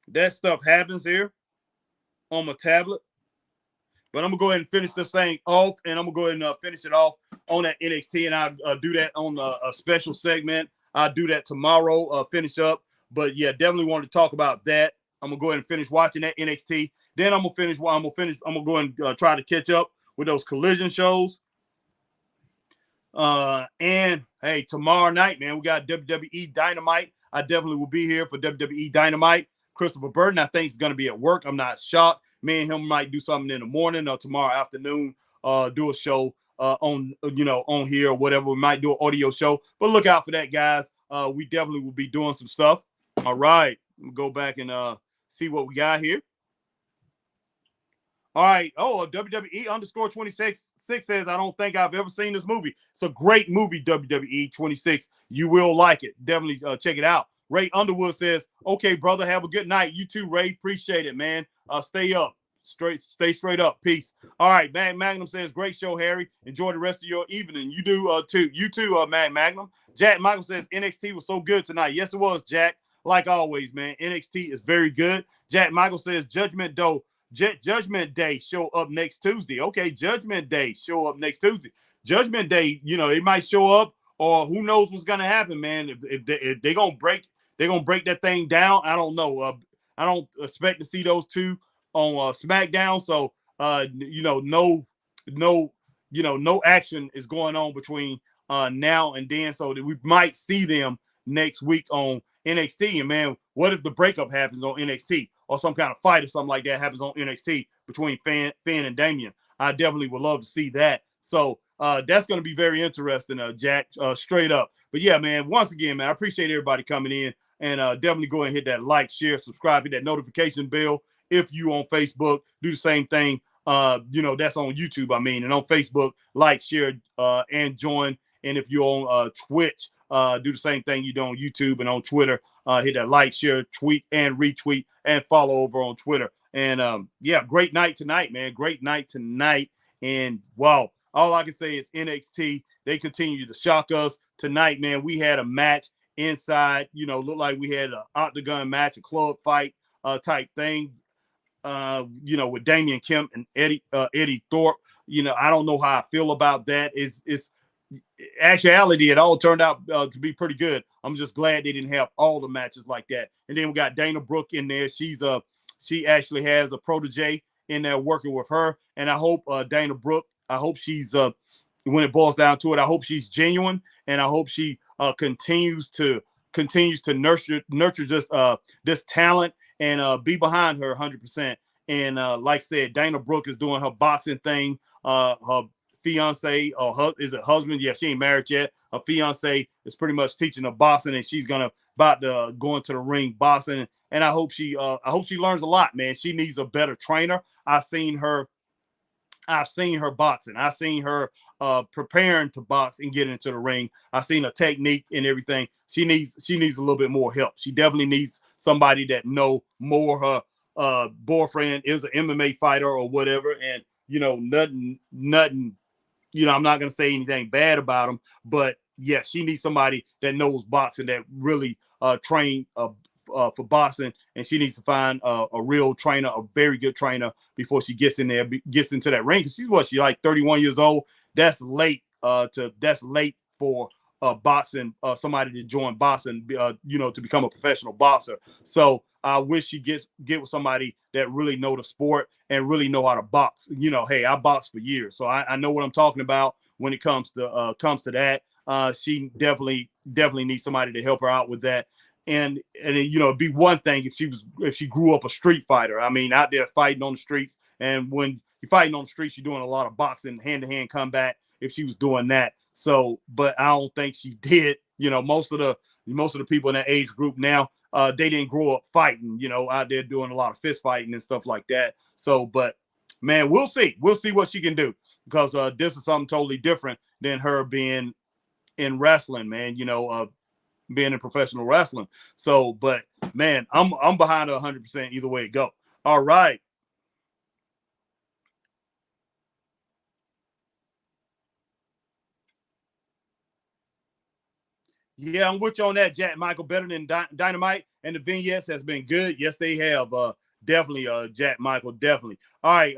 That stuff happens here on my tablet. But I'm going to go ahead and finish this thing off, and I'm going to go ahead and finish it off on that NXT, and I'll do that on a special segment. I'll do that tomorrow, finish up. But, yeah, definitely want to talk about that. I'm going to go ahead and finish watching that NXT. Then I'm going to go and try to catch up with those Collision shows. And, hey, tomorrow night, man, we got WWE Dynamite. I definitely will be here for WWE Dynamite. Christopher Burton, I think, is going to be at work. I'm not shocked. Me and him might do something in the morning or tomorrow afternoon, do a show on here or whatever. We might do an audio show, but look out for that, guys. We definitely will be doing some stuff. All right. We'll go back and see what we got here. All right. Oh, WWE underscore 26 says, I don't think I've ever seen this movie. It's a great movie, WWE 26. You will like it. Definitely check it out. Ray Underwood says, okay, brother, have a good night. You too, Ray. Appreciate it, man. Stay up. Stay straight up. Peace. All right. Magnum says, great show, Harry. Enjoy the rest of your evening. You do too. You too, Magnum. Jack Michael says, NXT was so good tonight. Yes, it was, Jack. Like always, man. NXT is very good. Jack Michael says, Judgment Day show up next Tuesday. Okay, Judgment Day show up next Tuesday. Judgment Day, it might show up, or who knows what's gonna happen, man. If they're gonna break that thing down, I don't know. I don't expect to see those two on SmackDown. So no action is going on between now and then. So that we might see them next week on NXT. And man, what if the breakup happens on NXT or some kind of fight or something like that happens on NXT between Finn and Damian? I definitely would love to see that. So that's going to be very interesting, Jack, straight up. But yeah, man, once again, man, I appreciate everybody coming in, and definitely go and hit that like, share, subscribe, hit that notification bell. If you on Facebook, do the same thing. That's on YouTube, and on Facebook, like, share, and join. And if you're on Twitch, do the same thing you do on YouTube and on Twitter. Hit that like, share, tweet, and retweet, and follow over on Twitter. And great night tonight, man. Great night tonight. And wow, all I can say is NXT, they continue to shock us tonight, man. We had a match inside, looked like we had an octagon match, a club fight type thing. With Damian Kemp and Eddie Thorpe. I don't know how I feel about that. It's actuality, it all turned out to be pretty good. I'm just glad they didn't have all the matches like that. And then we got Dana Brooke in there. She actually has a protege in there working with her. And I hope Dana Brooke, I hope she's when it boils down to it, I hope she's genuine, and I hope she continues to nurture this talent and be behind her 100%. And like I said, Dana Brooke is doing her boxing thing. Her fiance or is it husband? Yeah, she ain't married yet. Her fiance is pretty much teaching her boxing, and she's about to go into the ring boxing. And I hope she learns a lot, man. She needs a better trainer. I've seen her boxing. I've seen her preparing to box and get into the ring. I've seen her technique and everything. She needs a little bit more help. She definitely needs somebody that know more. Her boyfriend is an MMA fighter or whatever, and nothing. I'm not gonna say anything bad about him, but yeah, she needs somebody that knows boxing, that really train for boxing, and she needs to find a real trainer, a very good trainer, before she gets into that ring. Because she's like 31 years old. That's late. That's late for boxing. Somebody to join boxing. To become a professional boxer. So I wish she get with somebody that really know the sport and really know how to box. Hey, I boxed for years, so I know what I'm talking about when it comes to that. She definitely needs somebody to help her out with that. And it'd be one thing if she grew up a street fighter. Out there fighting on the streets. And when you're fighting on the streets, you're doing a lot of boxing, hand-to-hand combat. If she was doing that, so, but I don't think she did. Most of the people in that age group now, they didn't grow up fighting. Out there doing a lot of fist fighting and stuff like that. So, but man, we'll see what she can do, because this is something totally different than her being in wrestling, man. Being in professional wrestling. So, but man, I'm behind her 100% either way it go. All right. Yeah, I'm with you on that, Jack Michael. Better than Dynamite, and the vignettes has been good. Yes, they have. Definitely, Jack Michael, definitely. All right,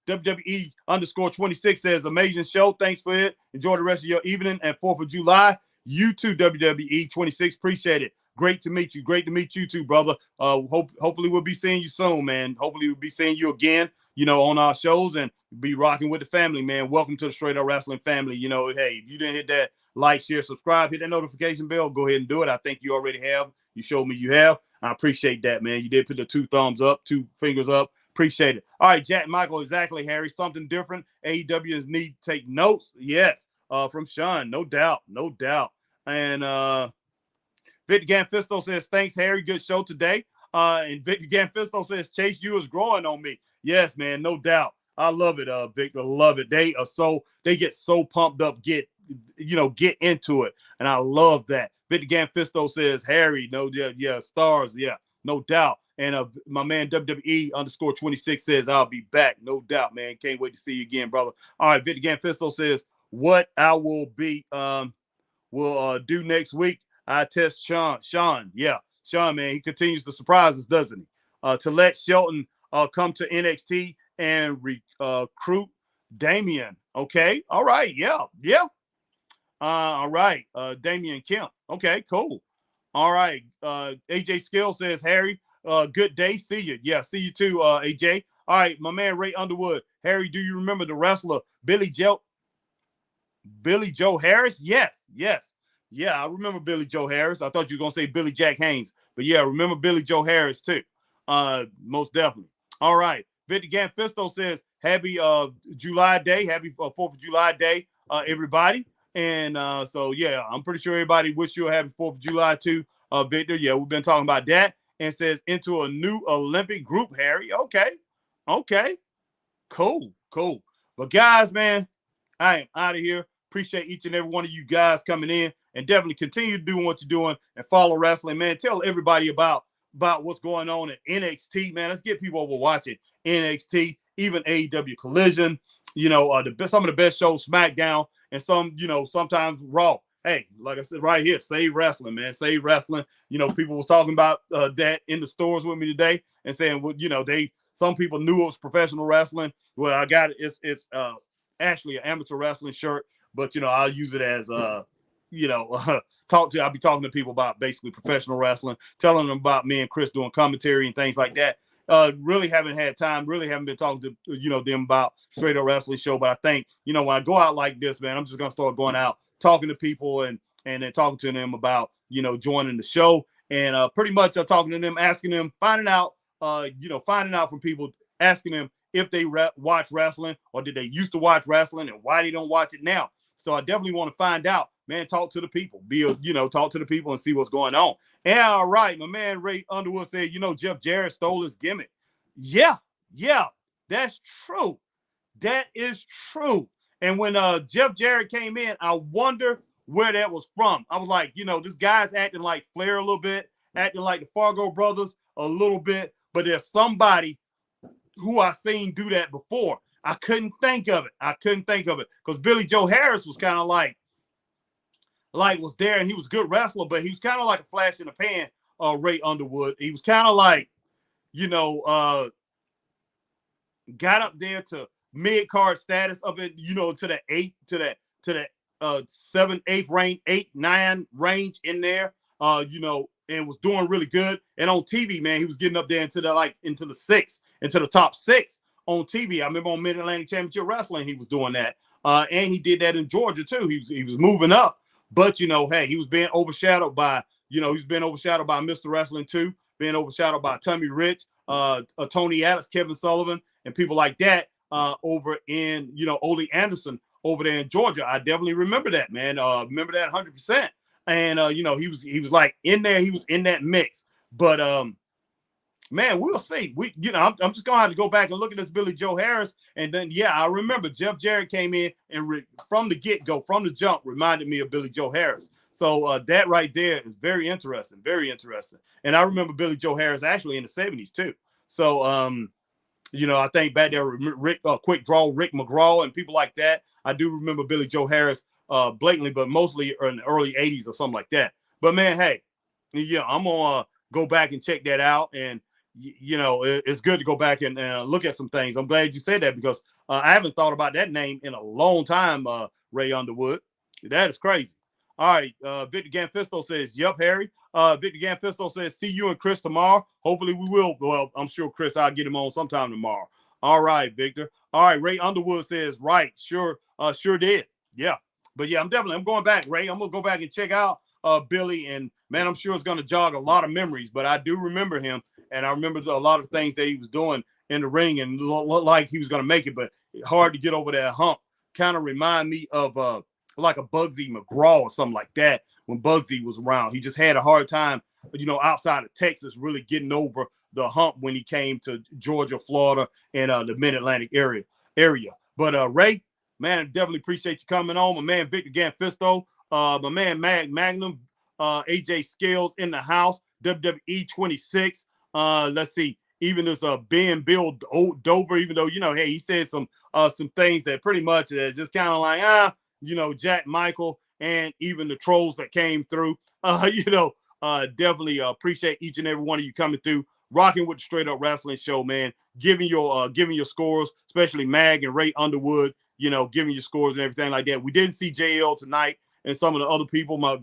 WWE _26 says, amazing show. Thanks for it. Enjoy the rest of your evening and 4th of July. You too, WWE 26. Appreciate it. Great to meet you. Great to meet you too, brother. Hopefully we'll be seeing you soon, man. Hopefully we'll be seeing you again, on our shows, and be rocking with the family, man. Welcome to the Straight Up Wrestling family. Hey, if you didn't hit that like, share, subscribe, hit that notification bell, go ahead and do it. I think you already have. You showed me you have. I appreciate that, man. You did put the 2 thumbs up, 2 fingers up. Appreciate it. All right, Jack Michael, exactly, Harry. Something different. AEW need to take notes. Yes, from Sean, no doubt. And Victor Ganfisto says, thanks, Harry. Good show today. And Victor Ganfisto says, Chase, you is growing on me. Yes, man, no doubt. I love it, Victor. Love it. They get so pumped up, get into it. And I love that. Victor Ganfisto says, Harry, stars, yeah, no doubt. And my man WWE _26 says, I'll be back. No doubt, man. Can't wait to see you again, brother. All right, Victor Ganfisto says, what I will do next week. I test Sean. Yeah. Sean, man, he continues to surprise us, doesn't he? To let Shelton come to NXT and recruit Damian. Okay. All right. Yeah. All right. Damian Kemp. Okay, cool. All right. AJ Skill says, Harry, good day. See you. Yeah, see you too, AJ. All right, my man Ray Underwood. Harry, do you remember the wrestler Billy Joe Harris? Yes. Yeah, I remember Billy Joe Harris. I thought you were gonna say Billy Jack Haynes, but yeah, remember Billy Joe Harris too. Most definitely. All right. Victor Ganfisto says, "Happy July Day, happy 4th of July Day, everybody." And so yeah, I'm pretty sure everybody wish you a happy 4th of July too, Victor. Yeah, we've been talking about that. And says into a new Olympic group, Harry. Okay, okay, cool, cool. But guys, man, I am out of here. Appreciate each and every one of you guys coming in, and definitely continue doing what you're doing and follow wrestling, man. Tell everybody about what's going on in NXT, man. Let's get people over watching NXT, even AEW Collision. Some of the best shows, SmackDown, and some, sometimes Raw. Hey, like I said right here, save wrestling, man. Save wrestling. People was talking about that in the stores with me today and saying, well, some people knew it was professional wrestling. Well, I got it. It's actually an amateur wrestling shirt, but I'll use it as I'll be talking to people about basically professional wrestling, telling them about me and Chris doing commentary and things like that. Really haven't had time, really haven't been talking to them about straight up wrestling show. But I think, when I go out like this, man, I'm just gonna start going out, talking to people and then talking to them about, joining the show. And pretty much talking to them, asking them, finding out from people, asking them if they watch wrestling or did they used to watch wrestling and why they don't watch it now. So I definitely want to find out, man. Talk to the people, talk to the people and see what's going on. And all right, my man Ray Underwood said, Jeff Jarrett stole his gimmick. Yeah, that's true. That is true. And when Jeff Jarrett came in, I wonder where that was from. I was like, this guy's acting like Flair a little bit, acting like the Fargo brothers a little bit, but there's somebody who I seen do that before. I couldn't think of it because Billy Joe Harris was kind of like was there, and he was a good wrestler, but he was kind of like a flash in the pan. Ray Underwood, he was kind of like, got up there to mid card status up at to the 8 to that 7, 8 range, 8, 9 range in there. And was doing really good. And on TV, man, he was getting up there into the 6, into the top 6 on TV. I remember on Mid Atlantic Championship Wrestling, he was doing that. And he did that in Georgia too. He was moving up. But hey, he was being overshadowed by, Mr. Wrestling too, being overshadowed by Tommy Rich, Tony Atlas, Kevin Sullivan, and people like that over in, Ole Anderson over there in Georgia. I definitely remember that, man. Remember that 100%. And he was like in there, he was in that mix. But man, we'll see. I'm just gonna have to go back and look at this Billy Joe Harris, and then I remember Jeff Jarrett came in and from the get-go, from the jump, reminded me of Billy Joe Harris. So that right there is very interesting, very interesting. And I remember Billy Joe Harris actually in the 70s too. So I think back there, Quick Draw, Rick McGraw, and people like that. I do remember Billy Joe Harris blatantly, but mostly in the early 80s or something like that. But man, hey, I'm gonna go back and check that out. And it's good to go back and look at some things. I'm glad you said that because I haven't thought about that name in a long time, Ray Underwood. That is crazy. All right, Victor Ganfisto says, "Yep, Harry." Victor Ganfisto says, "See you and Chris tomorrow. Hopefully we will." Well, I'm sure Chris, I'll get him on sometime tomorrow. All right, Victor. All right, Ray Underwood says, "Right, sure did." Yeah, but yeah, I'm going back, Ray. I'm gonna go back and check out Billy, and man, I'm sure it's gonna jog a lot of memories. But I do remember him, and I remember a lot of things that he was doing in the ring, and looked like he was gonna make it, but hard to get over that hump. Kind of remind me of like a Bugsy McGraw or something like that when Bugsy was around. He just had a hard time, outside of Texas, really getting over the hump when he came to Georgia, Florida, and the Mid-Atlantic area. But Ray, man, I definitely appreciate you coming on. My man Victor Ganfisto, my man Magnum, AJ Scales in the house, WWE 26. Let's see, even this Ben Bill Dover, even though hey, he said some things that pretty much just kind of like Jack Michael and even the trolls that came through. Definitely appreciate each and every one of you coming through, rocking with the Straight Up Wrestling Show, man. Giving your scores, especially Mag and Ray Underwood. Giving your scores and everything like that. We didn't see JL tonight, and some of the other people. My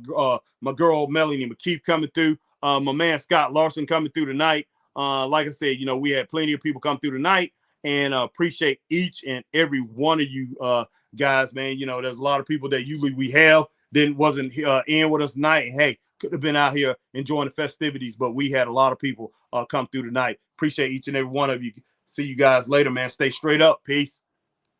girl Melanie McKeith coming through. My man Scott Larson coming through tonight. Like I said, we had plenty of people come through tonight, and appreciate each and every one of you guys, man. There's a lot of people that usually we have wasn't in with us tonight. Hey, could have been out here enjoying the festivities, but we had a lot of people come through tonight. Appreciate each and every one of you. See you guys later, man. Stay straight up. Peace.